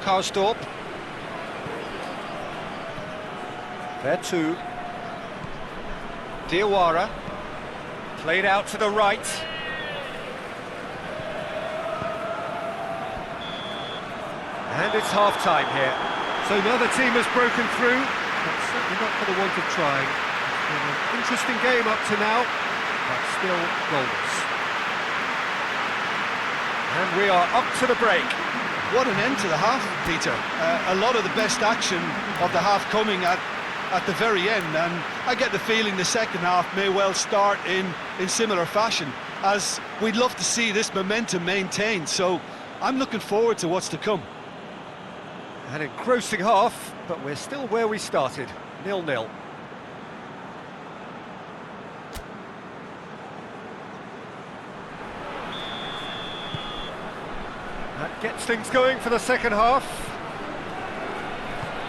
Karsdorp. There too. Diawara. Played out to the right. And it's half-time here. So another team has broken through, but certainly not for the want of trying. It's been an interesting game up to now, but still goalless. And we are up to the break.
What an end to the half, Peter. A lot of the best action of the half coming at the very end, and I get the feeling the second half may well start in similar fashion, as we'd love to see this momentum maintained. So I'm looking forward to what's to come.
An engrossing half, but we're still where we started, 0-0. That gets things going for the second half.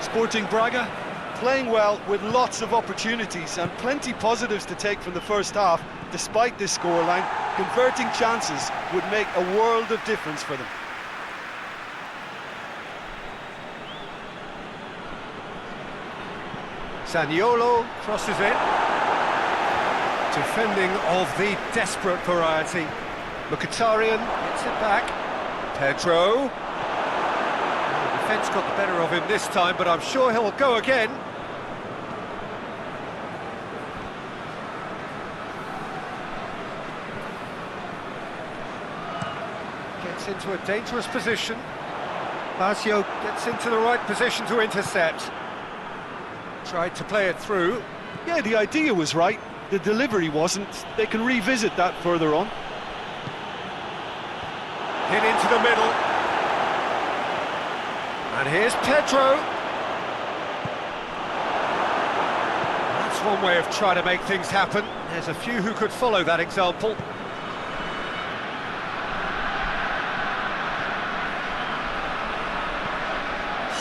Sporting Braga playing well with lots of opportunities and plenty positives to take from the first half. Despite this scoreline, converting chances would make a world of difference for them.
Zaniolo crosses it. Defending of the desperate variety. Mkhitaryan gets it back. Pedro. The defence got the better of him this time, but I'm sure he'll go again. Gets into a dangerous position. Lazio gets into the right position to intercept. Tried to play it through.
Yeah, the idea was right. The delivery wasn't. They can revisit that further on.
Hit into the middle. And here's Pedro. That's one way of trying to make things happen. There's a few who could follow that example.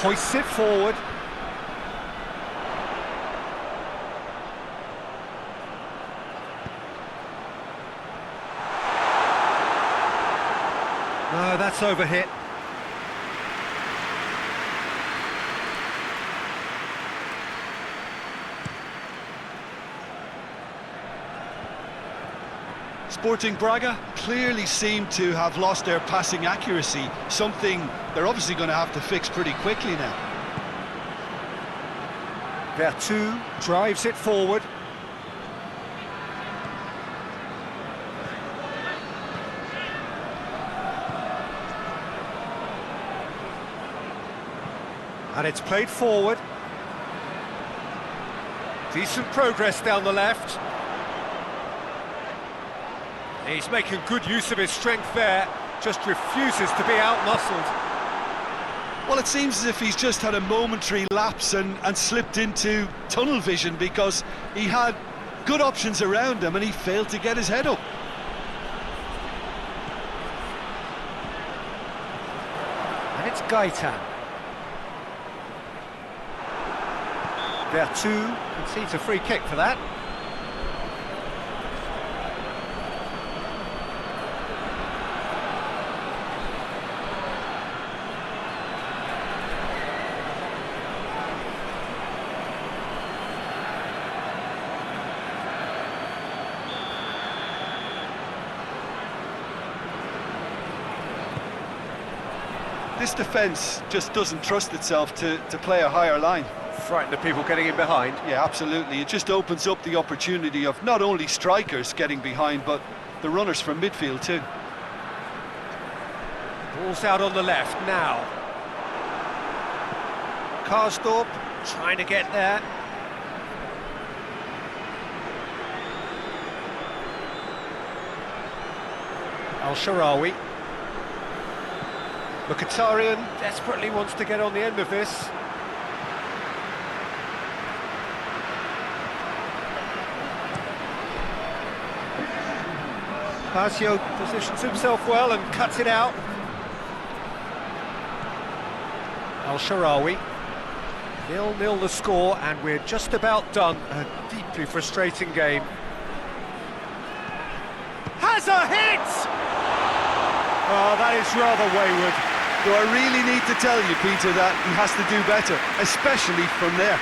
Hoists it forward. No, that's overhit.
Sporting Braga clearly seem to have lost their passing accuracy, something they're obviously going to have to fix pretty quickly now.
Vertu drives it forward. And it's played forward. Decent progress down the left. He's making good use of his strength there, just refuses to be out-muscled.
Well, it seems as if he's just had a momentary lapse and slipped into tunnel vision, because he had good options around him and he failed to get his head up.
And it's Gaitan. Vertu concedes a free kick for that.
This defence just doesn't trust itself to play a higher line.
Frightened of people getting in behind.
Yeah, absolutely. It just opens up the opportunity of not only strikers getting behind, but the runners from midfield too.
Ball's out on the left now. Karsdorp trying to get there. Al-Sharawi. Mkhitaryan desperately wants to get on the end of this. Lazio positions himself well and cuts it out. Al-Sharawi. 0-0 the score, and we're just about done. A deeply frustrating game. Has a hit! Oh, that is rather wayward.
Do I really need to tell you, Peter, that he has to do better, especially from there?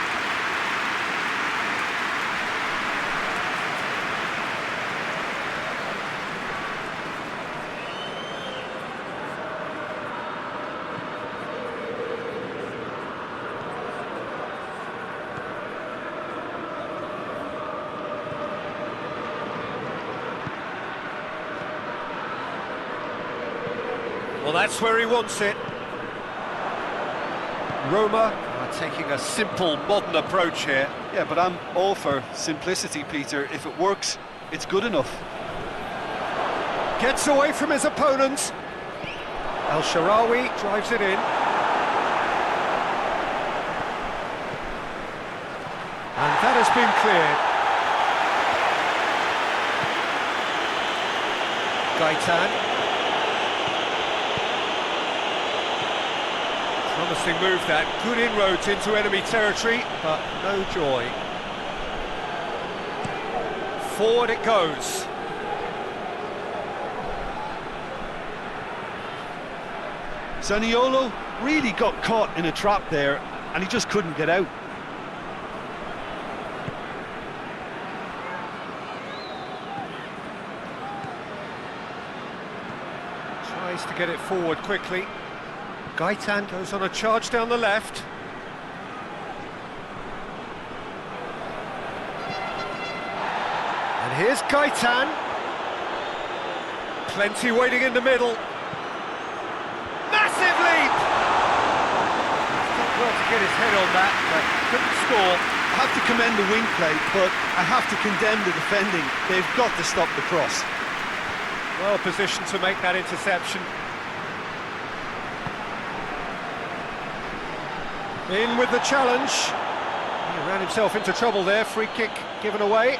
Well, that's where he wants it. Roma are taking a simple, modern approach here.
Yeah, but I'm all for simplicity, Peter. If it works, it's good enough.
Gets away from his opponents. El-Sharawi drives it in. And that has been cleared. Gaitan. Promising move that, good inroads into enemy territory, but no joy. Forward it goes.
Zaniolo really got caught in a trap there, and he just couldn't get out.
Space to get it forward quickly. Gaitan goes on a charge down the left. And here's Gaitan. Plenty waiting in the middle. Massive leap! Did well to get his head on that, but couldn't score.
I have to commend the wing play, but I have to condemn the defending. They've got to stop the cross.
Well positioned to make that interception. In with the challenge. He ran himself into trouble there, free kick given away.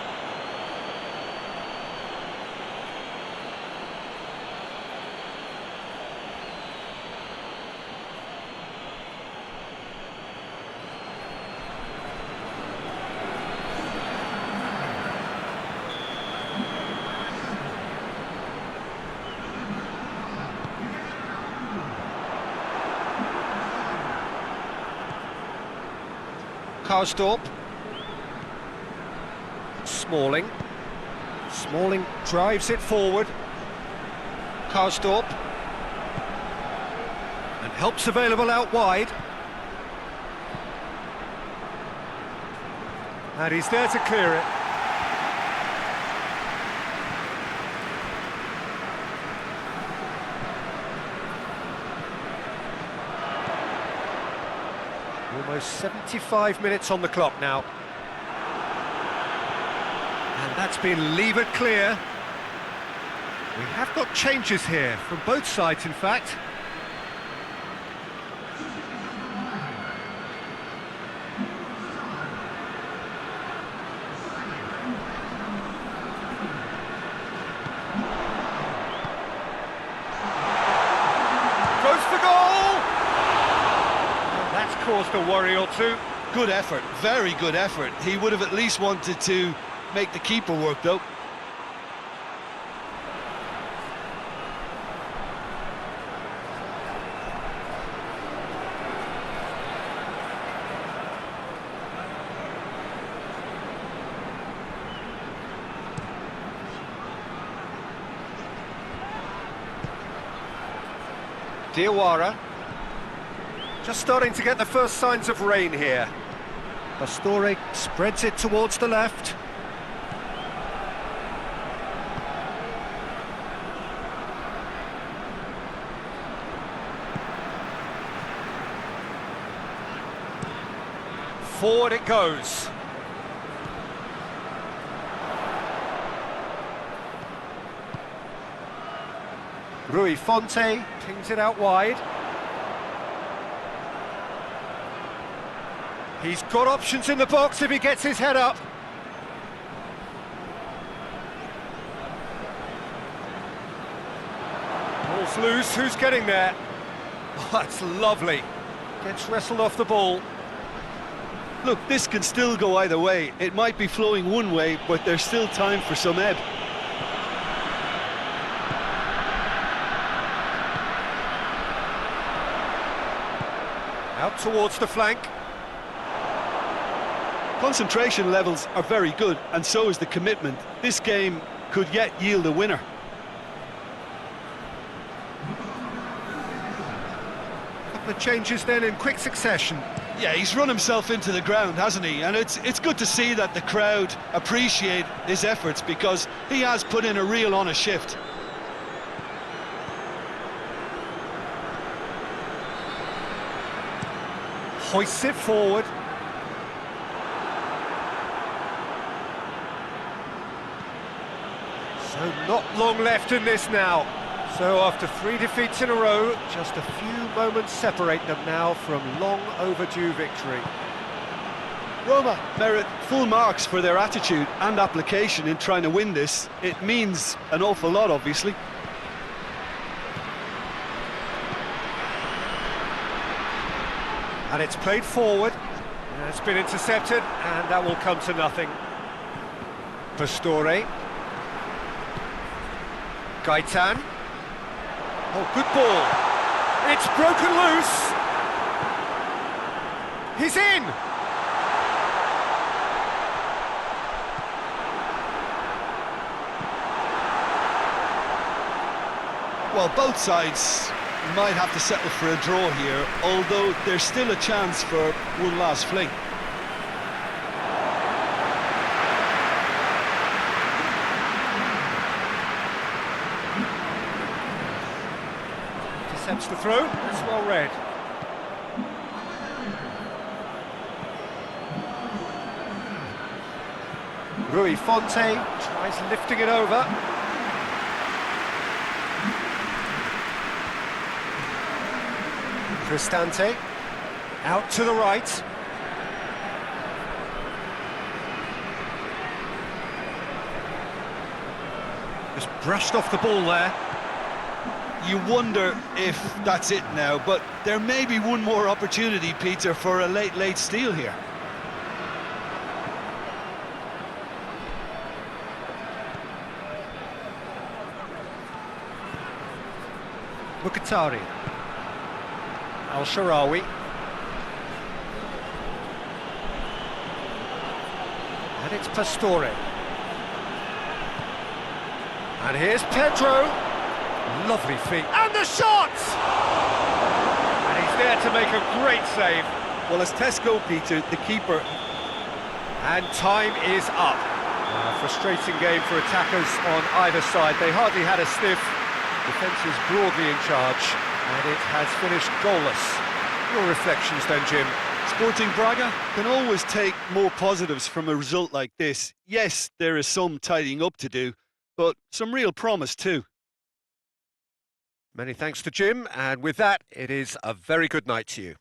Karsdorp. Smalling. Smalling drives it forward. Karsdorp. And help's available out wide. And he's there to clear it. Almost 75 minutes on the clock now. And that's been levered clear. We have got changes here, from both sides in fact. Goes for goal! That's caused a worry or two.
Good effort, very good effort. He would have at least wanted to make the keeper work, though.
Diawara. Just starting to get the first signs of rain here. Pastore spreads it towards the left. Forward it goes. Rui Fonte pings it out wide. He's got options in the box if he gets his head up. Ball's loose, who's getting there? Oh, that's lovely. Gets wrestled off the ball.
Look, this can still go either way. It might be flowing one way, but there's still time for some ebb.
Out towards the flank.
Concentration levels are very good, and so is the commitment. This game could yet yield a winner.
Couple of changes then in quick succession.
Yeah, he's run himself into the ground, hasn't he? And it's good to see that the crowd appreciate his efforts, because he has put in a real honest shift.
Hoists it forward. So not long left in this now. So after 3 defeats in a row, just a few moments separate them now from long overdue victory.
Roma merit full marks for their attitude and application in trying to win this. It means an awful lot, obviously.
And it's played forward. And it's been intercepted, and that will come to nothing. Pastore. Gaitan. Oh, good ball. It's broken loose. He's in.
Well, both sides might have to settle for a draw here, although there's still a chance for one last fling.
Intercepts the throw, it's well read. Rui Fonte tries lifting it over. Cristante, out to the right. Just brushed off the ball there.
You wonder if that's it now, but there may be one more opportunity, Peter, for a late steal here.
Mukhtari. Al-Sharawi. And it's Pastore. And here's Pedro. Lovely feet. And the shot! And he's there to make a great save.
Well, as tests go, Peter, the keeper...
And time is up. A frustrating game for attackers on either side. They hardly had a sniff. Defence is broadly in charge, and it has finished goalless. Your reflections then, Jim?
Sporting Braga can always take more positives from a result like this. Yes, there is some tidying up to do, but some real promise too.
Many thanks to Jim, and with that, it is a very good night to you.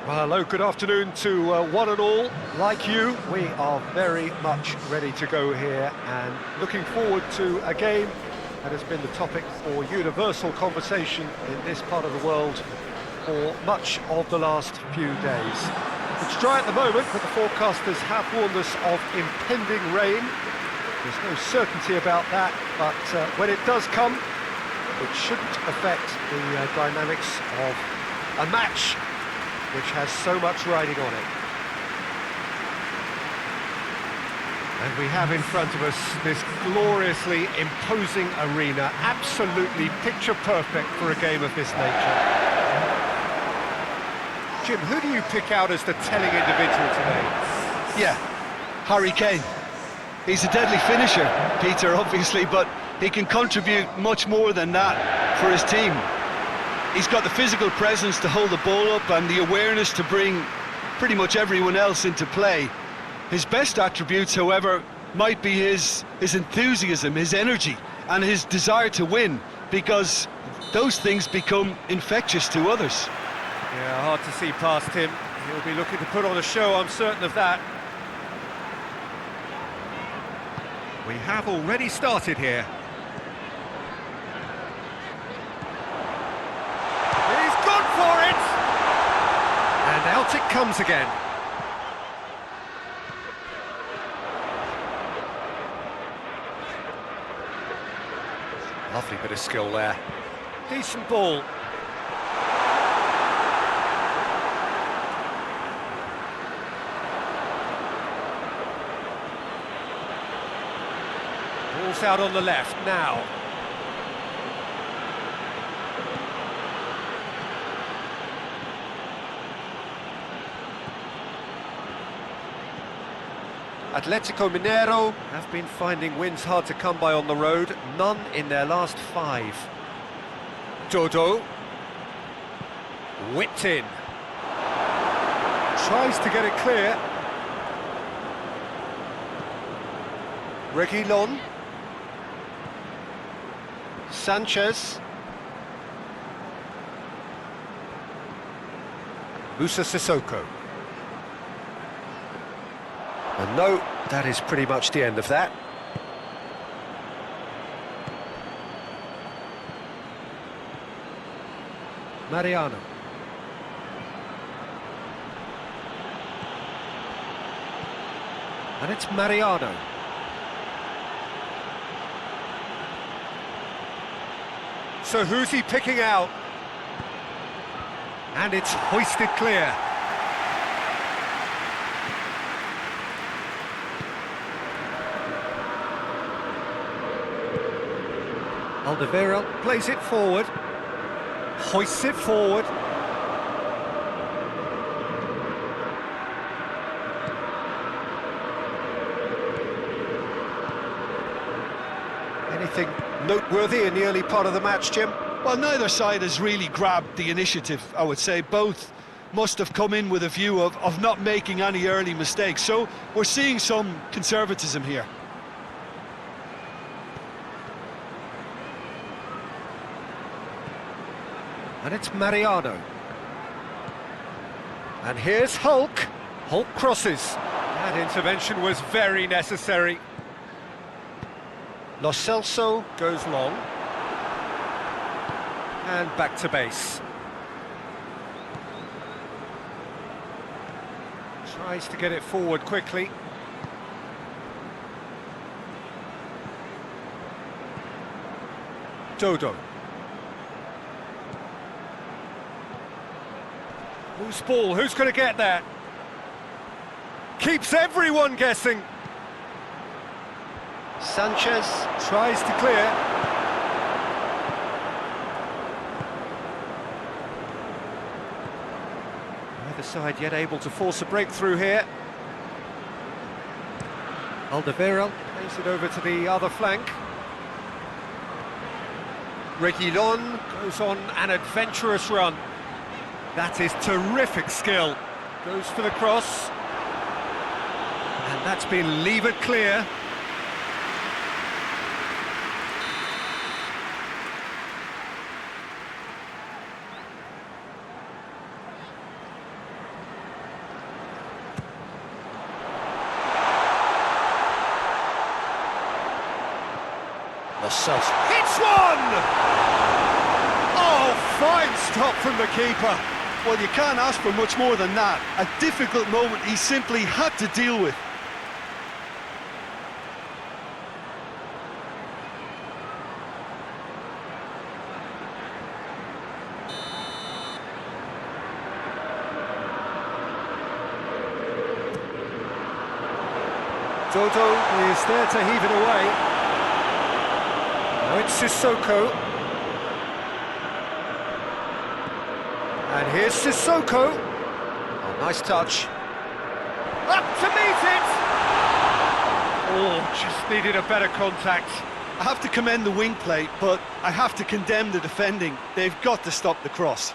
Well, hello, good afternoon to one and all. Like you, we are very much ready to go here and looking forward to a game that has been the topic for universal conversation in this part of the world for much of the last few days. It's dry at the moment, but the forecasters have warned us of impending rain. There's no certainty about that, but when it does come, it shouldn't affect the dynamics of a match which has so much riding on it. And we have in front of us this gloriously imposing arena, absolutely picture perfect for a game of this nature. Jim, who do you pick out as the telling individual today?
Yeah, Harry Kane. He's a deadly finisher, Peter, obviously, but he can contribute much more than that for his team. He's got the physical presence to hold the ball up and the awareness to bring pretty much everyone else into play. His best attributes, however, might be his enthusiasm, his energy, and his desire to win, because those things become infectious to others.
Yeah, hard to see past him. He'll be looking to put on a show, I'm certain of that.
We have already started here.
He's gone for it! And out it comes again. Lovely bit of skill there. Decent ball. Ball's out on the left now. Atletico Mineiro have been finding wins hard to come by on the road, none in their last 5. Bordeaux, whipped in, tries to get it clear. Reguilon, Sanchez, Musa Sissoko. And no, that is pretty much the end of that. Mariano. And it's Mariano. So who's he picking out? And it's hoisted clear. Alderweireld plays it forward, hoists it forward. Anything noteworthy in the early part of the match, Jim?
Well, neither side has really grabbed the initiative, I would say. Both must have come in with a view of not making any early mistakes. So we're seeing some conservatism here.
And it's Mariano. And here's Hulk. Hulk crosses. That intervention was very necessary. Lo Celso goes long. And back to base. Tries to get it forward quickly. Dodo. Whose ball? Who's going to get that? Keeps everyone guessing. Sanchez tries to clear. Neither side yet able to force a breakthrough here. Alderweireld plays it over to the other flank. Reguilon goes on an adventurous run. That is terrific skill. Goes for the cross. And that's been levered clear. Lo Celso hits one! Oh, fine stop from the keeper.
Well, you can't ask for much more than that. A difficult moment he simply had to deal with.
Dodo is there to heave it away. Now it's Sissoko. And here's Sissoko. Oh, nice touch. Up to meet it! Oh, just needed a better contact.
I have to commend the wing play, but I have to condemn the defending. They've got to stop the cross.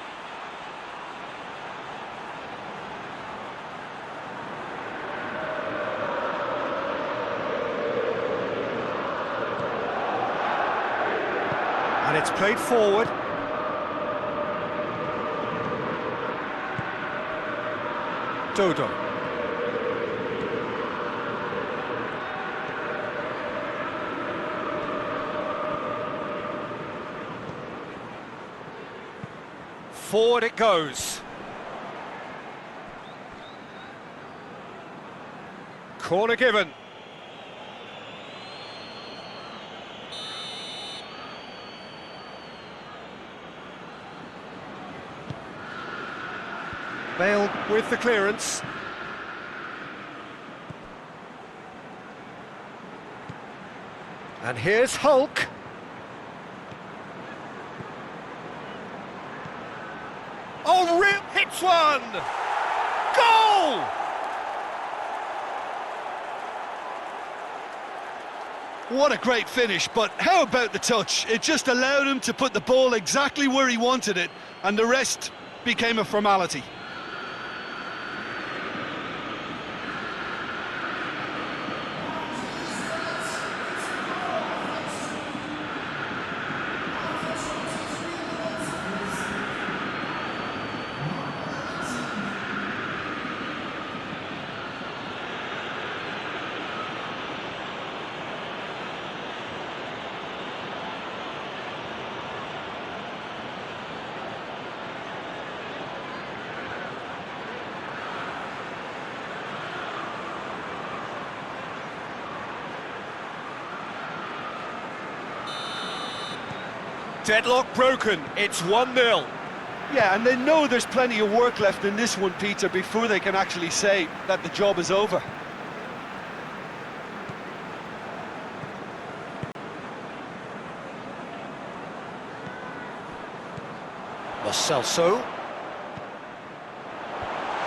And it's played forward. Dodo. Forward it goes. Corner given. Bale with the clearance. And here's Hulk. Oh, Rip hits one! Goal!
What a great finish, but how about the touch? It just allowed him to put the ball exactly where he wanted it, and the rest became a formality.
Deadlock broken, it's 1-0.
Yeah, and they know there's plenty of work left in this one, Peter, before they can actually say that the job is over.
Lo Celso.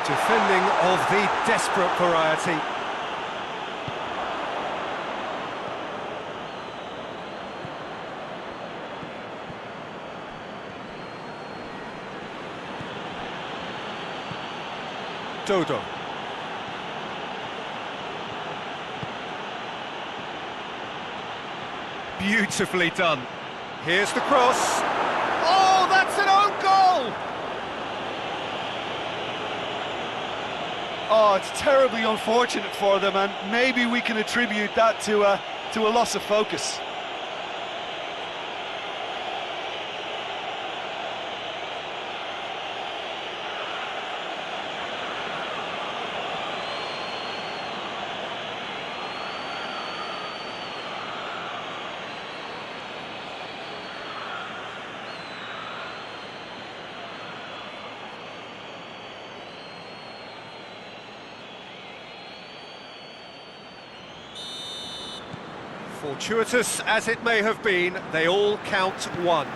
Defending of the desperate variety. Dodo. Beautifully done. Here's the cross. Oh, that's an own goal!
Oh, it's terribly unfortunate for them, and maybe we can attribute that to a loss of focus.
Fortuitous as it may have been, they all count one.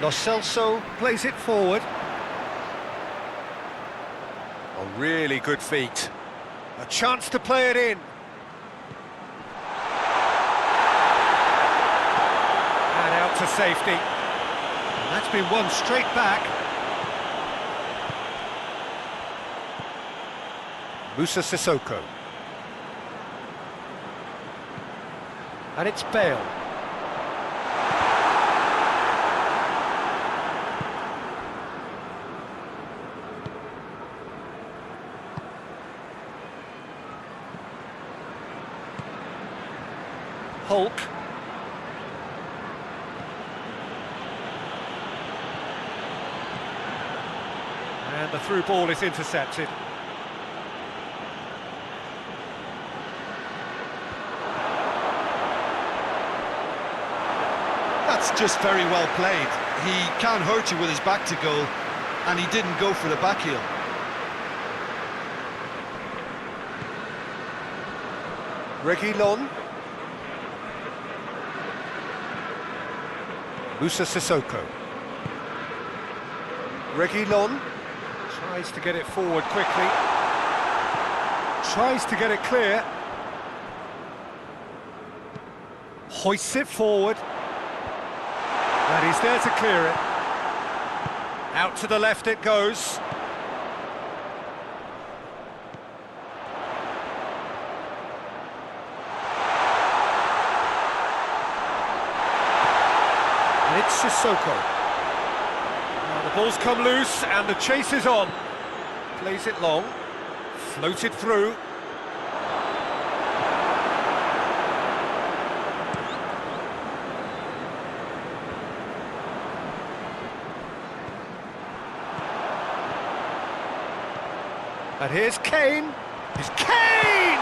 Lo Celso plays it forward. A really good feat. A chance to play it in. And out to safety. And that's been won straight back. Moussa Sissoko. And it's Bale. Hulk. And the through ball is intercepted.
That's just very well played. He can't hurt you with his back to goal, and he didn't go for the back heel.
Reguilon. Moussa Sissoko. Reguilon tries to get it forward quickly. Tries to get it clear. Hoists it forward. And he's there to clear it. Out to the left it goes. And it's Sissoko. Now the ball's come loose and the chase is on. Plays it long. Floated through. And here's Kane. It's Kane!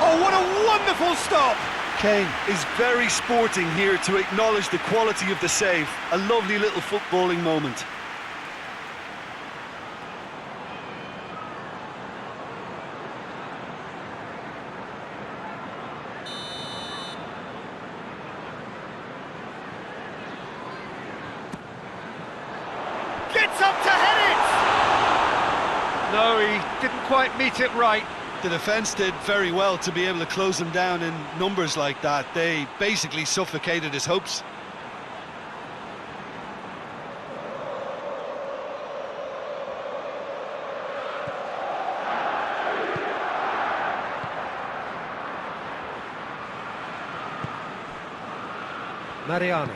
Oh, what a wonderful stop!
Kane is very sporting here to acknowledge the quality of the save. A lovely little footballing moment.
Gets up to head it! No, he didn't quite meet it right.
The defence did very well to be able to close him down in numbers like that. They basically suffocated his hopes.
Mariano.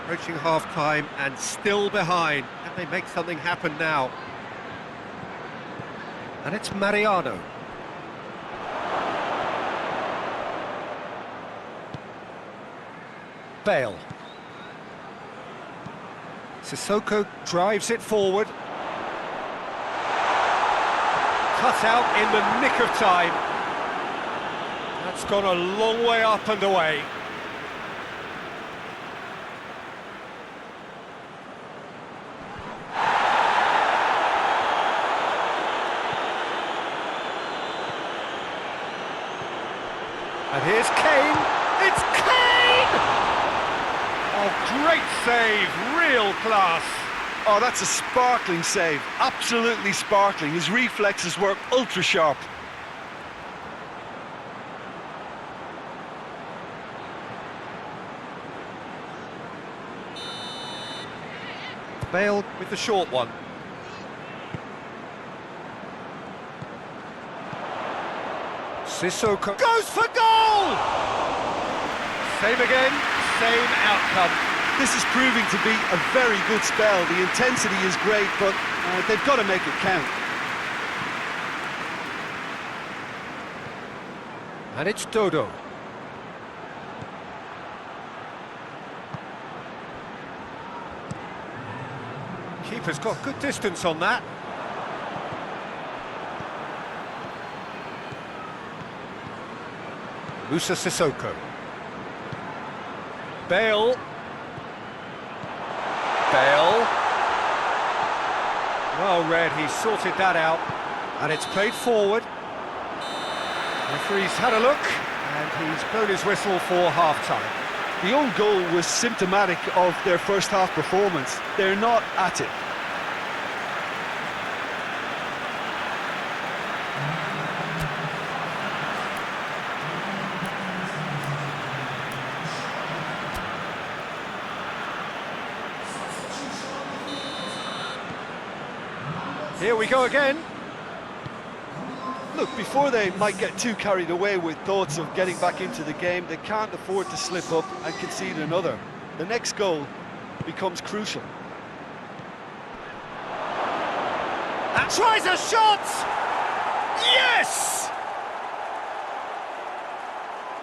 Approaching half-time and still behind. Can they make something happen now?
And it's Mariano. Bale. Sissoko drives it forward. Cut out in the nick of time. That's gone a long way up and away. And here's Kane. It's Kane! Oh, great save, real class.
Oh, that's a sparkling save. Absolutely sparkling. His reflexes were ultra sharp.
Bale with the short one. Sissoko goes for goal! Same again, same outcome.
This is proving to be a very good spell. The intensity is great, but they've got to make it count.
And it's Dodo. Keeper's got good distance on that. Moussa Sissoko. Bale. Bale. Well read, he sorted that out. And it's played forward. Referee's had a look, and he's blown his whistle for half-time.
The own goal was symptomatic of their first half performance. They're not at it.
Here we go again.
Look, before they might get too carried away with thoughts of getting back into the game, they can't afford to slip up and concede another. The next goal becomes crucial.
And tries a shot! Yes!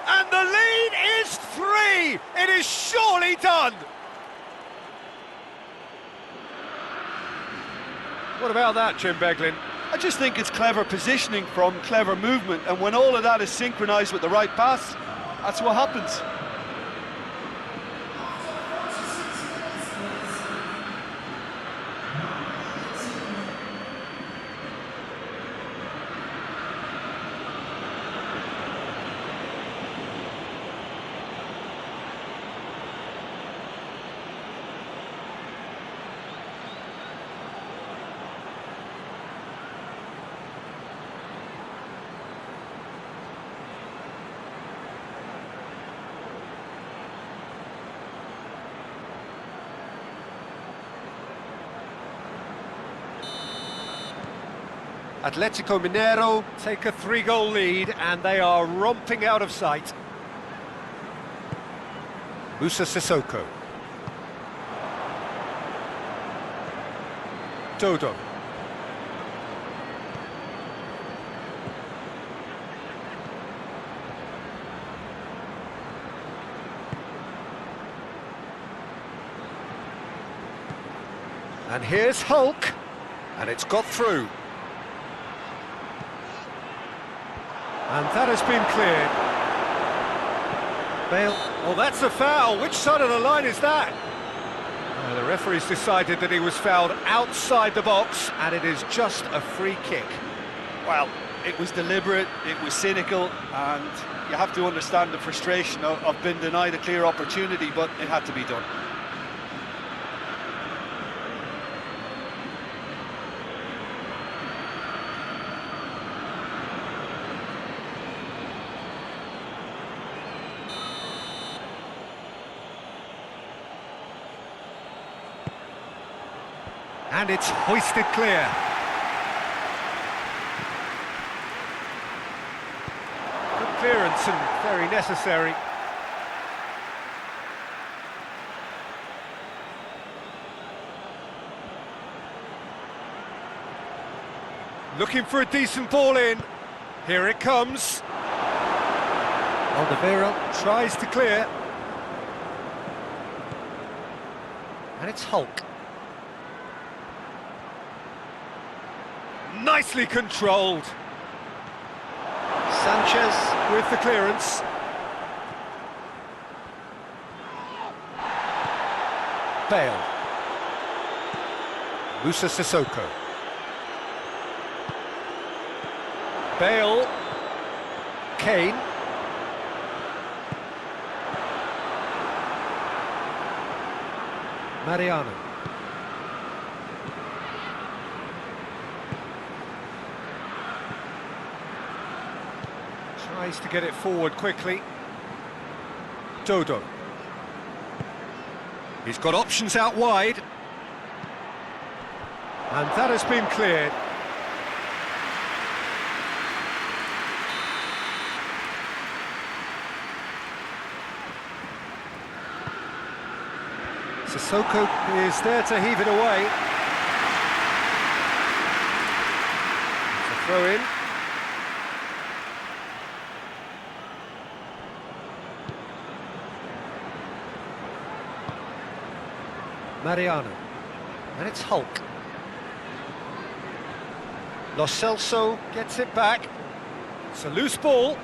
And the lead is 3! It is surely done! What about that, Jim Beglin?
I just think it's clever positioning from clever movement, and when all of that is synchronised with the right pass, that's what happens.
Atletico Mineiro take a 3-goal lead and they are romping out of sight. Musa Sissoko. Dodo. And here's Hulk, and it's got through. And that has been cleared. Bale. Oh, that's a foul. Which side of the line is that? The referee's decided that he was fouled outside the box, and it is just a free kick.
Well, it was deliberate, it was cynical, and you have to understand the frustration of being denied a clear opportunity, but it had to be done.
And it's hoisted clear. Good clearance and very necessary. Looking for a decent ball in. Here it comes. Alderweireld tries to clear. And it's Hulk. Nicely controlled. Sanchez with the clearance. Bale. Musa Sissoko. Bale. Kane. Mariano. Tries to get it forward quickly. Dodo. He's got options out wide. And that has been cleared. Sissoko is there to heave it away. It's a throw in. Mariano, and it's Hulk. Lo Celso gets it back. It's a loose ball.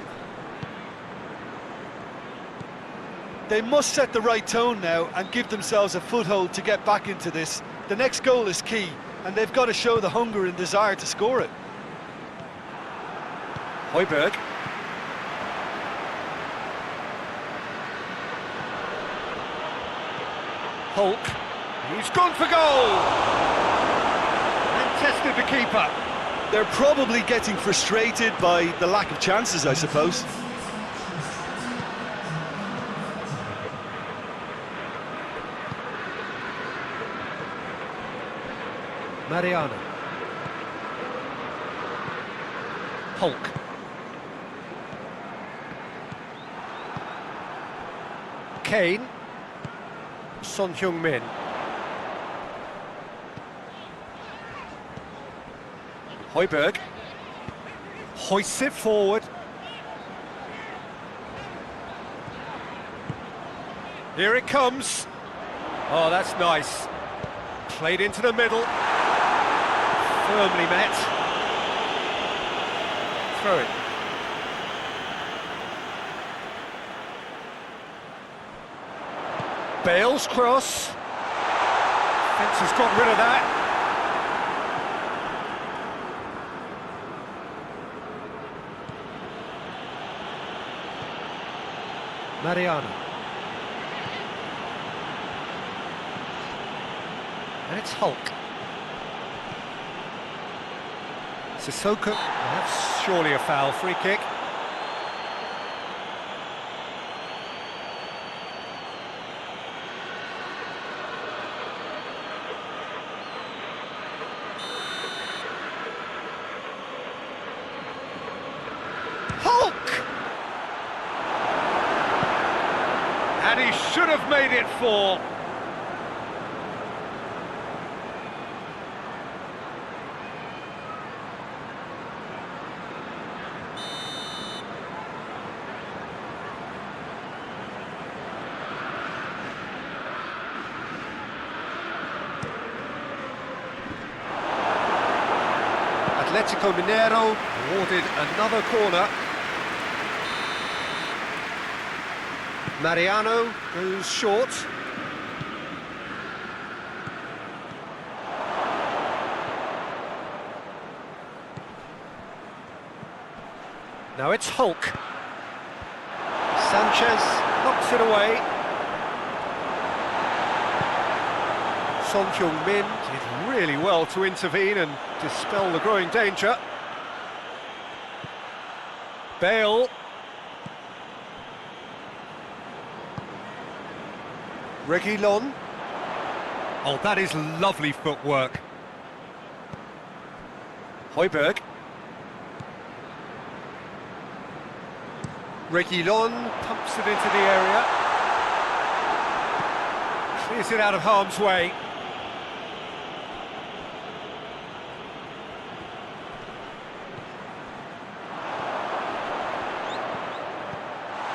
They must set the right tone now and give themselves a foothold to get back into this. The next goal is key, and they've got to show the hunger and desire to score it.
Højbjerg. Hulk. He's gone for goal! And tested the keeper.
They're probably getting frustrated by the lack of chances, I suppose.
Mariano. Hulk. Kane. Son Heung-min. Højbjerg hoists it forward. Here it comes. Oh, that's nice. Played into the middle. Firmly met. Throw it. Bale's cross. Fence has got rid of that. Mariano. And it's Hulk. Sissoko, that's surely a foul, free kick. he should have made it 4. Atletico Mineiro awarded another corner. Mariano goes short. Now it's Hulk. Sanchez knocks it away. Son Heung-min did really well to intervene and dispel the growing danger. Bale. Reguilon. Oh, that is lovely footwork. Højbjerg. Reguilon pumps it into the area. Clears it out of harm's way.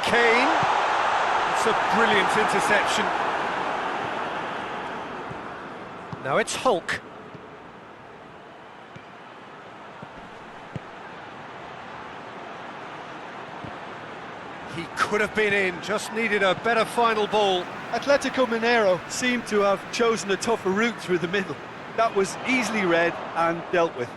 Kane. It's a brilliant interception. Now it's Hulk. He could have been in, just needed a better final ball.
Atletico Mineiro seemed to have chosen a tougher route through the middle. That was easily read and dealt with.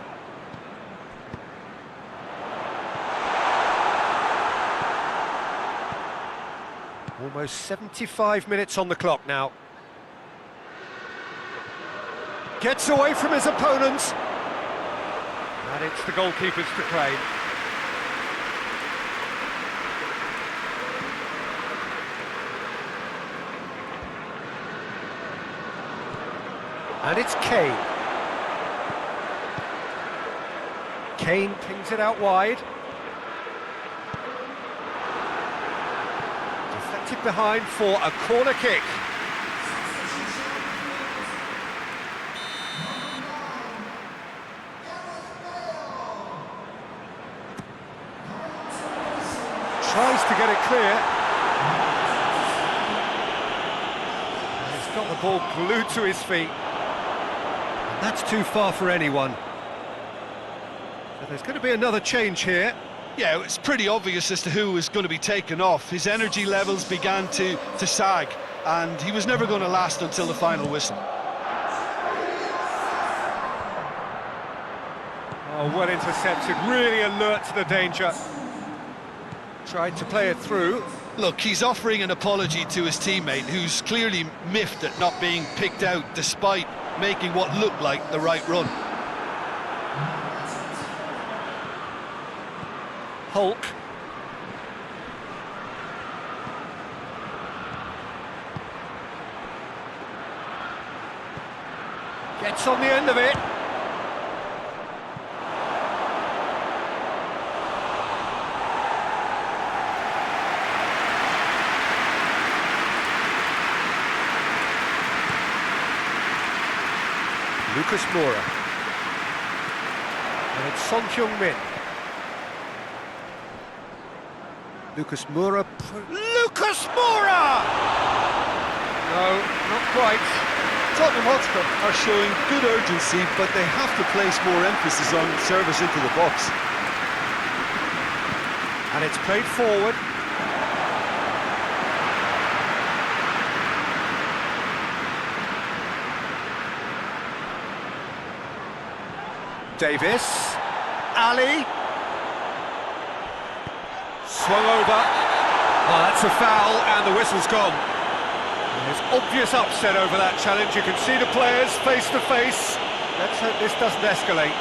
Almost 75 minutes on the clock now. Gets away from his opponents. And it's the goalkeepers to claim. And it's Kane. Kane pings it out wide. Deflected behind for a corner kick. Tries to get it clear. He's got the ball glued to his feet. That's too far for anyone. So there's going to be another change here.
Yeah, it's pretty obvious as to who was going to be taken off. His energy levels began to sag, and he was never going to last until the final whistle.
Oh, well intercepted, really alert to the danger. Tried to play it through.
Look, he's offering an apology to his teammate, who's clearly miffed at not being picked out despite making what looked like the right run.
Hulk. Gets on the end of it. Lucas Moura. And it's Son Heung-min. Lucas Moura. Lucas Moura! No, not quite.
Tottenham Hotspur are showing good urgency, but they have to place more emphasis on service into the box.
And it's played forward. Davis, Ali, swung over. Oh, that's a foul, and the whistle's gone. There's obvious upset over that challenge. You can see the players face to face. Let's hope this doesn't escalate.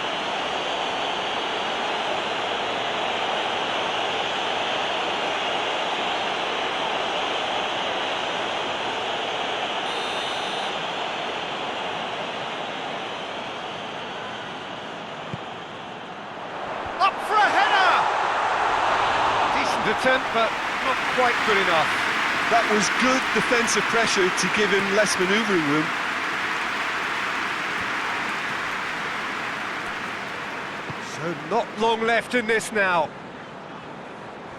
Attempt, but not quite good enough. That was good defensive pressure to give him less manoeuvring room.
So not long left in this now.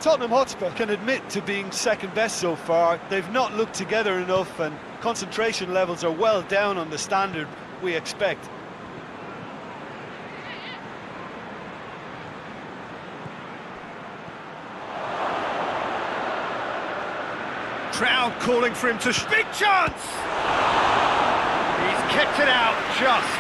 Tottenham Hotspur can admit to being second best so far. They've not looked together enough, and concentration levels are well down on the standard we expect.
Crowd calling for him to... Big chance! He's kept it out, just.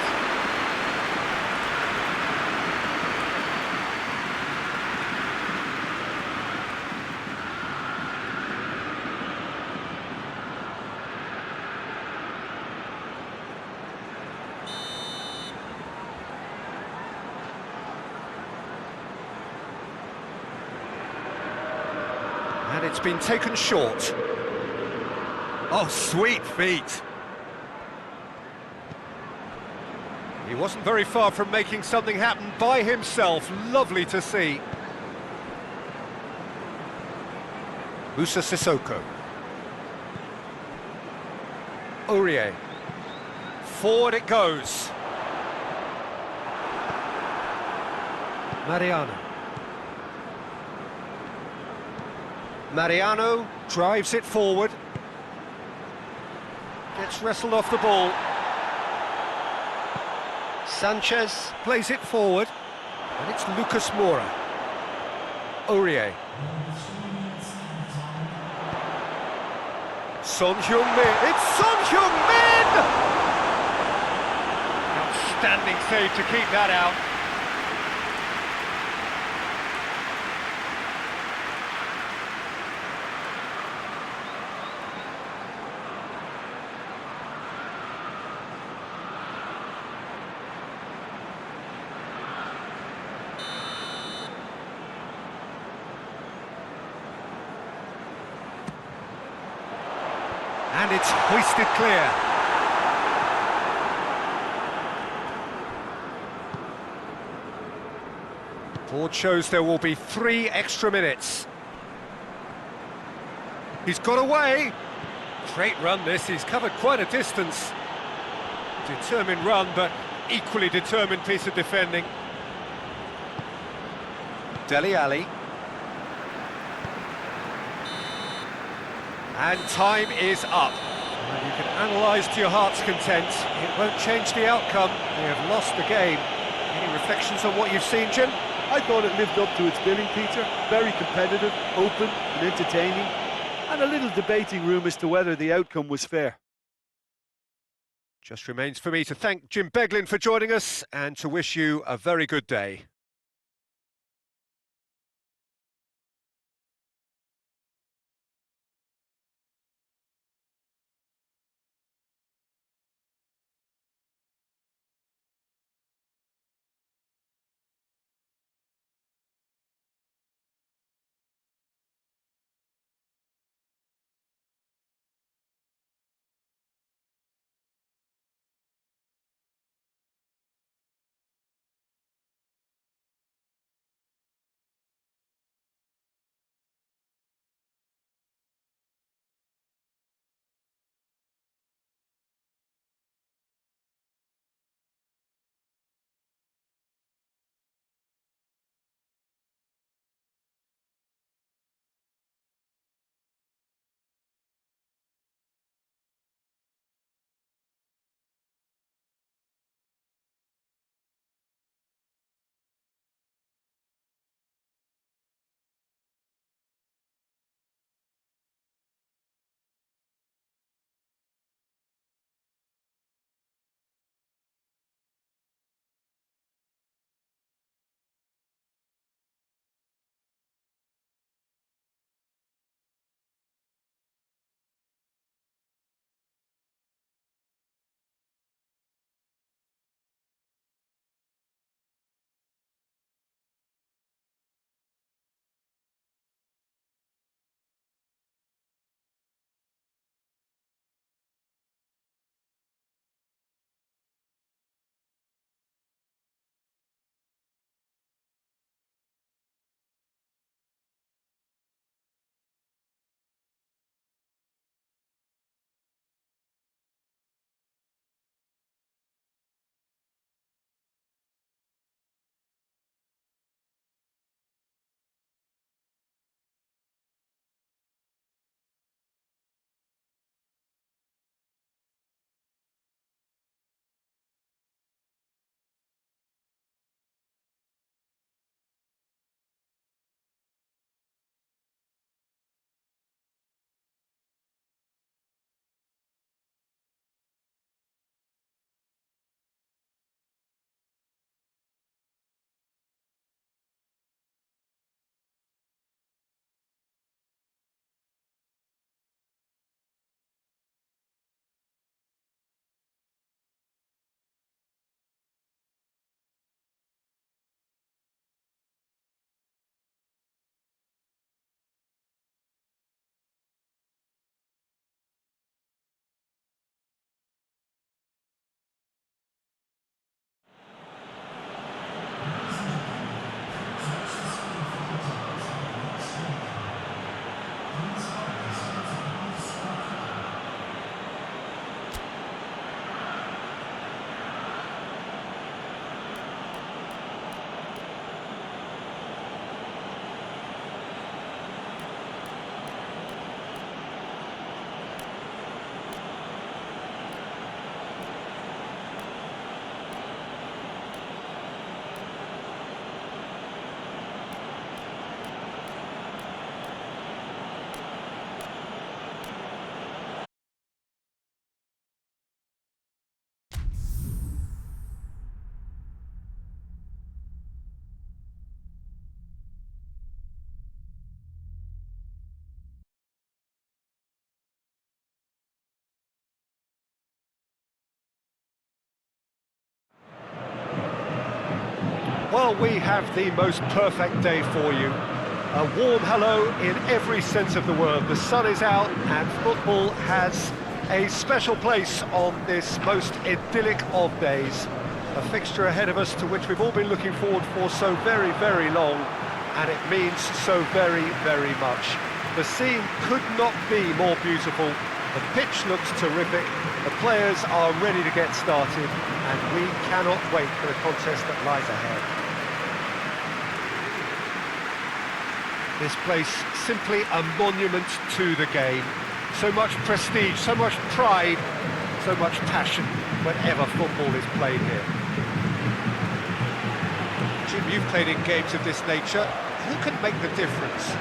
And it's been taken short. Oh, sweet feet. He wasn't very far from making something happen by himself. Lovely to see. Musa Sissoko. Aurier. Forward it goes. Mariano. Mariano drives it forward. Gets wrestled off the ball. Sanchez plays it forward. And it's Lucas Moura. Aurier. Son Heung-min. It's Son Heung-min! Outstanding save to keep that out. And it's hoisted clear. Board shows there will be 3 extra minutes. He's got away. Great run this, he's covered quite a distance. Determined run, but equally determined piece of defending. Dele Alli. And time is up. And you can analyse to your heart's content. It won't change the outcome. They have lost the game. Any reflections on what you've seen, Jim?
I thought it lived up to its billing, Peter. Very competitive, open and entertaining. And a little debating room as to whether the outcome was fair.
Just remains for me to thank Jim Beglin for joining us and to wish you a very good day. Well, we have the most perfect day for you. A warm hello in every sense of the word. The sun is out and football has a special place on this most idyllic of days. A fixture ahead of us to which we've all been looking forward for so very, very long, and it means so very, very much. The scene could not be more beautiful. The pitch looks terrific, the players are ready to get started, and we cannot wait for the contest that lies ahead. This place, simply a monument to the game. So much prestige, so much pride, so much passion whenever football is played here.
Jim, you've played in games of this nature. Who can make the difference?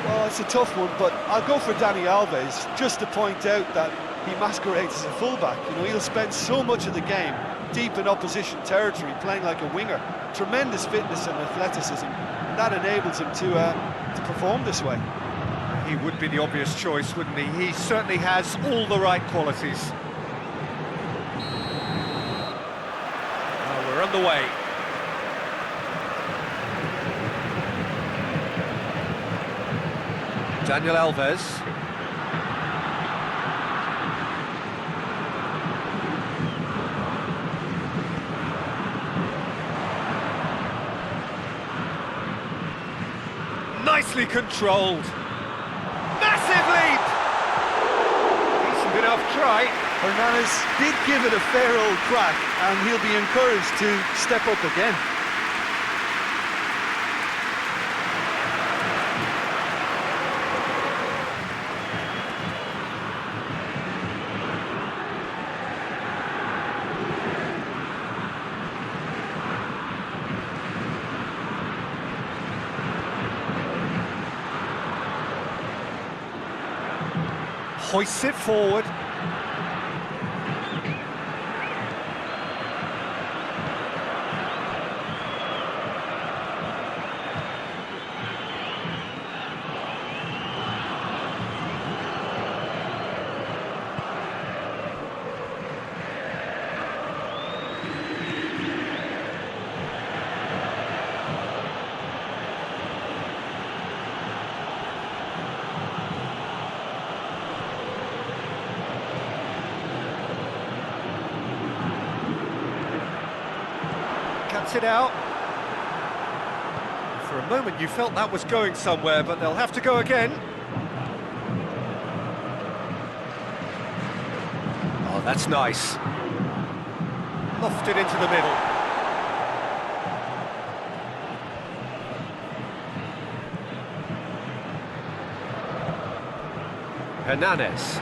Well, it's a tough one, but I'll go for Dani Alves, just to point out that he masquerades as a fullback. You know, he'll spend so much of the game deep in opposition territory, playing like a winger. Tremendous fitness and athleticism, and that enables him to perform this way.
He would be the obvious choice, wouldn't he? He certainly has all the right qualities. We're underway. Daniel Alves. Nicely controlled. Massive leap! Decent enough try.
Hernanes did give it a fair old crack, and he'll be encouraged to step up again.
Hoists it forward. Cuts it out. For a moment you felt that was going somewhere, but they'll have to go again. Oh, that's nice. Lofted into the middle. Hernanes.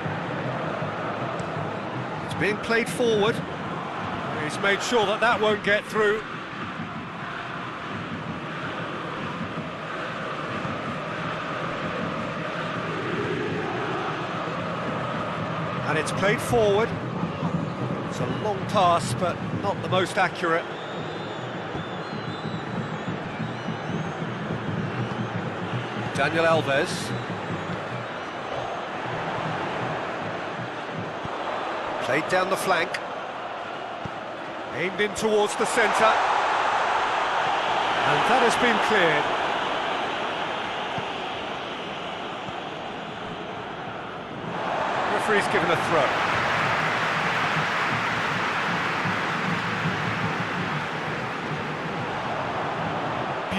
It's being played forward. He's made sure that that won't get through. And it's played forward. It's a long pass, but not the most accurate. Daniel Alves. Played down the flank. Aimed in towards the centre. And that has been cleared. Referee's given a throw.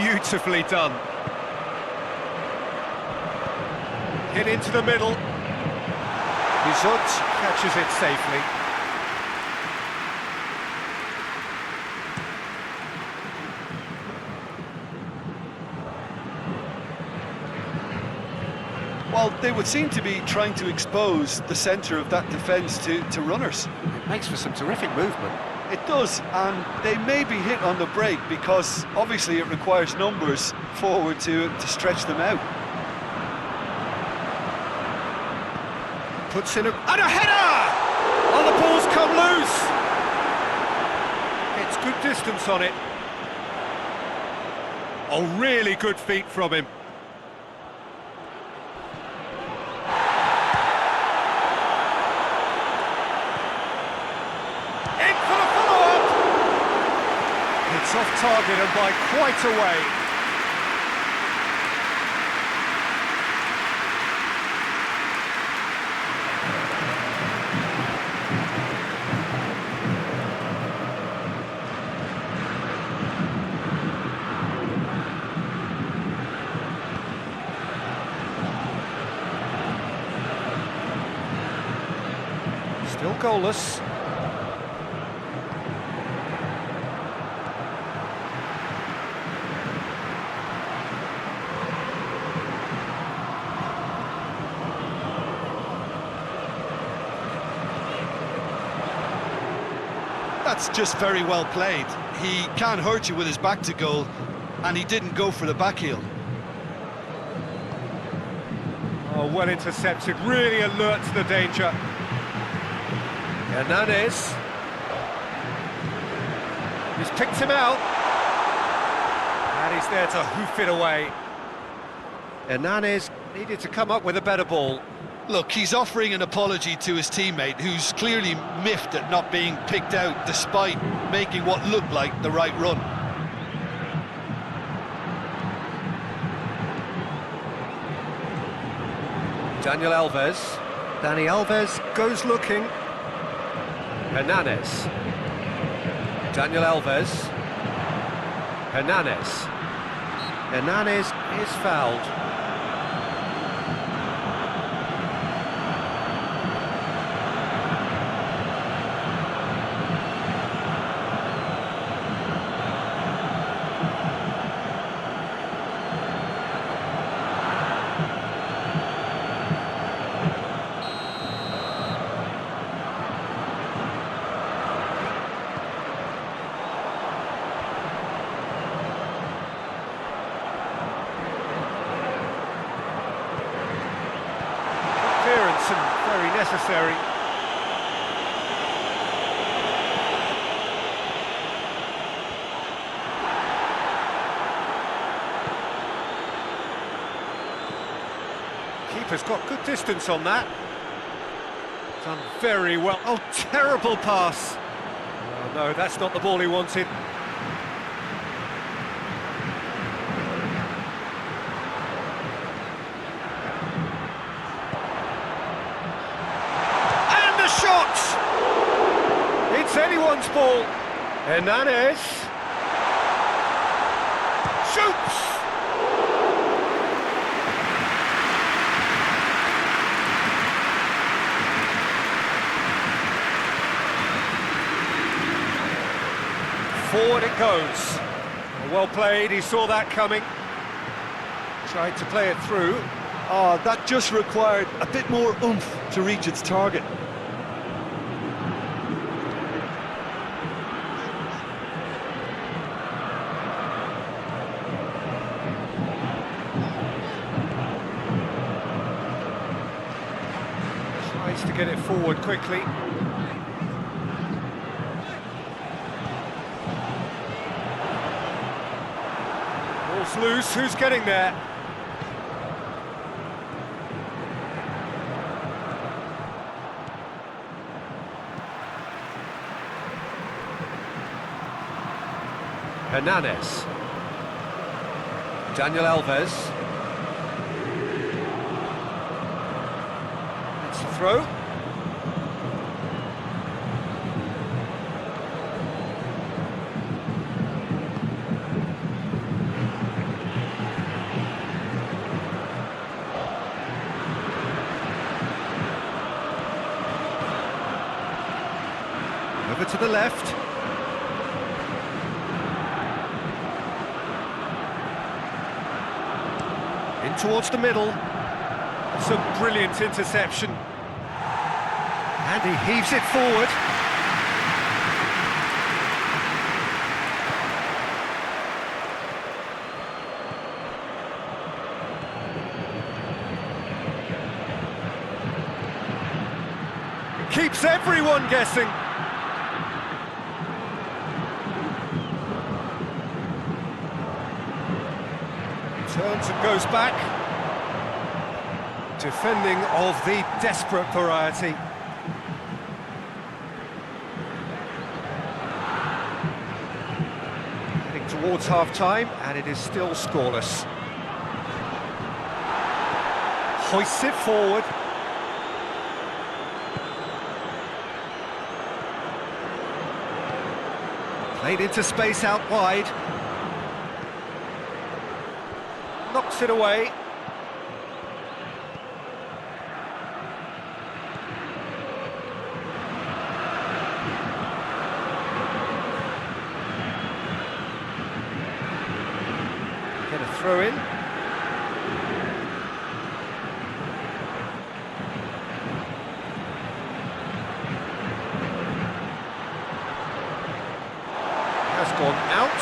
Beautifully done. Hit into the middle. Bizot catches it safely.
Well, they would seem to be trying to expose the centre of that defence to runners.
It makes for some terrific movement.
It does, and they may be hit on the break because obviously it requires numbers forward to stretch them out.
Puts in and a header! Oh, the ball's come loose! Gets good distance on it. Oh, really good feet from him.
It's off target and by quite a way. Still goalless.
That's just very well played. He can't hurt you with his back to goal, and he didn't go for the back heel.
Oh, well intercepted, really alert to the danger. Hernandez. He's picked him out. And he's there to hoof it away. Hernandez needed to come up with a better ball.
Look, he's offering an apology to his teammate, who's clearly miffed at not being picked out despite making what looked like the right run.
Daniel Alves. Dani Alves goes looking. Hernandez. Daniel Alves. Hernandez. Hernandez is fouled. Clearance and very necessary. Keeper's got good distance on that. Done very well. Oh, terrible pass. Oh, no, that's not the ball he wanted. It's anyone's ball. Hernandez shoots. Forward it goes. Well played, he saw that coming. Tried to play it through.
Oh, that just required a bit more oomph to reach its target.
Tries to get it forward quickly. Ball's loose, who's getting there? Hernandez. Daniel Alves. It's a throw. Over to the left. In towards the middle. It's a brilliant interception. And he heaves it forward. Keeps everyone guessing. Turns and goes back. Defending of the desperate variety.
towards half-time, and it is still scoreless. Hoists it forward. Played into space out wide. Knocks it away. Get a throw in. Has gone out.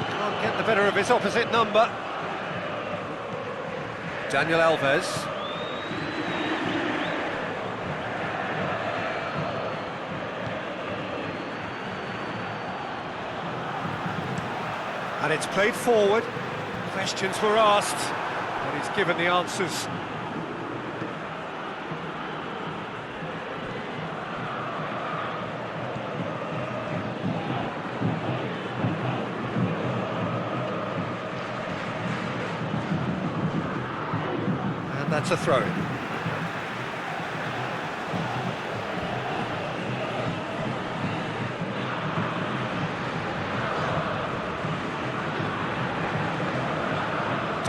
Can't get the better of his opposite number. Daniel Alves. And it's played forward. Questions were asked, but he's given the answers. And that's a throw-in.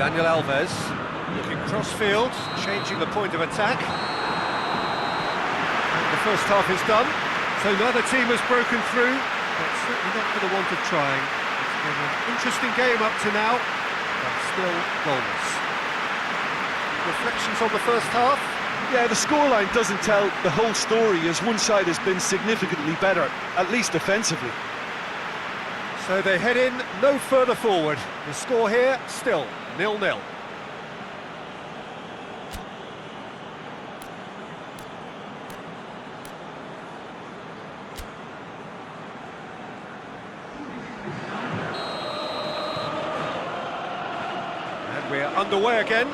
Daniel Alves, looking cross-field, changing the point of attack. The first half is done, so neither team has broken through, but certainly not for the want of trying. It's been an interesting game up to now, but still goalless. Reflections on the first half?
Yeah, the scoreline doesn't tell the whole story, as one side has been significantly better, at least defensively.
So they head in no further forward. The score here, still 0-0. And we're underway again.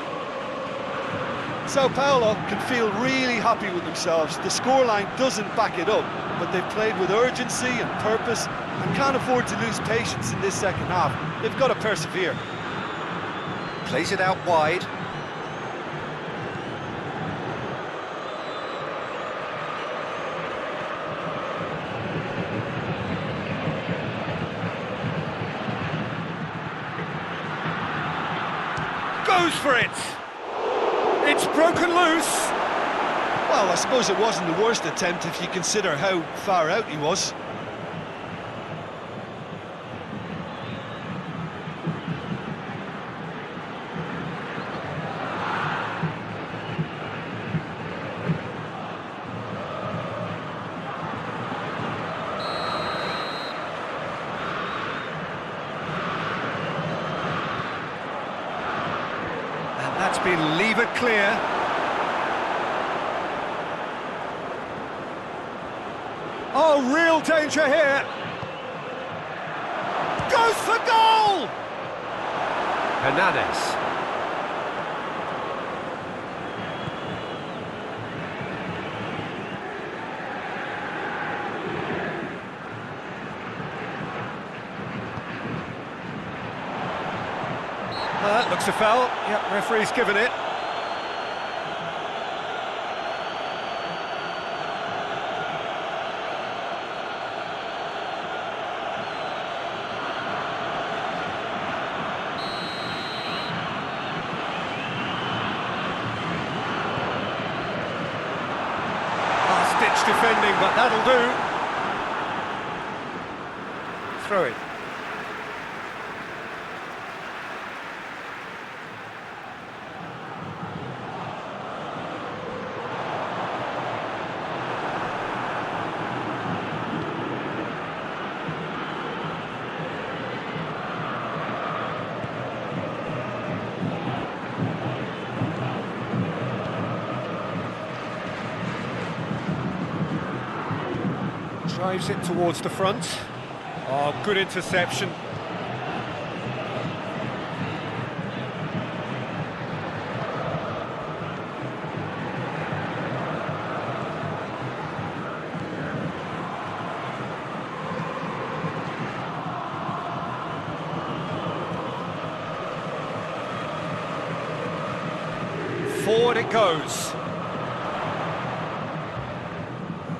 Sao Paulo can feel really happy with themselves. The scoreline doesn't back it up, but they've played with urgency and purpose and can't afford to lose patience in this second half. They've got to persevere.
Plays it out wide. Goes for it! It's broken loose!
Well, I suppose it wasn't the worst attempt if you consider how far out he was.
That's been levered clear. Oh, real danger here. Goes for goal! Hernandez. Looks a foul. Yep, referee's given it. Last-ditch defending, but that'll do. Throw it. Drives it towards the front. Oh, good interception. Forward it goes.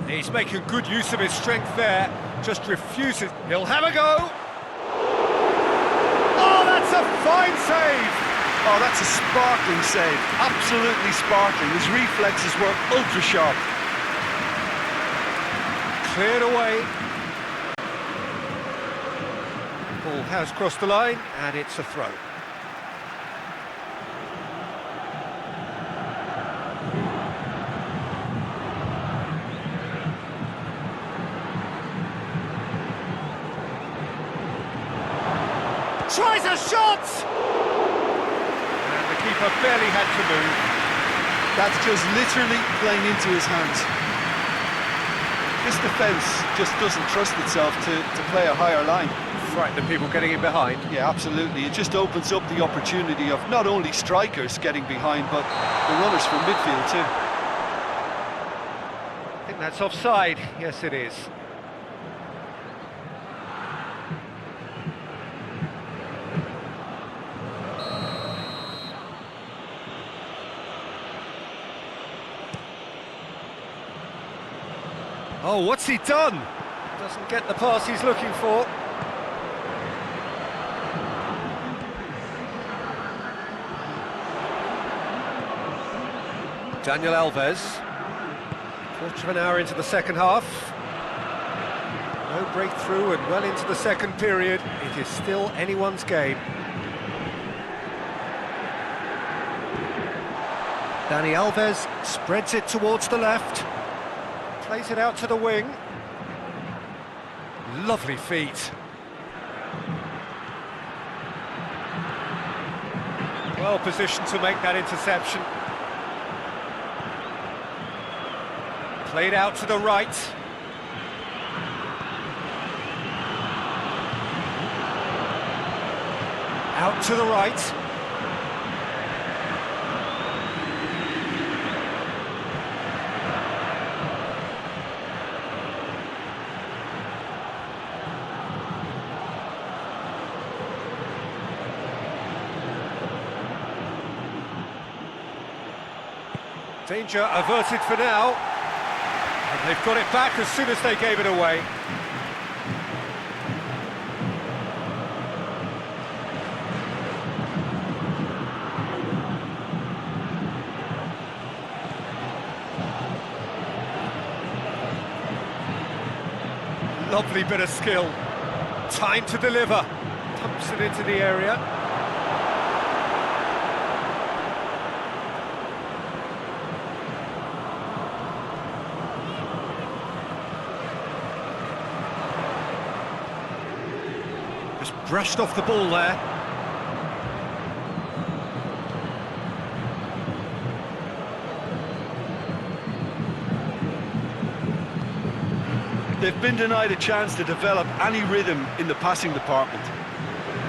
He's making good use of his strength there, just refuses. He'll have a go. Oh, that's a fine save!
Oh, that's a sparkling save, absolutely sparkling. His reflexes were ultra sharp.
Cleared away. Ball has crossed the line, and it's a throw. Tries a shot! And the keeper barely had to move.
That's just literally playing into his hands. This defence just doesn't trust itself to play a higher line.
Frighten the people getting in behind.
Yeah, absolutely. It just opens up the opportunity of not only strikers getting behind, but the runners from midfield too.
I think that's offside. Yes, it is. Oh, what's he done? Doesn't get the pass he's looking for. Daniel Alves. Quarter of an hour into the second half. No breakthrough and well into the second period. It is still anyone's game. Dani Alves spreads it towards the left. Plays it out to the wing. Lovely feet. Well positioned to make that interception. Played out to the right. Out to the right. Danger averted for now, and they've got it back as soon as they gave it away. Lovely bit of skill. Time to deliver. Pumps it into the area. Brushed off the ball there.
They've been denied a chance to develop any rhythm in the passing department.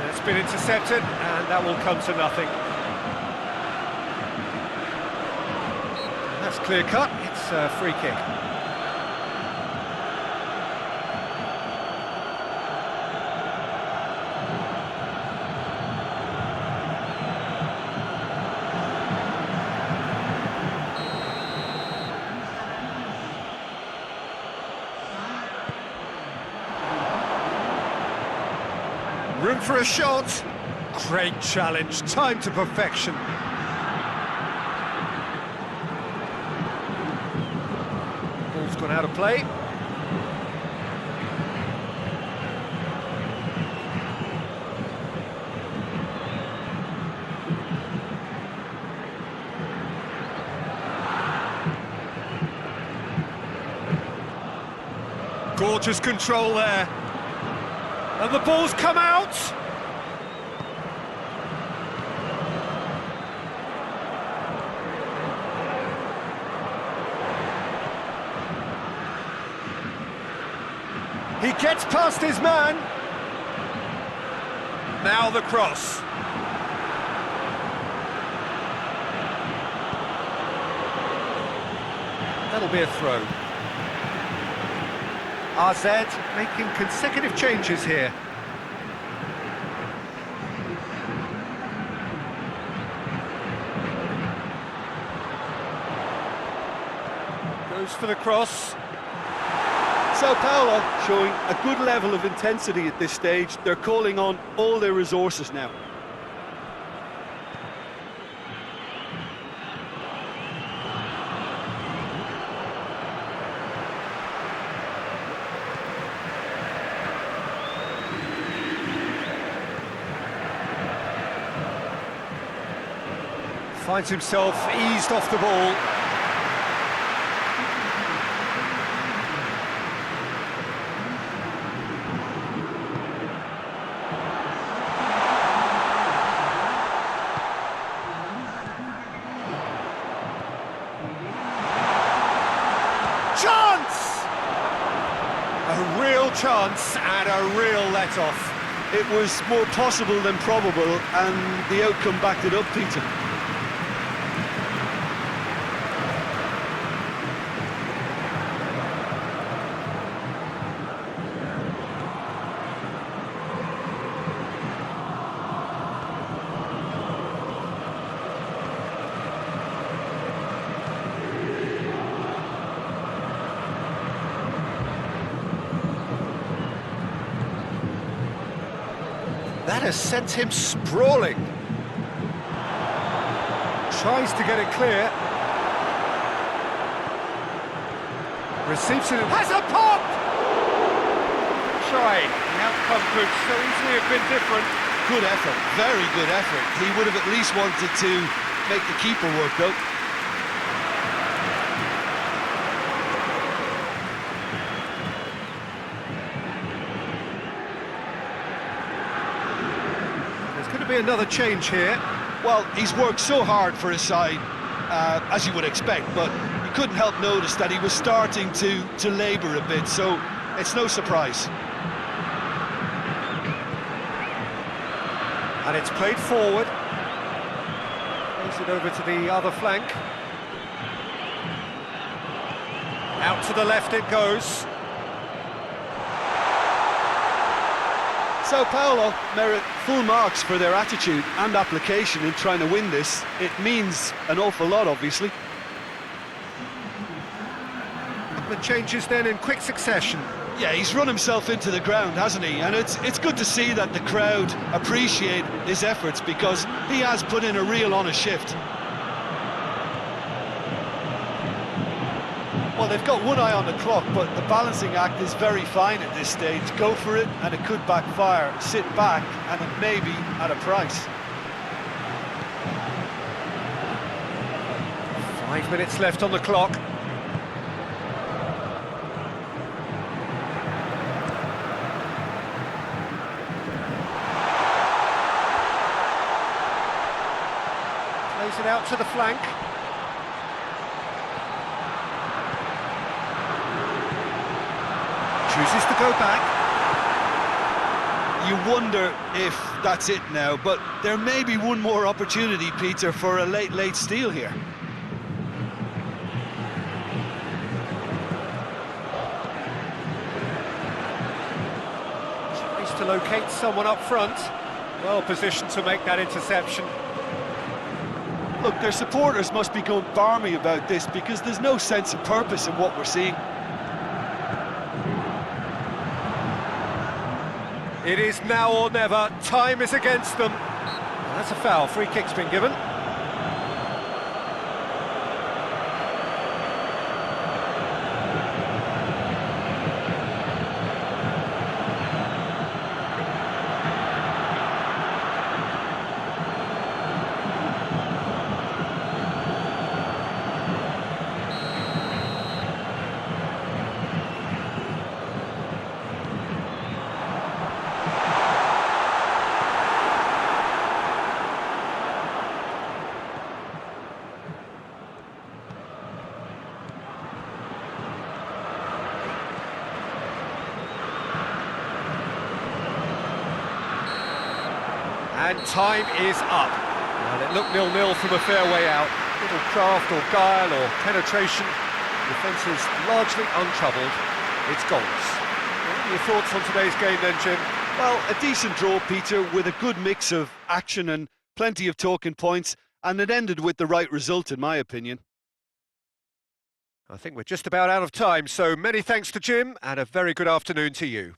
It's been intercepted, and that will come to nothing. That's clear cut. It's a free kick. Room for a shot. Great challenge, time to perfection. Ball's gone out of play. Gorgeous control there. And the ball's come out! He gets past his man. Now the cross. That'll be a throw. RZ making consecutive changes here. Goes for the cross.
Sao Paulo showing a good level of intensity at this stage. They're calling on all their resources now.
Finds himself eased off the ball.
Chance! A real chance and a real let-off.
It was more possible than probable, and the outcome backed it up, Peter.
That has sent him sprawling. Tries to get it clear. Receives it. Has a pop! Try. The outcome could so easily have been different.
Good effort, very good effort. He would have at least wanted to make the keeper work, though.
Be another change here.
Well, he's worked so hard for his side, as you would expect, but you couldn't help notice that he was starting to labour a bit, so it's no surprise.
And it's played forward. Plays it over to the other flank. Out to the left it goes.
Sao Paulo merit full marks for their attitude and application in trying to win this. It means an awful lot, obviously.
The changes then in quick succession.
Yeah, he's run himself into the ground, hasn't he? And it's good to see that the crowd appreciate his efforts, because he has put in a real honest shift.
Well, they've got one eye on the clock, but the balancing act is very fine at this stage. Go for it, and it could backfire. Sit back, and it may be at a price.
5 minutes left on the clock. Plays it out to the flank. Chooses to go back.
You wonder if that's it now, but there may be one more opportunity, Peter, for a late steal here.
Tries to locate someone up front. Well positioned to make that interception.
Look, their supporters must be going barmy about this, because there's no sense of purpose in what we're seeing.
It is now or never. Time is against them. That's a foul. Free kick's been given. And time is up. Well, it looked 0-0 from a fair way out. Little craft or guile or penetration. Defence is largely untroubled. It's goals. What are your thoughts on today's game then, Jim?
Well, a decent draw, Peter, with a good mix of action and plenty of talking points, and it ended with the right result, in my opinion.
I think we're just about out of time, so many thanks to Jim and a very good afternoon to you.